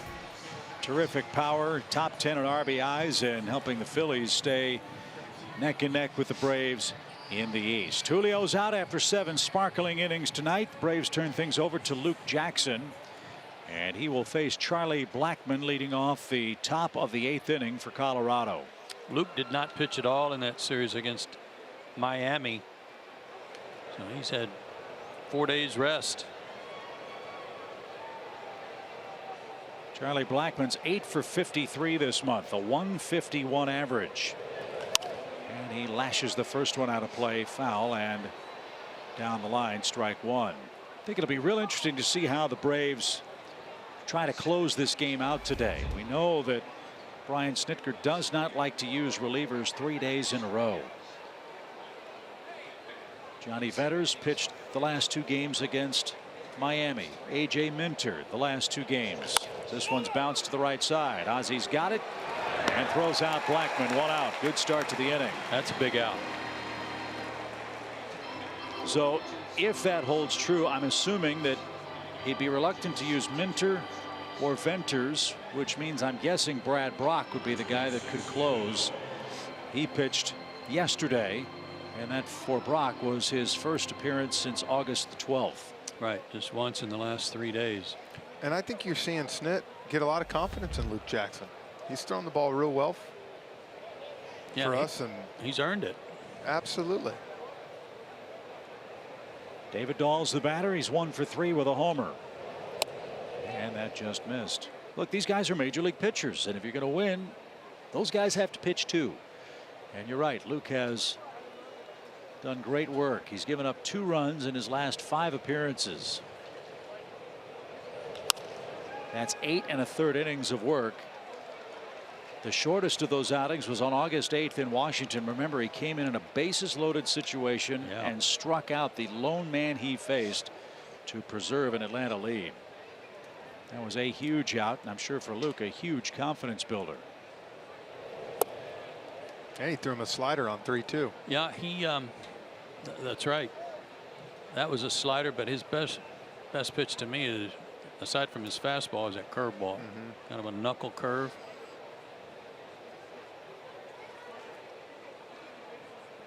S1: Terrific power, top 10 in RBIs, and helping the Phillies stay neck and neck with the Braves in the East. Julio's out after 7 sparkling innings tonight. The Braves turn things over to Luke Jackson, and he will face Charlie Blackmon leading off the top of the 8th inning for Colorado.
S10: Luke did not pitch at all in that series against Miami, so he's had 4 days rest.
S1: Charlie Blackmon's 8 for 53 this month, a 151 average. And he lashes the first one out of play, foul, and down the line, strike one. I think it'll be real interesting to see how the Braves try to close this game out today. We know that Brian Snitker does not like to use relievers 3 days in a row. Johnny Vetters pitched the last 2 games against Miami. A.J. Minter the last 2 games. This one's bounced to the right side. Ozzy's got it and throws out Blackmon. 1 out. Good start to the inning.
S10: That's a big out.
S1: So if that holds true, I'm assuming that he'd be reluctant to use Minter or Venters, which means I'm guessing Brad Brock would be the guy that could close. He pitched yesterday, and that for Brock was his first appearance since August the 12th.
S10: Right, just once in the last 3 days.
S6: And I think you're seeing Snit get a lot of confidence in Luke Jackson. He's throwing the ball real well for us, and
S10: he's earned it.
S6: Absolutely.
S1: David Dahl's the batter. He's 1 for 3 with a homer. And that just missed. Look, these guys are major league pitchers, and if you're going to win, those guys have to pitch too. And you're right, Luke has done great work. He's given up 2 runs in his last 5 appearances. That's 8 1/3 innings of work. The shortest of those outings was on August 8th in Washington. Remember, he came in a bases loaded situation and struck out the lone man he faced to preserve an Atlanta lead. That was a huge out, and I'm sure for Luke a huge confidence builder.
S6: And he threw him a slider on 3-2.
S10: Yeah, he that's right. That was a slider, but his best pitch to me is, aside from his fastball, is that curveball. Kind of a knuckle curve.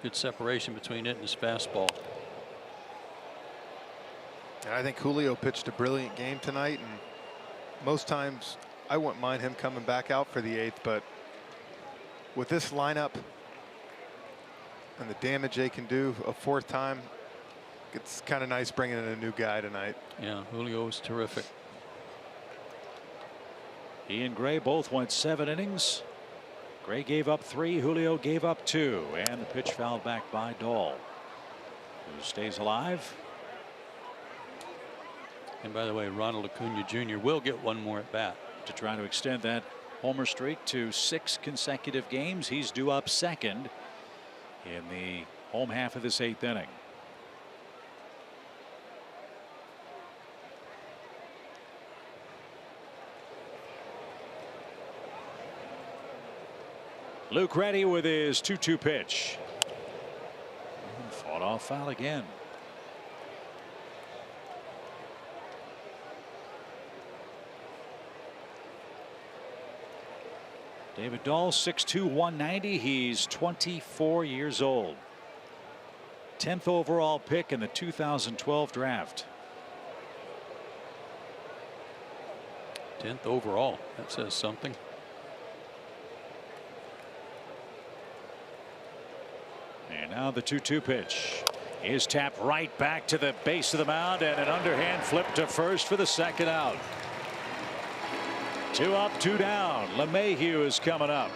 S10: Good separation between it and his fastball.
S6: And I think Julio pitched a brilliant game tonight, and most times I wouldn't mind him coming back out for the 8th, but with this lineup and the damage they can do a 4th time, it's kind of nice bringing in a new guy tonight.
S10: Yeah, Julio was terrific.
S1: He and Gray both went 7 innings. Gray gave up 3, Julio gave up 2, and the pitch fouled back by Dahl, who stays alive.
S10: And by the way, Ronald Acuna Jr. will get 1 more at bat
S1: to try to extend that homer streak to 6 consecutive games. He's due up 2nd in the home half of this 8th inning. Luke ready with his 2-2 pitch. And fought off foul again. David Dahl, 6'2", 190. He's 24 years old. 10th overall pick in the 2012 draft.
S10: 10th overall. That says something.
S1: And now the 2-2 pitch is tapped right back to the base of the mound, and an underhand flip to first for the 2nd out. 2 up, 2 down. LeMahieu is coming up.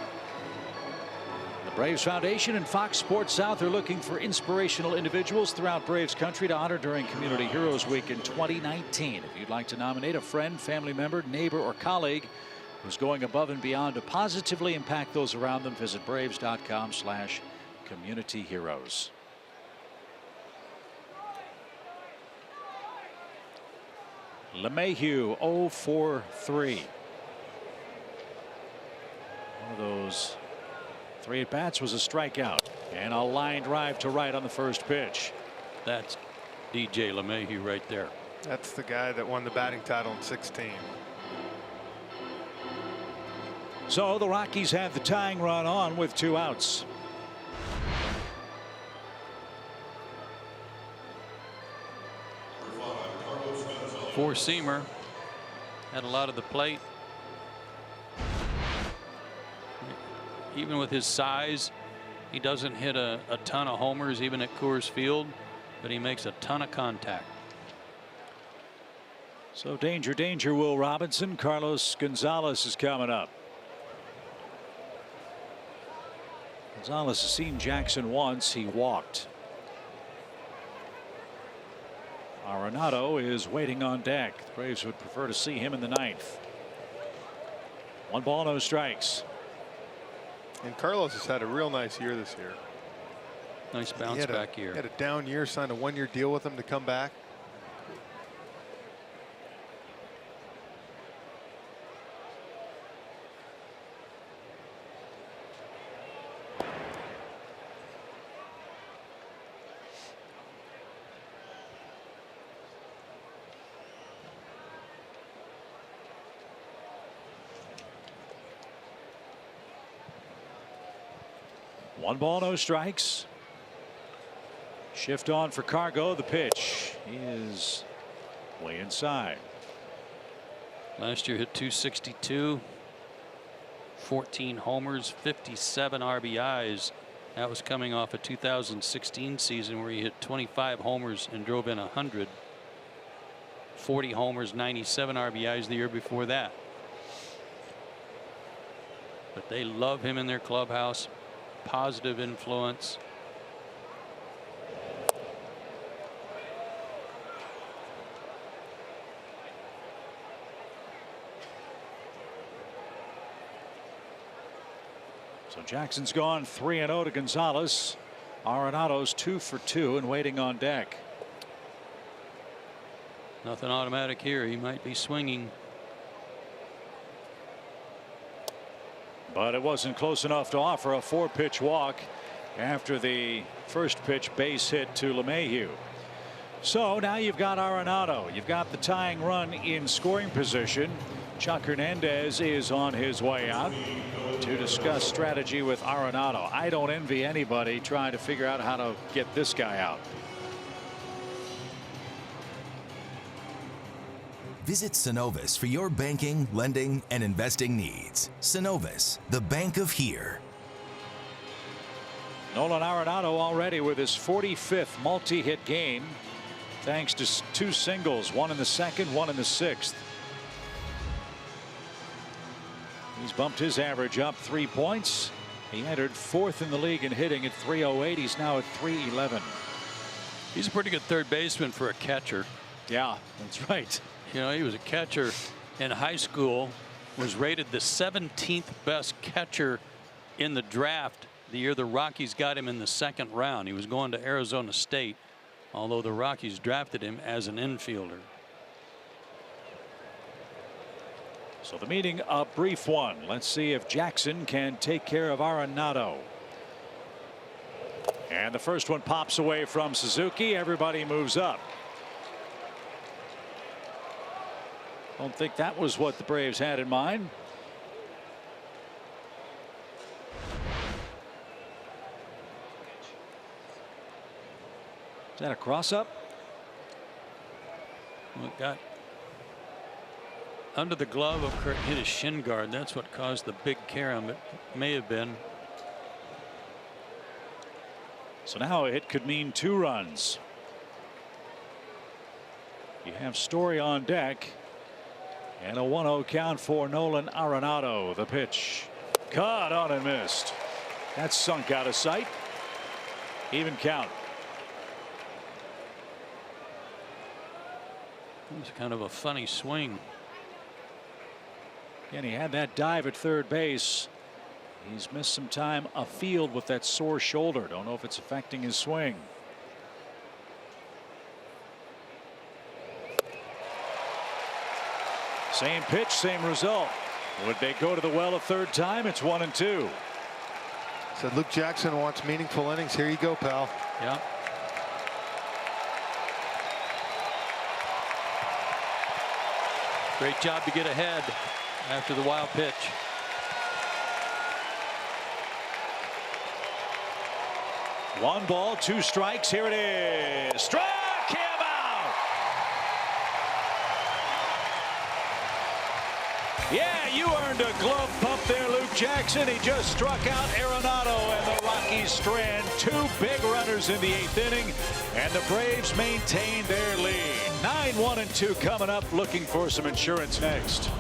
S1: The Braves Foundation and Fox Sports South are looking for inspirational individuals throughout Braves country to honor during Community Heroes Week in 2019. If you'd like to nominate a friend, family member, neighbor, or colleague who's going above and beyond to positively impact those around them, visit braves.com/communityheroes. LeMahieu 0 for 3. One of those 3 at bats was a strikeout, and a line drive to right on the first pitch.
S10: That's DJ LeMahieu right there.
S6: That's the guy that won the batting title in 16.
S1: So the Rockies have the tying run on with 2 outs.
S10: Four-seamer had a lot of the plate. Even with his size, he doesn't hit a ton of homers even at Coors Field, but he makes a ton of contact.
S1: So danger, danger, Will Robinson. Carlos Gonzalez is coming up. Gonzalez has seen Jackson once. He walked. Arenado is waiting on deck. The Braves would prefer to see him in the 9th. 1 ball, no strikes.
S6: And Carlos has had a real nice year this year.
S10: Nice bounce back year.
S6: He had a down year, signed a 1-year deal with him to come back.
S1: One ball, no strikes. Shift on for Cargo. The pitch is way inside.
S10: Last year hit .262, 14 homers, 57 RBIs. That was coming off a 2016 season where he hit 25 homers and drove in 100. 40 homers, 97 RBIs the year before that. But they love him in their clubhouse. Positive influence.
S1: So Jackson's gone 3-0 to Gonzalez. Arenado's 2 for 2 and waiting on deck.
S10: Nothing automatic here. He might be swinging.
S1: But it wasn't close enough to offer a 4-pitch walk after the first pitch base hit to LeMahieu. So now you've got Arenado. You've got the tying run in scoring position. Chuck Hernandez is on his way out to discuss strategy with Arenado. I don't envy anybody trying to figure out how to get this guy out.
S4: Visit Synovus for your banking, lending, and investing needs. Synovus, the bank of here.
S1: Nolan Arenado already with his 45th multi-hit game, thanks to 2 singles, 1 in the 2nd, 1 in the 6th. He's bumped his average up 3 points. He entered 4th in the league in hitting at .308. He's now at .311.
S10: He's a pretty good third baseman for a catcher.
S1: Yeah, that's right.
S10: You know, he was a catcher in high school, was rated the 17th best catcher in the draft the year the Rockies got him in the 2nd round. He was going to Arizona State, although the Rockies drafted him as an infielder.
S1: So the meeting, a brief one. Let's see if Jackson can take care of Arenado. And the first one pops away from Suzuki. Everybody moves up. Don't think that was what the Braves had in mind. Is that a cross-up?
S10: Well, it got under the glove of Kurt, hit his shin guard. That's what caused the big carom. It may have been.
S1: So now a hit could mean 2 runs. You have Story on deck. And a 1-0 count for Nolan Arenado. The pitch caught on and missed. That's sunk out of sight. Even count.
S10: It was kind of a funny swing.
S1: And he had that dive at third base. He's missed some time afield with that sore shoulder. Don't know if it's affecting his swing. Same pitch, same result. Would they go to the well a 3rd time? It's 1-2.
S6: Said Luke Jackson wants meaningful innings. Here you go, pal.
S10: Yeah. Great job to get ahead after the wild pitch.
S1: One ball, 2 strikes. Here it is. Struck him out. Yeah, you earned a glove pump there, Luke Jackson. He just struck out Arenado, and the Rockies strand 2 big runners in the 8th inning, and the Braves maintain their lead. 9-1-2 coming up, looking for some insurance next.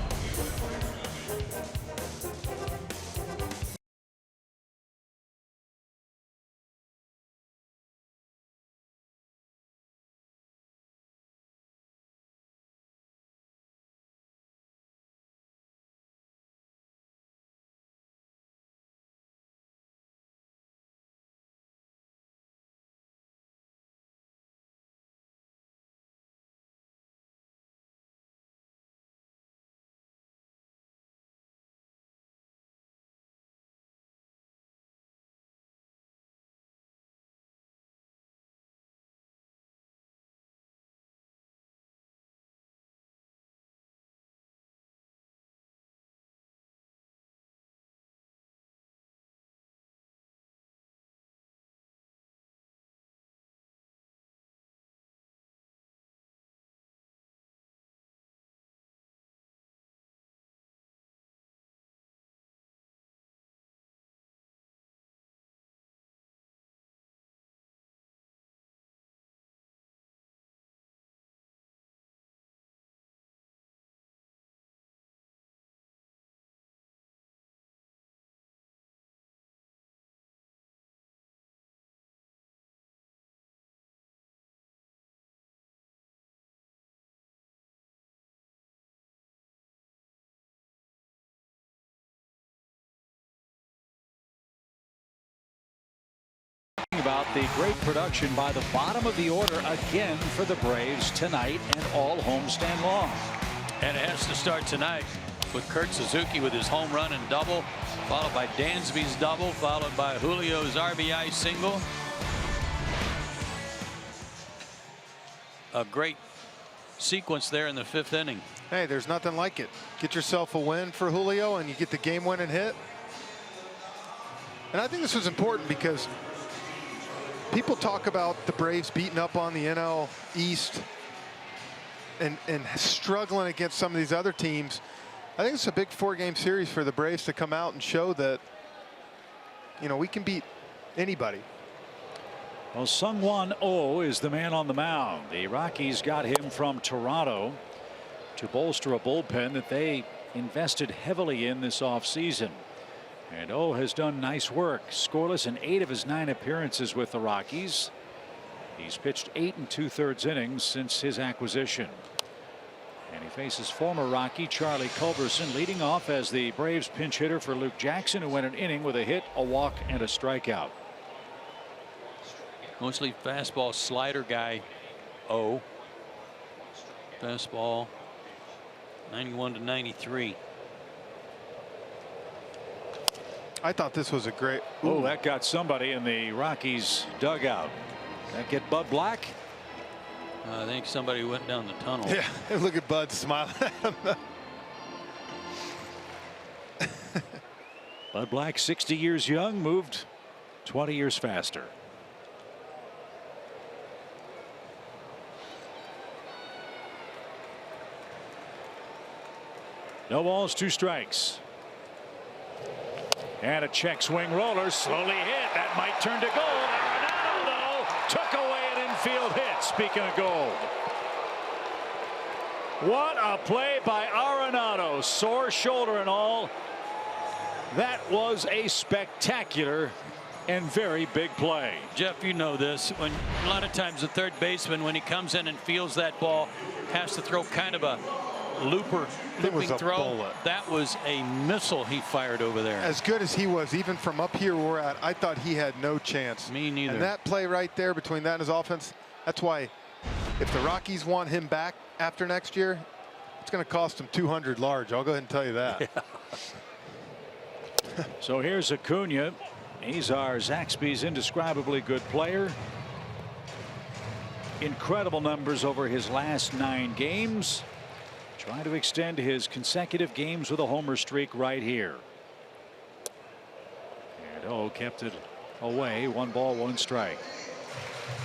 S1: About the great production by the bottom of the order again for the Braves tonight and all homestand long.
S10: And it has to start tonight with Kurt Suzuki with his home run and double, followed by Dansby's double, followed by Julio's RBI single. A great sequence there in the 5th inning.
S6: Hey, there's nothing like it. Get yourself a win for Julio, and you get the game-winning hit. And I think this was important because people talk about the Braves beating up on the NL East and struggling against some of these other teams. I think it's a big 4-game series for the Braves to come out and show that, you know, we can beat anybody.
S1: Well, Sung-Won Oh is the man on the mound. The Rockies got him from Toronto to bolster a bullpen that they invested heavily in this offseason. And Oh has done nice work. Scoreless in 8 of his 9 appearances with the Rockies. He's pitched 8 2/3 innings since his acquisition. And he faces former Rocky Charlie Culberson leading off as the Braves pinch hitter for Luke Jackson, who went an inning with a hit, a walk, and a strikeout.
S10: Mostly fastball slider guy. Oh. Fastball 91 to 93.
S6: I thought this was a great.
S1: Oh, that got somebody in the Rockies dugout. That get Bud Black?
S10: I think somebody went down the tunnel.
S6: Yeah, look at Bud smiling at him.
S1: Bud Black, 60 years young, moved 20 years faster. No balls, 2 strikes. And a check swing roller, slowly hit. That might turn to gold. Arenado, though, took away an infield hit. Speaking of gold. What a play by Arenado. Sore shoulder and all. That was a spectacular and very big play.
S10: Jeff, you know this. When a lot of times the third baseman, when he comes in and feels that ball, has to throw kind of a looping throw.
S6: Bullet.
S10: That was a missile he fired over there.
S6: As good as he was, even from up here where we're at, I thought he had no chance.
S10: Me neither.
S6: And that play right there between that and his offense, that's why if the Rockies want him back after next year, it's going to cost him $200 large. I'll go ahead and tell you that.
S1: Yeah. So here's Acuna. He's our Zaxby's indescribably good player. Incredible numbers over his last 9 games. trying to extend his consecutive games with a homer streak right here. And kept it away. 1 ball, 1 strike.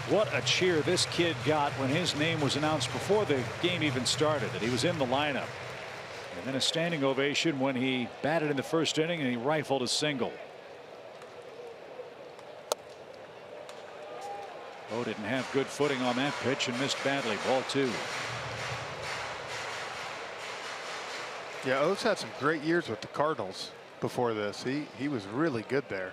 S1: What a cheer this kid got when his name was announced before the game even started, that he was in the lineup. And then a standing ovation when he batted in the first inning and he rifled a single. Didn't have good footing on that pitch and missed badly. Ball 2.
S6: Yeah, O's had some great years with the Cardinals before this. He was really good there.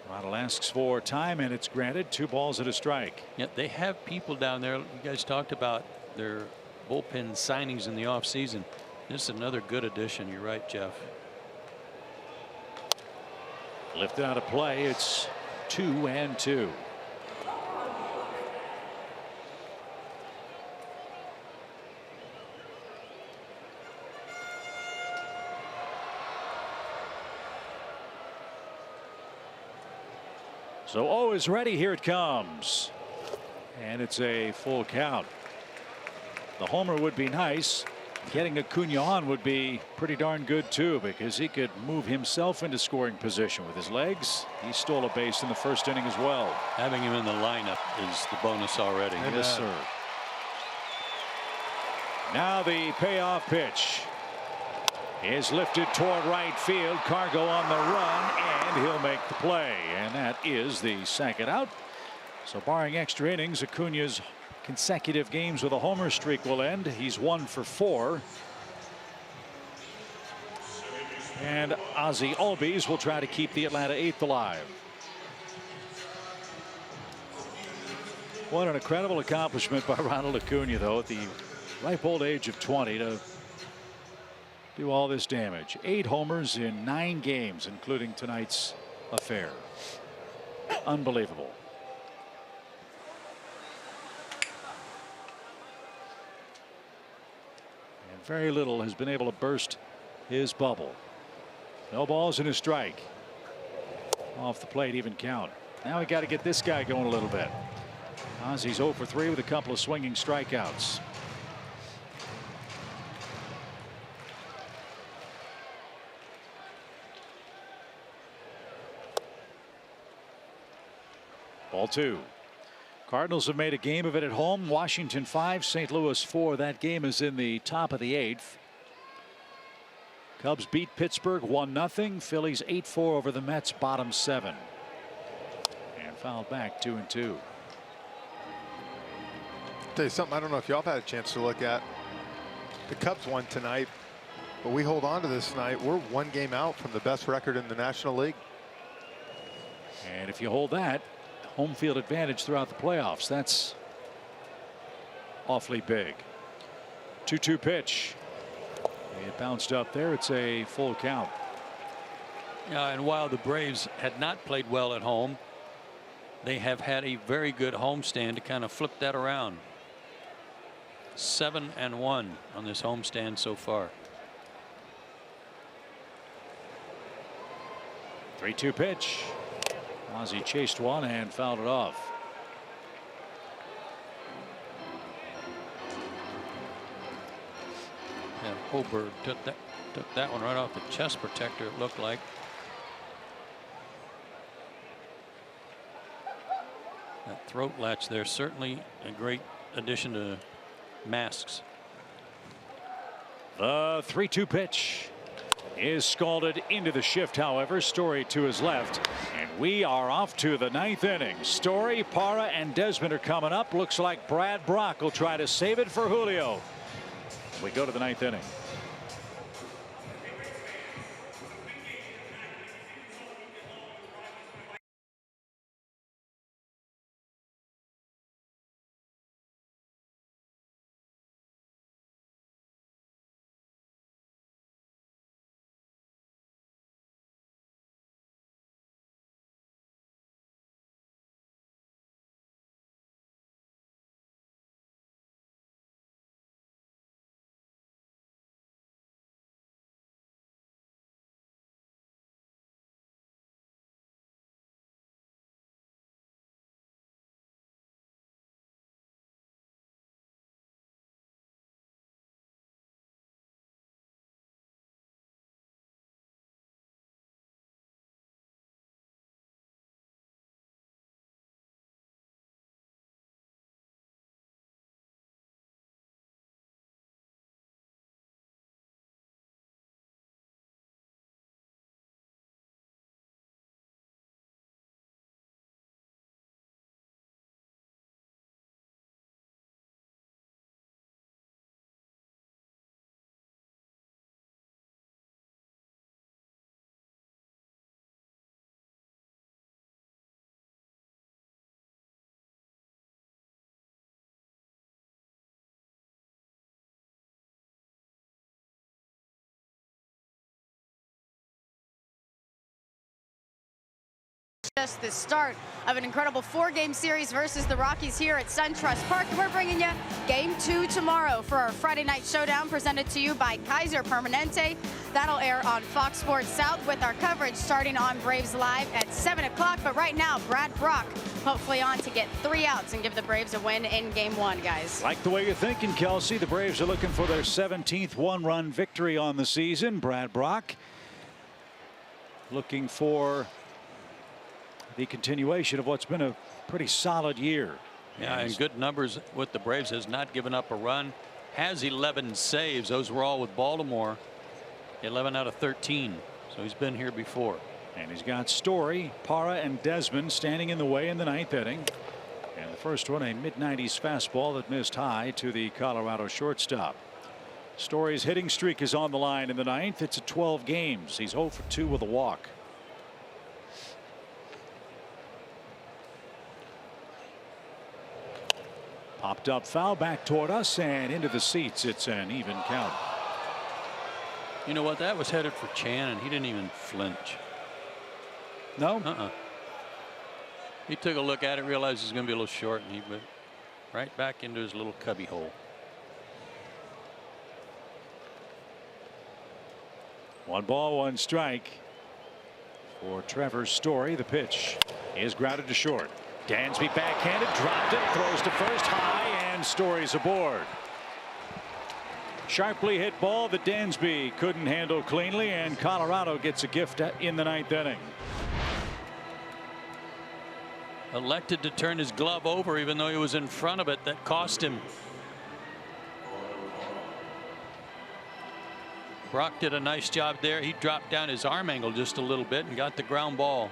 S1: Ronald asks for time and it's granted. 2 balls and a strike.
S10: Yeah, they have people down there. You guys talked about their bullpen signings in the offseason. This is another good addition. You're right, Jeff.
S1: Lifted out of play. It's 2-2. So O is ready. Here it comes. And it's a full count. The homer would be nice. Getting Acuna on would be pretty darn good too, because he could move himself into scoring position with his legs. He stole a base in the first inning as well.
S10: Having him in the lineup is the bonus already.
S1: Yes, sir. Now the payoff pitch is lifted toward right field. Cargo on the run, and he'll make the play. And that is the second out. So barring extra innings, Acuna's consecutive games with a homer streak will end. He's 1 for 4. And Ozzie Albies will try to keep the Atlanta 8th alive. What an incredible accomplishment by Ronald Acuna, though, at the ripe old age of 20 to do all this damage. 8 homers in 9 games, including tonight's affair. Unbelievable. And very little has been able to burst his bubble. No balls and a strike. Off the plate, even count. Now we got to get this guy going a little bit. Ozzie's 0 for 3 with a couple of swinging strikeouts. Ball 2. Cardinals have made a game of it at home. Washington 5, St. Louis 4. That game is in the top of the 8th. Cubs beat Pittsburgh 1-0. Phillies 8-4 over the Mets, bottom 7. And fouled back 2-2.
S6: Tell you something, I don't know if y'all had a chance to look at. The Cubs won tonight, but we hold on to this tonight. We're 1 game out from the best record in the National League.
S1: And if you hold that, home field advantage throughout the playoffs, that's awfully big. 2-2 pitch. It bounced up there. It's a full count.
S10: Yeah, and while the Braves had not played well at home, they have had a very good homestand to kind of flip that around. 7-1 on this homestand so far.
S1: 3-2 pitch. Ozzie chased one and fouled it off.
S10: And Hoberg took that one right off the chest protector, it looked like. That throat latch there, certainly a great addition to masks.
S1: The 3-2 pitch is scalded into the shift. However, Story to his left, and we are off to the 9th inning. Story, Parra, and Desmond are coming up. Looks like Brad Brock will try to save it for Julio. We go to the 9th inning.
S7: Just the start of an incredible 4-game series versus the Rockies here at SunTrust Park. And we're bringing you Game 2 tomorrow for our Friday night showdown presented to you by Kaiser Permanente. That'll air on Fox Sports South with our coverage starting on Braves Live at 7 o'clock. But right now, Brad Brock hopefully on to get 3 outs and give the Braves a win in Game 1, guys.
S1: Like the way you're thinking, Kelsey. The Braves are looking for their 17th one-run victory on the season. Brad Brock looking for the continuation of what's been a pretty solid year.
S10: Yeah, and good numbers with the Braves. Has not given up a run. Has 11 saves. Those were all with Baltimore. 11 out of 13. So he's been here before.
S1: And he's got Story, Parra, and Desmond standing in the way in the 9th inning. And the first one, a mid-90s fastball that missed high to the Colorado shortstop. Story's hitting streak is on the line in the 9th. It's at 12 games. He's 0 for 2 with a walk. Popped up foul back toward us and into the seats. It's an even count.
S10: You know what? That was headed for Chan, and he didn't even flinch.
S1: No?
S10: He took a look at it, realized it was going to be a little short, and he went right back into his little cubby hole.
S1: One ball, one strike for Trevor Story. The pitch is grounded to short. Dansby backhanded, dropped it, throws to first, high, and Story's aboard. Sharply hit ball that Dansby couldn't handle cleanly, and Colorado gets a gift in the 9th inning.
S10: Elected to turn his glove over even though he was in front of it. That cost him. Brock did a nice job there. He dropped down his arm angle just a little bit and got the ground ball.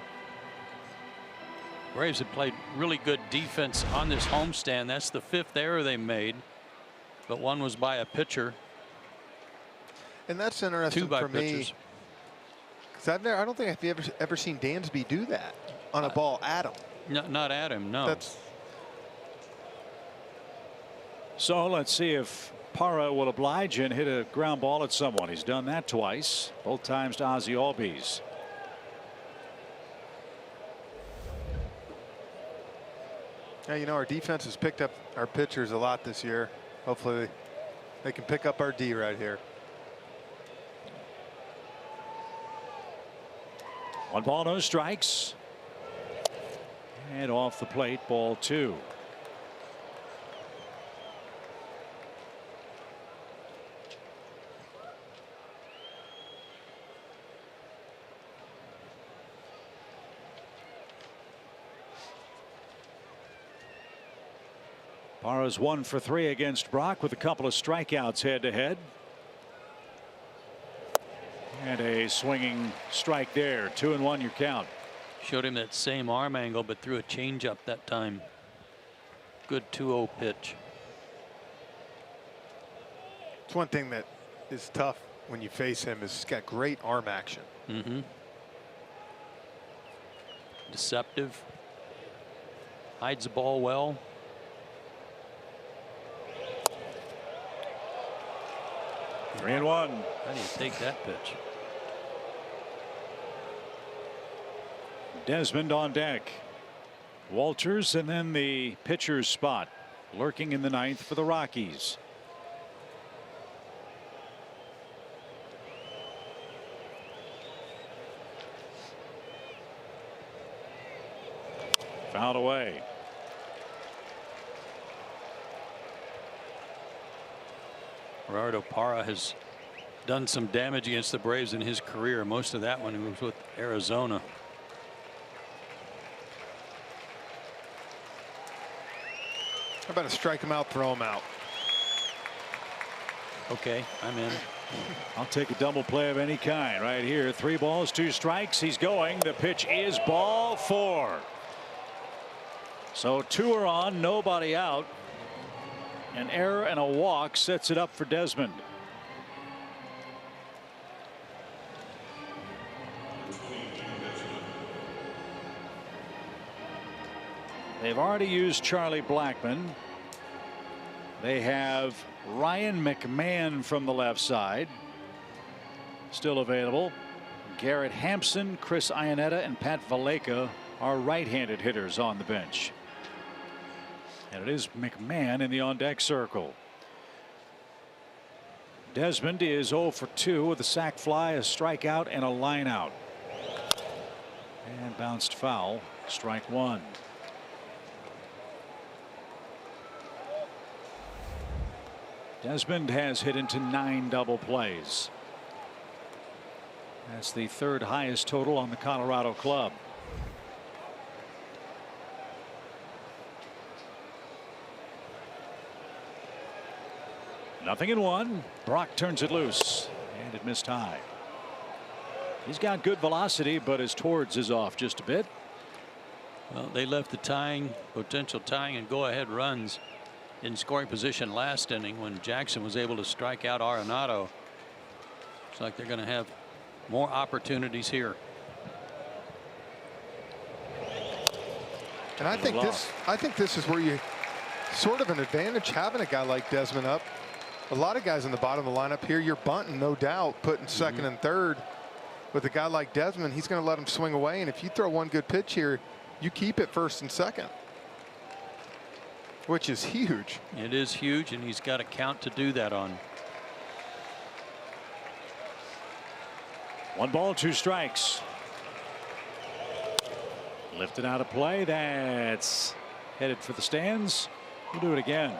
S10: Braves have played really good defense on this homestand. That's the 5th error they made, but one was by a pitcher.
S6: And that's interesting
S10: 2 by
S6: for
S10: pitchers.
S6: me, because I don't think I've ever seen Dansby do that on a ball at him.
S10: No, not at him. No.
S6: That's
S1: So let's see if Parra will oblige and hit a ground ball at someone. He's done that twice, both times to Ozzie Albies.
S6: Yeah, you know, our defense has picked up our pitchers a lot this year. Hopefully they can pick up our D right here.
S1: One ball, no strikes. And off the plate, ball 2. Parra's 1 for 3 against Brock with a couple of strikeouts head to head. And a swinging strike there. 2-1 your count.
S10: Showed him that same arm angle, but threw a changeup that time. Good 2-0 pitch.
S6: It's one thing that is tough when you face him is he's got great arm action.
S10: Deceptive. Hides the ball well.
S1: Three and one.
S10: How do you take that pitch?
S1: Desmond on deck. Walters and then the pitcher's spot lurking in the 9th for the Rockies. Fouled away.
S10: Gerardo Parra has done some damage against the Braves in his career. Most of that one was with Arizona.
S6: How about a strike him out, throw him out?
S10: Okay, I'm in.
S1: I'll take a double play of any kind right here. 3 balls, 2 strikes. He's going. The pitch is ball 4. So 2 are on, nobody out. An error and a walk sets it up for Desmond. They've already used Charlie Blackmon. They have Ryan McMahon from the left side still available. Garrett Hampson, Chris Iannetta, and Pat Valleca are right-handed hitters on the bench. And it is McMahon in the on-deck circle. Desmond is 0 for 2 with a sac fly, a strikeout, and a line out. And bounced foul, strike one. Desmond has hit into 9 double plays. That's the 3rd highest total on the Colorado club. Nothing in 1. Brock turns it loose, and it missed high. He's got good velocity, but his towards is off just a bit.
S10: Well, they left the potential tying and go ahead runs in scoring position last inning when Jackson was able to strike out Arenado. Looks like they're going to have more opportunities here.
S6: And I think this is where you sort of an advantage having a guy like Desmond up. A lot of guys in the bottom of the lineup here, you're bunting, no doubt, putting second and third. With a guy like Desmond, he's going to let him swing away. And if you throw one good pitch here, you keep it first and second, which is huge.
S10: It is huge, and he's got a count to do that on.
S1: 1 ball, 2 strikes. Lifted out of play. That's headed for the stands. We'll do it again.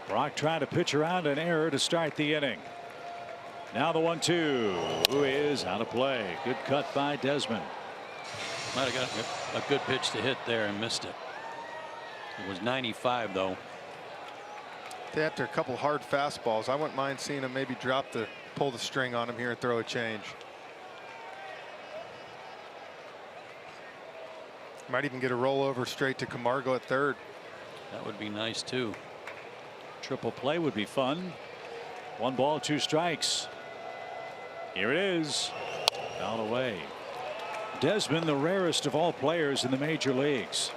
S1: Brock trying to pitch around an error to start the inning. Now the 1-2, who is out of play. Good cut by Desmond.
S10: Might have got a good pitch to hit there and missed it. It was 95 though.
S6: After a couple hard fastballs, I wouldn't mind seeing him maybe pull the string on him here and throw a change. Might even get a rollover straight to Camargo at third.
S10: That would be nice too.
S1: Triple play would be fun. 1 ball, 2 strikes. Here it is. Foul away. Desmond, the rarest of all players in the major leagues.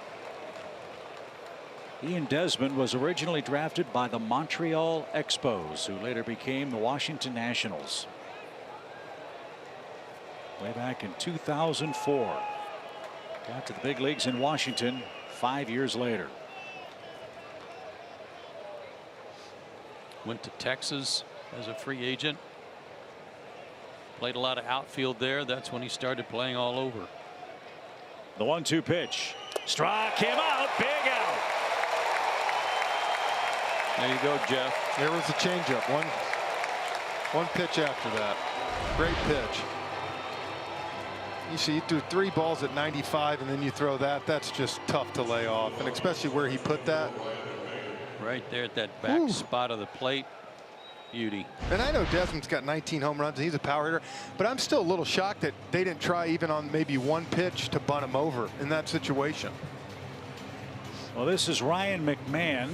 S1: Ian Desmond was originally drafted by the Montreal Expos, who later became the Washington Nationals. Way back in 2004. Got to the big leagues in Washington 5 years later.
S10: Went to Texas as a free agent. Played a lot of outfield there. That's when he started playing all over.
S1: The 1-2 pitch. Struck him out. Big out.
S10: There you go, Jeff.
S6: There was a changeup. One pitch after that. Great pitch. You see, you threw 3 balls at 95 and then you throw that. That's just tough to lay off, and especially where he put that.
S10: Right there at that back spot of the plate. Beauty.
S6: And I know Desmond's got 19 home runs and he's a power hitter, but I'm still a little shocked that they didn't try even on maybe 1 pitch to bunt him over in that situation.
S1: Well, this is Ryan McMahon,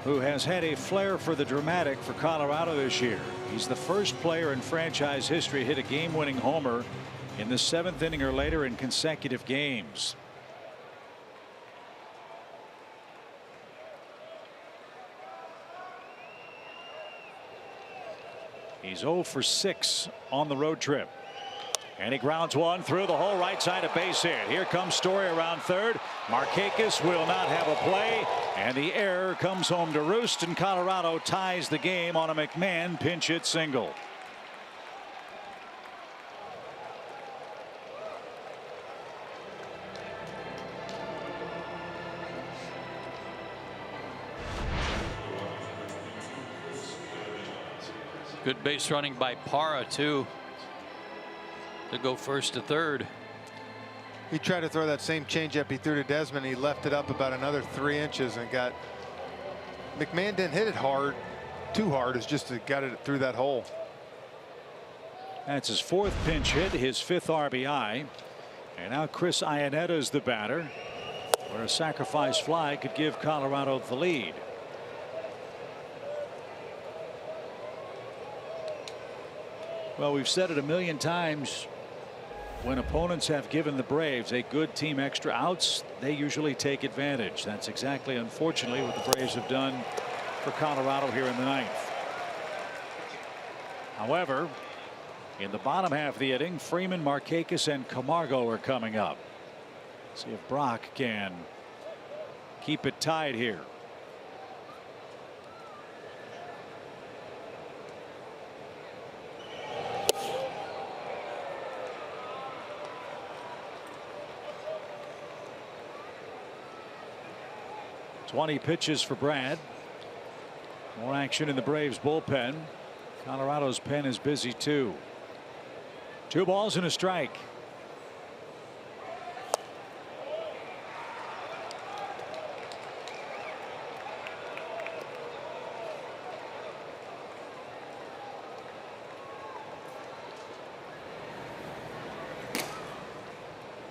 S1: who has had a flair for the dramatic for Colorado this year. He's the first player in franchise history to hit a game-winning homer in the 7th inning or later in consecutive games. He's 0 for 6 on the road trip. And he grounds one through the whole right side of base hit. Here comes Story around third. Markakis will not have a play. And the error comes home to roost, and Colorado ties the game on a McMahon pinch hit single.
S10: Good base running by Parra too, to go first to third.
S6: He tried to throw that same changeup he threw to Desmond. He left it up about another 3 inches and got. McMahon didn't hit it hard, too hard. It's just got it through that hole.
S1: That's his 4th pinch hit, his 5th RBI. And now Chris Ionetta's the batter, where a sacrifice fly could give Colorado the lead. Well, we've said it a million times. When opponents have given the Braves a good team extra outs, they usually take advantage. That's exactly, unfortunately, what the Braves have done for Colorado here in the ninth. However, in the bottom half of the inning, Freeman, Markakis, and Camargo are coming up. See if Brock can keep it tied here. Twenty pitches for Brad. More action in the Braves bullpen. Colorado's pen is busy too. 2 balls and a strike.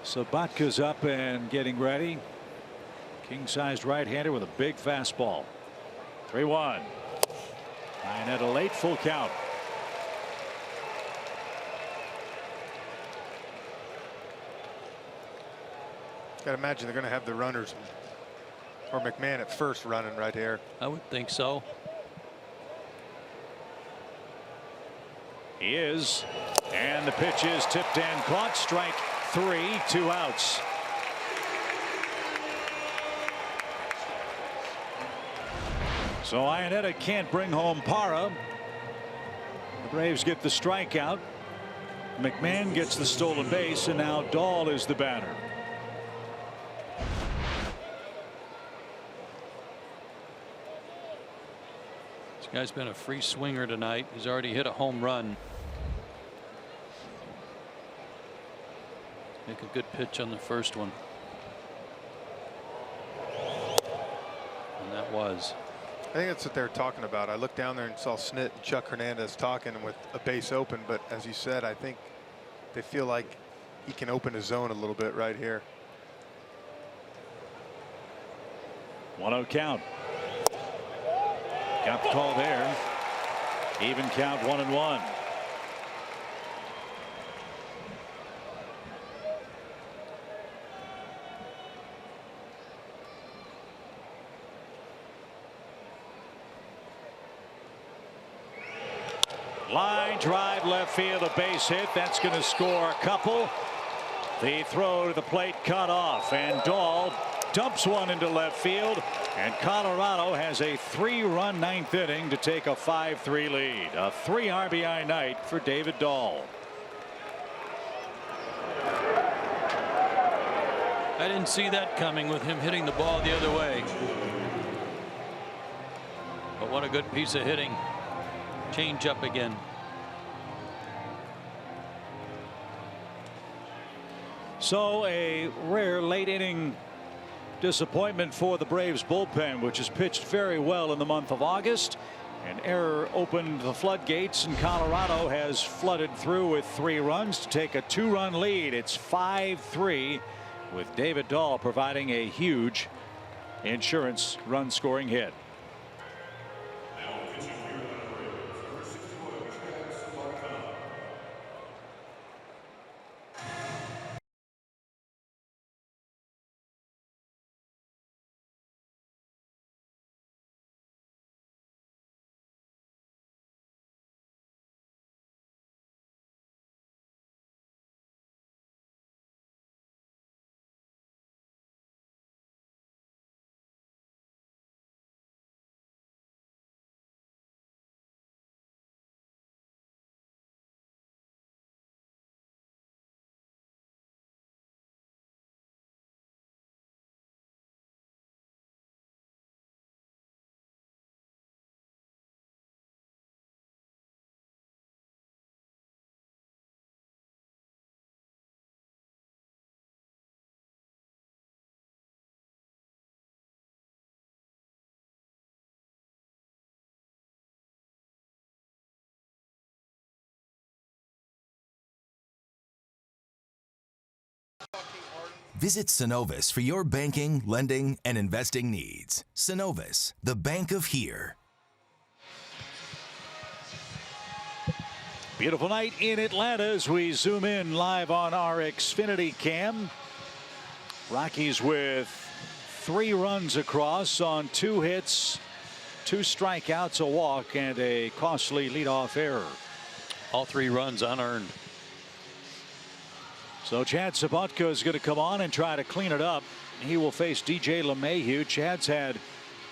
S1: Sabatka's up and getting ready. King-sized right-hander with a big fastball. 3-1. And at a late full count.
S6: Got to imagine they're going to have the runners or McMahon at first running right here.
S10: I would think so.
S1: He is. And the pitch is tipped and caught. Strike 3, 2 outs. So Iannetta can't bring home Parra. The Braves get the strikeout. McMahon gets the stolen base, and now Dahl is the batter.
S10: This guy's been a free swinger tonight. He's already hit a home run. Make a good pitch on the first one. And that was.
S6: I think that's what they're talking about. I looked down there and saw Snit and Chuck Hernandez talking with a base open, but as you said, I think they feel like he can open his zone a little bit right here.
S1: 1-0 count. Got the call there. Even count, 1-1. Line drive left field, a base hit. That's going to score a couple. The throw to the plate cut off, and Dahl dumps one into left field, and Colorado has a 3-run ninth inning to take a 5-3 lead. A 3 RBI night for David Dahl.
S10: I didn't see that coming with him hitting the ball the other way. But what a good piece of hitting. Change up again.
S1: So a rare late inning disappointment for the Braves bullpen, which has pitched very well in the month of August. An error opened the floodgates, and Colorado has flooded through with 3 runs to take a 2-run lead. It's 5-3 with David Dahl providing a huge insurance run scoring hit.
S4: Visit Synovus for your banking, lending, and investing needs. Synovus, the bank of here.
S1: Beautiful night in Atlanta as we zoom in live on our Xfinity cam. Rockies with 3 runs across on 2 hits, 2 strikeouts, a walk, and a costly leadoff error.
S10: All 3 runs unearned.
S1: So Chad Sabatka is going to come on and try to clean it up. He will face DJ LeMahieu. Chad's had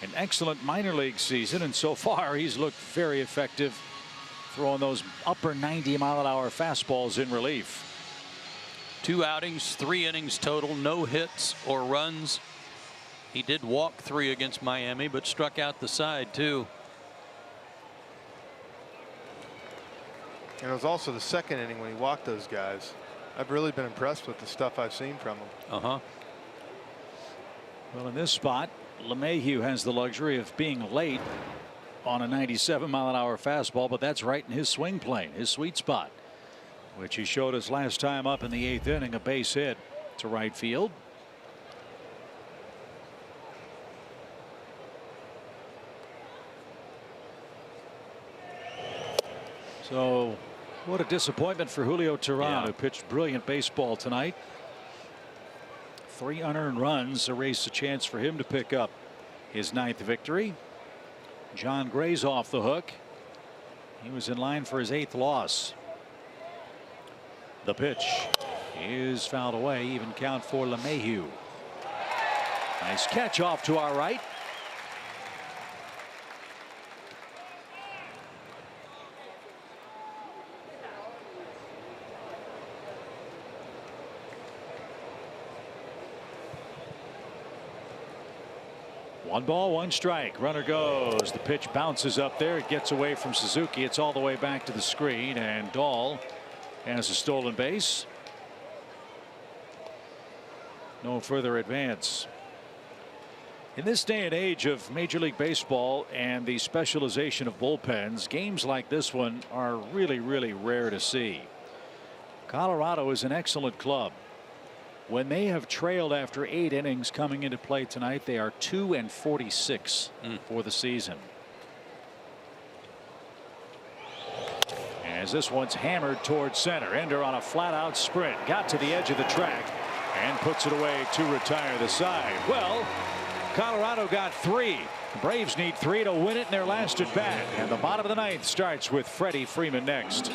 S1: an excellent minor league season, and so far he's looked very effective throwing those upper 90-mile-an-hour fastballs in relief.
S10: 2 outings, 3 innings total, no hits or runs. He did walk 3 against Miami, but struck out the side too.
S6: And it was also the 2nd inning when he walked those guys. I've really been impressed with the stuff I've seen from him.
S1: Well, in this spot, LeMahieu has the luxury of being late on a 97-mile-an-hour fastball, but that's right in his swing plane, his sweet spot, which he showed us last time up in the 8th inning, a base hit to right field. So what a disappointment for Julio Teheran, who pitched brilliant baseball tonight. 3 unearned runs erase a chance for him to pick up his 9th victory. John Gray's off the hook. He was in line for his 8th loss. The pitch is fouled away. Even count for LeMahieu. Nice catch off to our right. One ball, 1 strike. Runner goes. The pitch bounces up there. It gets away from Suzuki. It's all the way back to the screen, and Dahl has a stolen base. No further advance. In this day and age of Major League Baseball and the specialization of bullpens, games like this one are really, really rare to see. Colorado is an excellent club. When they have trailed after 8 innings coming into play tonight, they are 2-46 for the season. As this one's hammered towards center, Ender on a flat-out sprint, got to the edge of the track and puts it away to retire the side. Well, Colorado got 3. The Braves need 3 to win it in their last at bat, and the bottom of the 9th starts with Freddie Freeman next.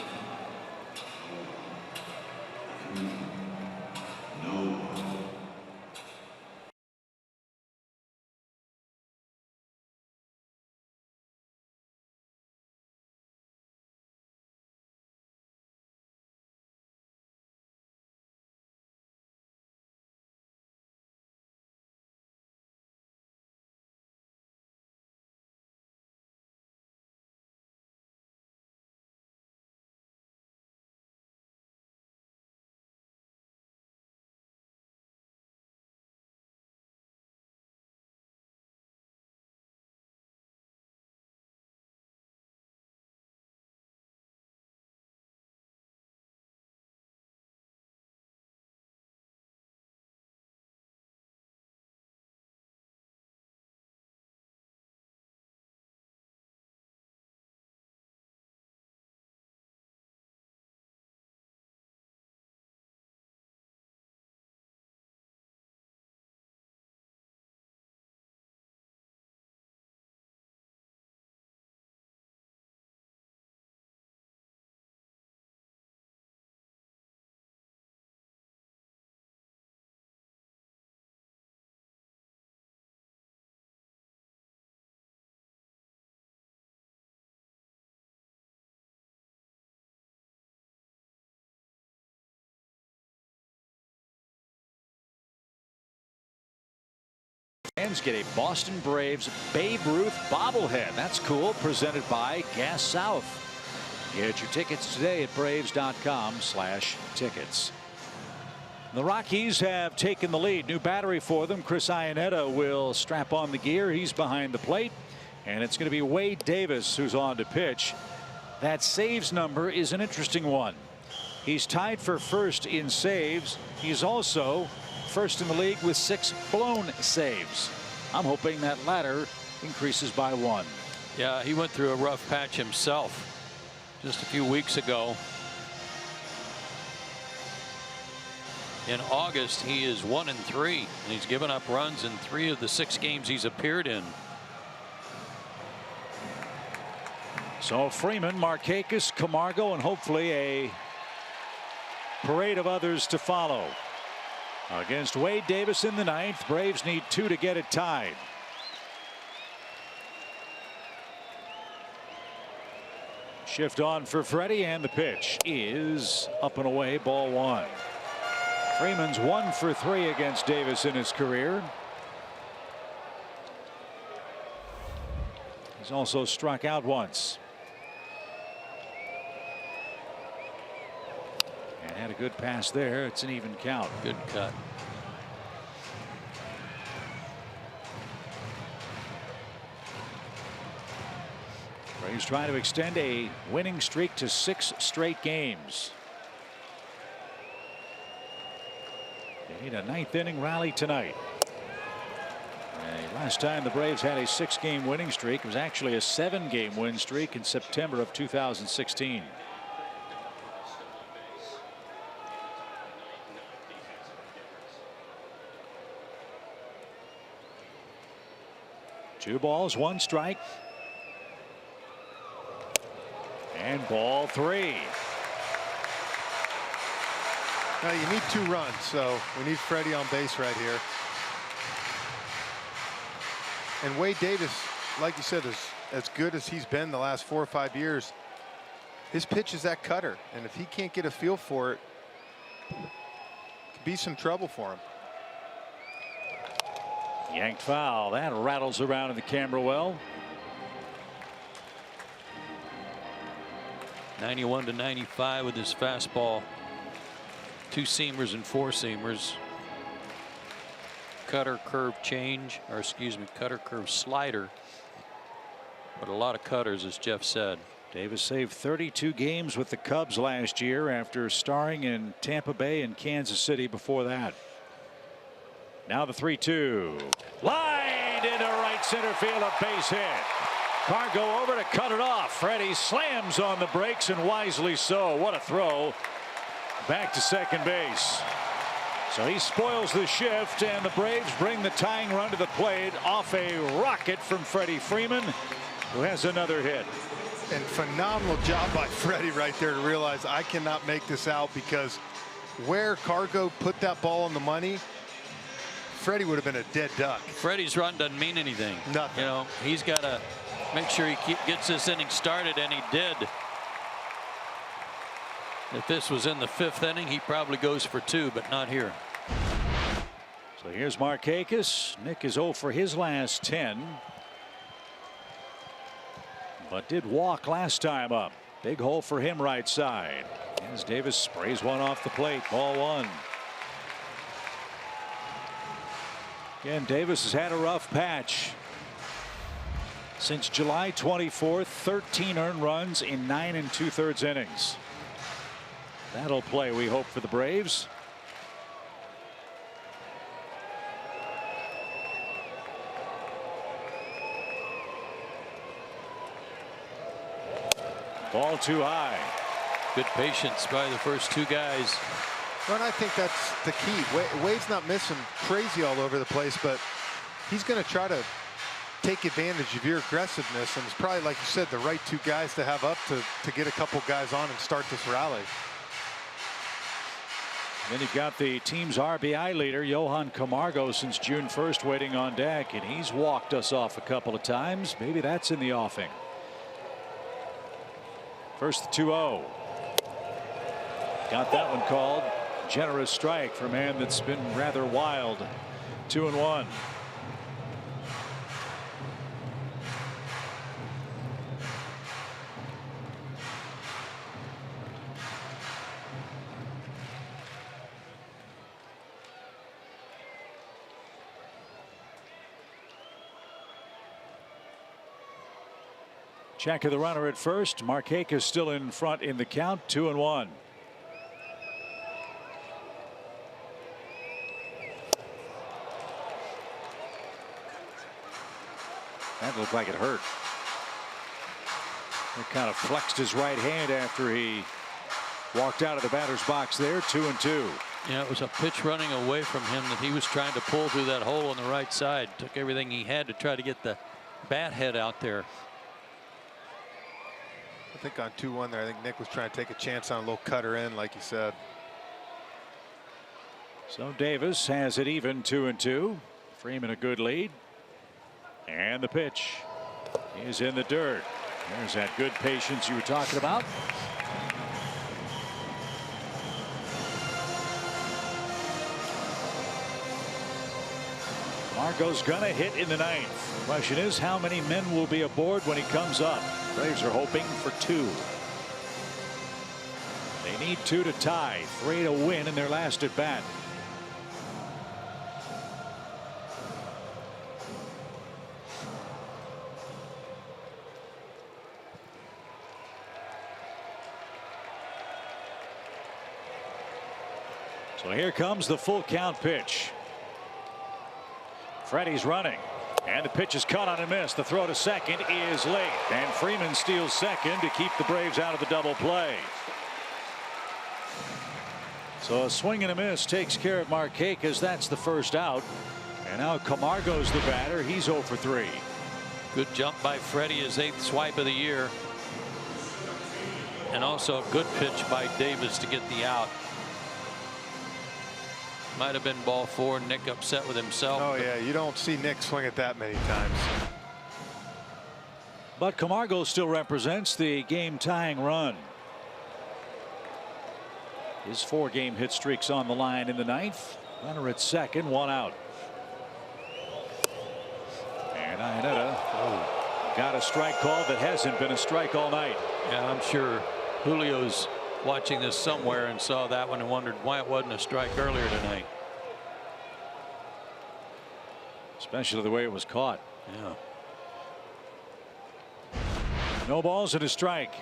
S1: Fans get a Boston Braves Babe Ruth bobblehead. That's cool. Presented by Gas South. Get your tickets today at braves.com/tickets. The Rockies have taken the lead. New battery for them. Chris Iannetta will strap on the gear. He's behind the plate. And it's going to be Wade Davis who's on to pitch. That saves number is an interesting one. He's tied for first in saves. He's also first in the league with 6 blown saves. I'm hoping that latter increases by 1.
S10: Yeah, he went through a rough patch himself just a few weeks ago. In August, he is 1-3, and he's given up runs in 3 of the 6 games he's appeared in.
S1: So Freeman, Markakis, Camargo, and hopefully a parade of others to follow. Against Wade Davis in the 9th. Braves need 2 to get it tied. Shift on for Freddie, and the pitch is up and away, ball 1. Freeman's 1 for 3 against Davis in his career. He's also struck out once. And had a good pass there. It's an even count.
S10: Good cut.
S1: Braves trying to extend a winning streak to 6 straight games. They need a 9th inning rally tonight. Last time the Braves had a 6-game winning streak, it was actually a 7-game win streak in September of 2016. Two balls, 1 strike. And ball 3.
S6: Now you need 2 runs, so we need Freddie on base right here. And Wade Davis, like you said, is as good as he's been the last 4 or 5 years. His pitch is that cutter, and if he can't get a feel for it, could be some trouble for him.
S1: Yanked foul. That rattles around in the camera well.
S10: 91-95 with his fastball. 2 seamers and 4 seamers. Cutter curve change, or excuse me, cutter curve slider. But a lot of cutters, as Jeff said.
S1: Davis saved 32 games with the Cubs last year after starring in Tampa Bay and Kansas City before that. Now the 3-2. Lined into right center field, a base hit. Cargo over to cut it off. Freddie slams on the brakes, and wisely so. What a throw back to second base. So he spoils the shift, and the Braves bring the tying run to the plate off a rocket from Freddie Freeman, who has another hit.
S6: And phenomenal job by Freddie right there to realize I cannot make this out, because where Cargo put that ball on the money, Freddie would have been a dead duck.
S10: Freddie's run doesn't mean anything.
S6: Nothing.
S10: You know, he's got to make sure he gets this inning started, and he did. If this was in the 5th inning, he probably goes for 2, but not here.
S1: So here's Markakis. Nick is 0 for his last 10. But did walk last time up. Big hole for him right side. As Davis sprays one off the plate. Ball 1. Again, Davis has had a rough patch. Since July 24th, 13 earned runs in 9 2/3 innings. That'll play, we hope, for the Braves. Ball too high.
S10: Good patience by the first 2 guys.
S6: Well, and I think that's the key. Wade's not missing crazy all over the place, but he's going to try to take advantage of your aggressiveness, and it's probably, like you said, the right 2 guys to have up to get a couple guys on and start this rally.
S1: Then you've got the team's RBI leader, Johan Camargo, since June 1st, waiting on deck, and he's walked us off a couple of times. Maybe that's in the offing. First the 2-0. Got that one called. Generous strike for a man that's been rather wild. 2-1. Check of the runner at first. Markakis still in front in the count. 2-1. That looked like it hurt. He kind of flexed his right hand after he walked out of the batter's box there. 2-2.
S10: Yeah, it was a pitch running away from him that he was trying to pull through that hole on the right side. Took everything he had to try to get the bat head out there.
S6: I think on 2-1 there, I think Nick was trying to take a chance on a little cutter in, like you said.
S1: So Davis has it even 2-2. Freeman a good lead. And the pitch is in the dirt. There's that good patience you were talking about. Margot's gonna hit in the ninth. The question is, how many men will be aboard when he comes up? Braves are hoping for 2. They need 2 to tie, 3 to win in their last at bat. So here comes the full count pitch. Freddie's running, and the pitch is caught on a miss. The throw to second is late, and Freeman steals second to keep the Braves out of the double play. So a swing and a miss takes care of Markakis. That's the first out. And now Camargo's the batter. He's 0 for 3.
S10: Good jump by Freddie, his 8th swipe of the year. And also a good pitch by Davis to get the out. Might have been ball 4. Nick upset with himself.
S6: Oh yeah, you don't see Nick swing it that many times.
S1: But Camargo still represents the game tying run. His 4-game hit streak's on the line in the ninth. Runner at second, 1 out. And Iannetta got a strike call that hasn't been a strike all night.
S10: Yeah, I'm sure Julio's watching this somewhere and saw that one and wondered why it wasn't a strike earlier tonight.
S1: Especially the way it was caught.
S10: Yeah.
S1: No balls and a strike.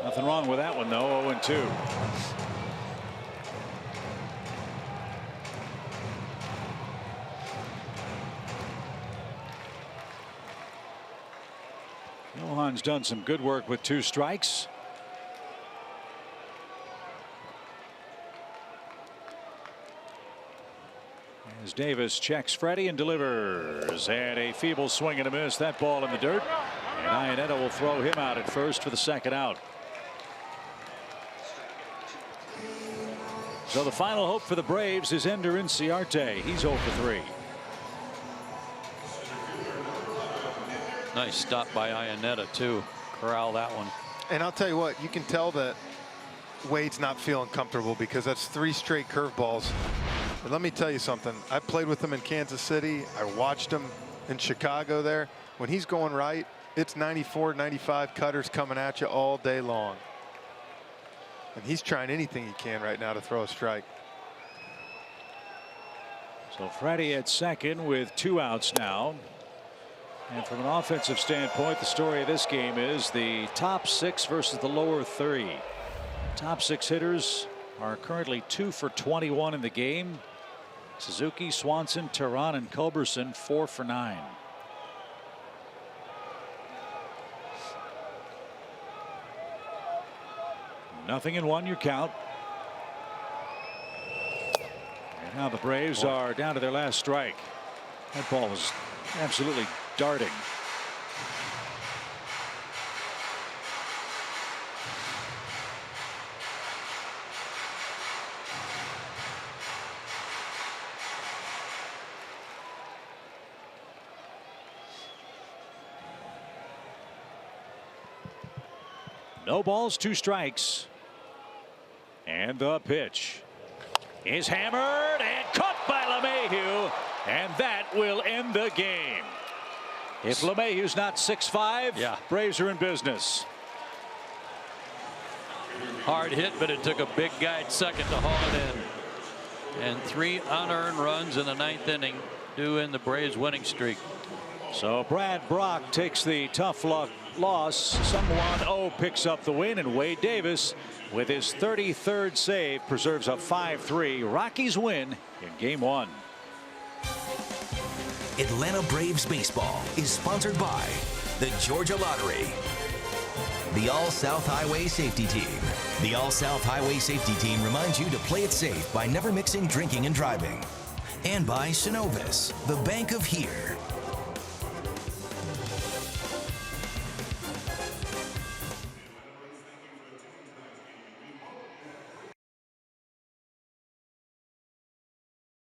S1: Nothing wrong with that one though. 0-2. Johan's done some good work with 2 strikes. As Davis checks Freddie and delivers, and a feeble swing and a miss. That ball in the dirt, and Iannetta will throw him out at first for the second out. So the final hope for the Braves is Ender Inciarte. He's 0 for 3.
S10: Nice stop by Iannetta too. Corral that one.
S6: And I'll tell you what, you can tell that Wade's not feeling comfortable because that's 3 straight curveballs. But let me tell you something. I played with him in Kansas City. I watched him in Chicago there. When he's going right, it's 94, 95 cutters coming at you all day long. And he's trying anything he can right now to throw a strike.
S1: So Freddie at second with 2 outs now. And from an offensive standpoint, the story of this game is the top 6 versus the lower 3. Top 6 hitters are currently 2 for 21 in the game. Suzuki, Swanson, Tehran, and Culberson 4 for 9. Nothing in 1, your count. And now the Braves are down to their last strike. That ball was absolutely darting. No balls, 2 strikes. And the pitch is hammered and caught by LeMahieu, and that will end the game. If LeMahieu's not 6'5",
S10: yeah,
S1: Braves are in business.
S10: Hard hit, but it took a big guy at second to haul it in. And 3 unearned runs in the 9th inning do end the Braves winning streak.
S1: So Brad Brock takes the tough luck loss. Sungwon Oh picks up the win, and Wade Davis with his 33rd save preserves a 5-3 Rockies win in game 1.
S4: Atlanta Braves Baseball is sponsored by the Georgia Lottery, the All-South Highway Safety Team. The All-South Highway Safety Team reminds you to play it safe by never mixing drinking and driving. And by Synovus, the Bank of Here.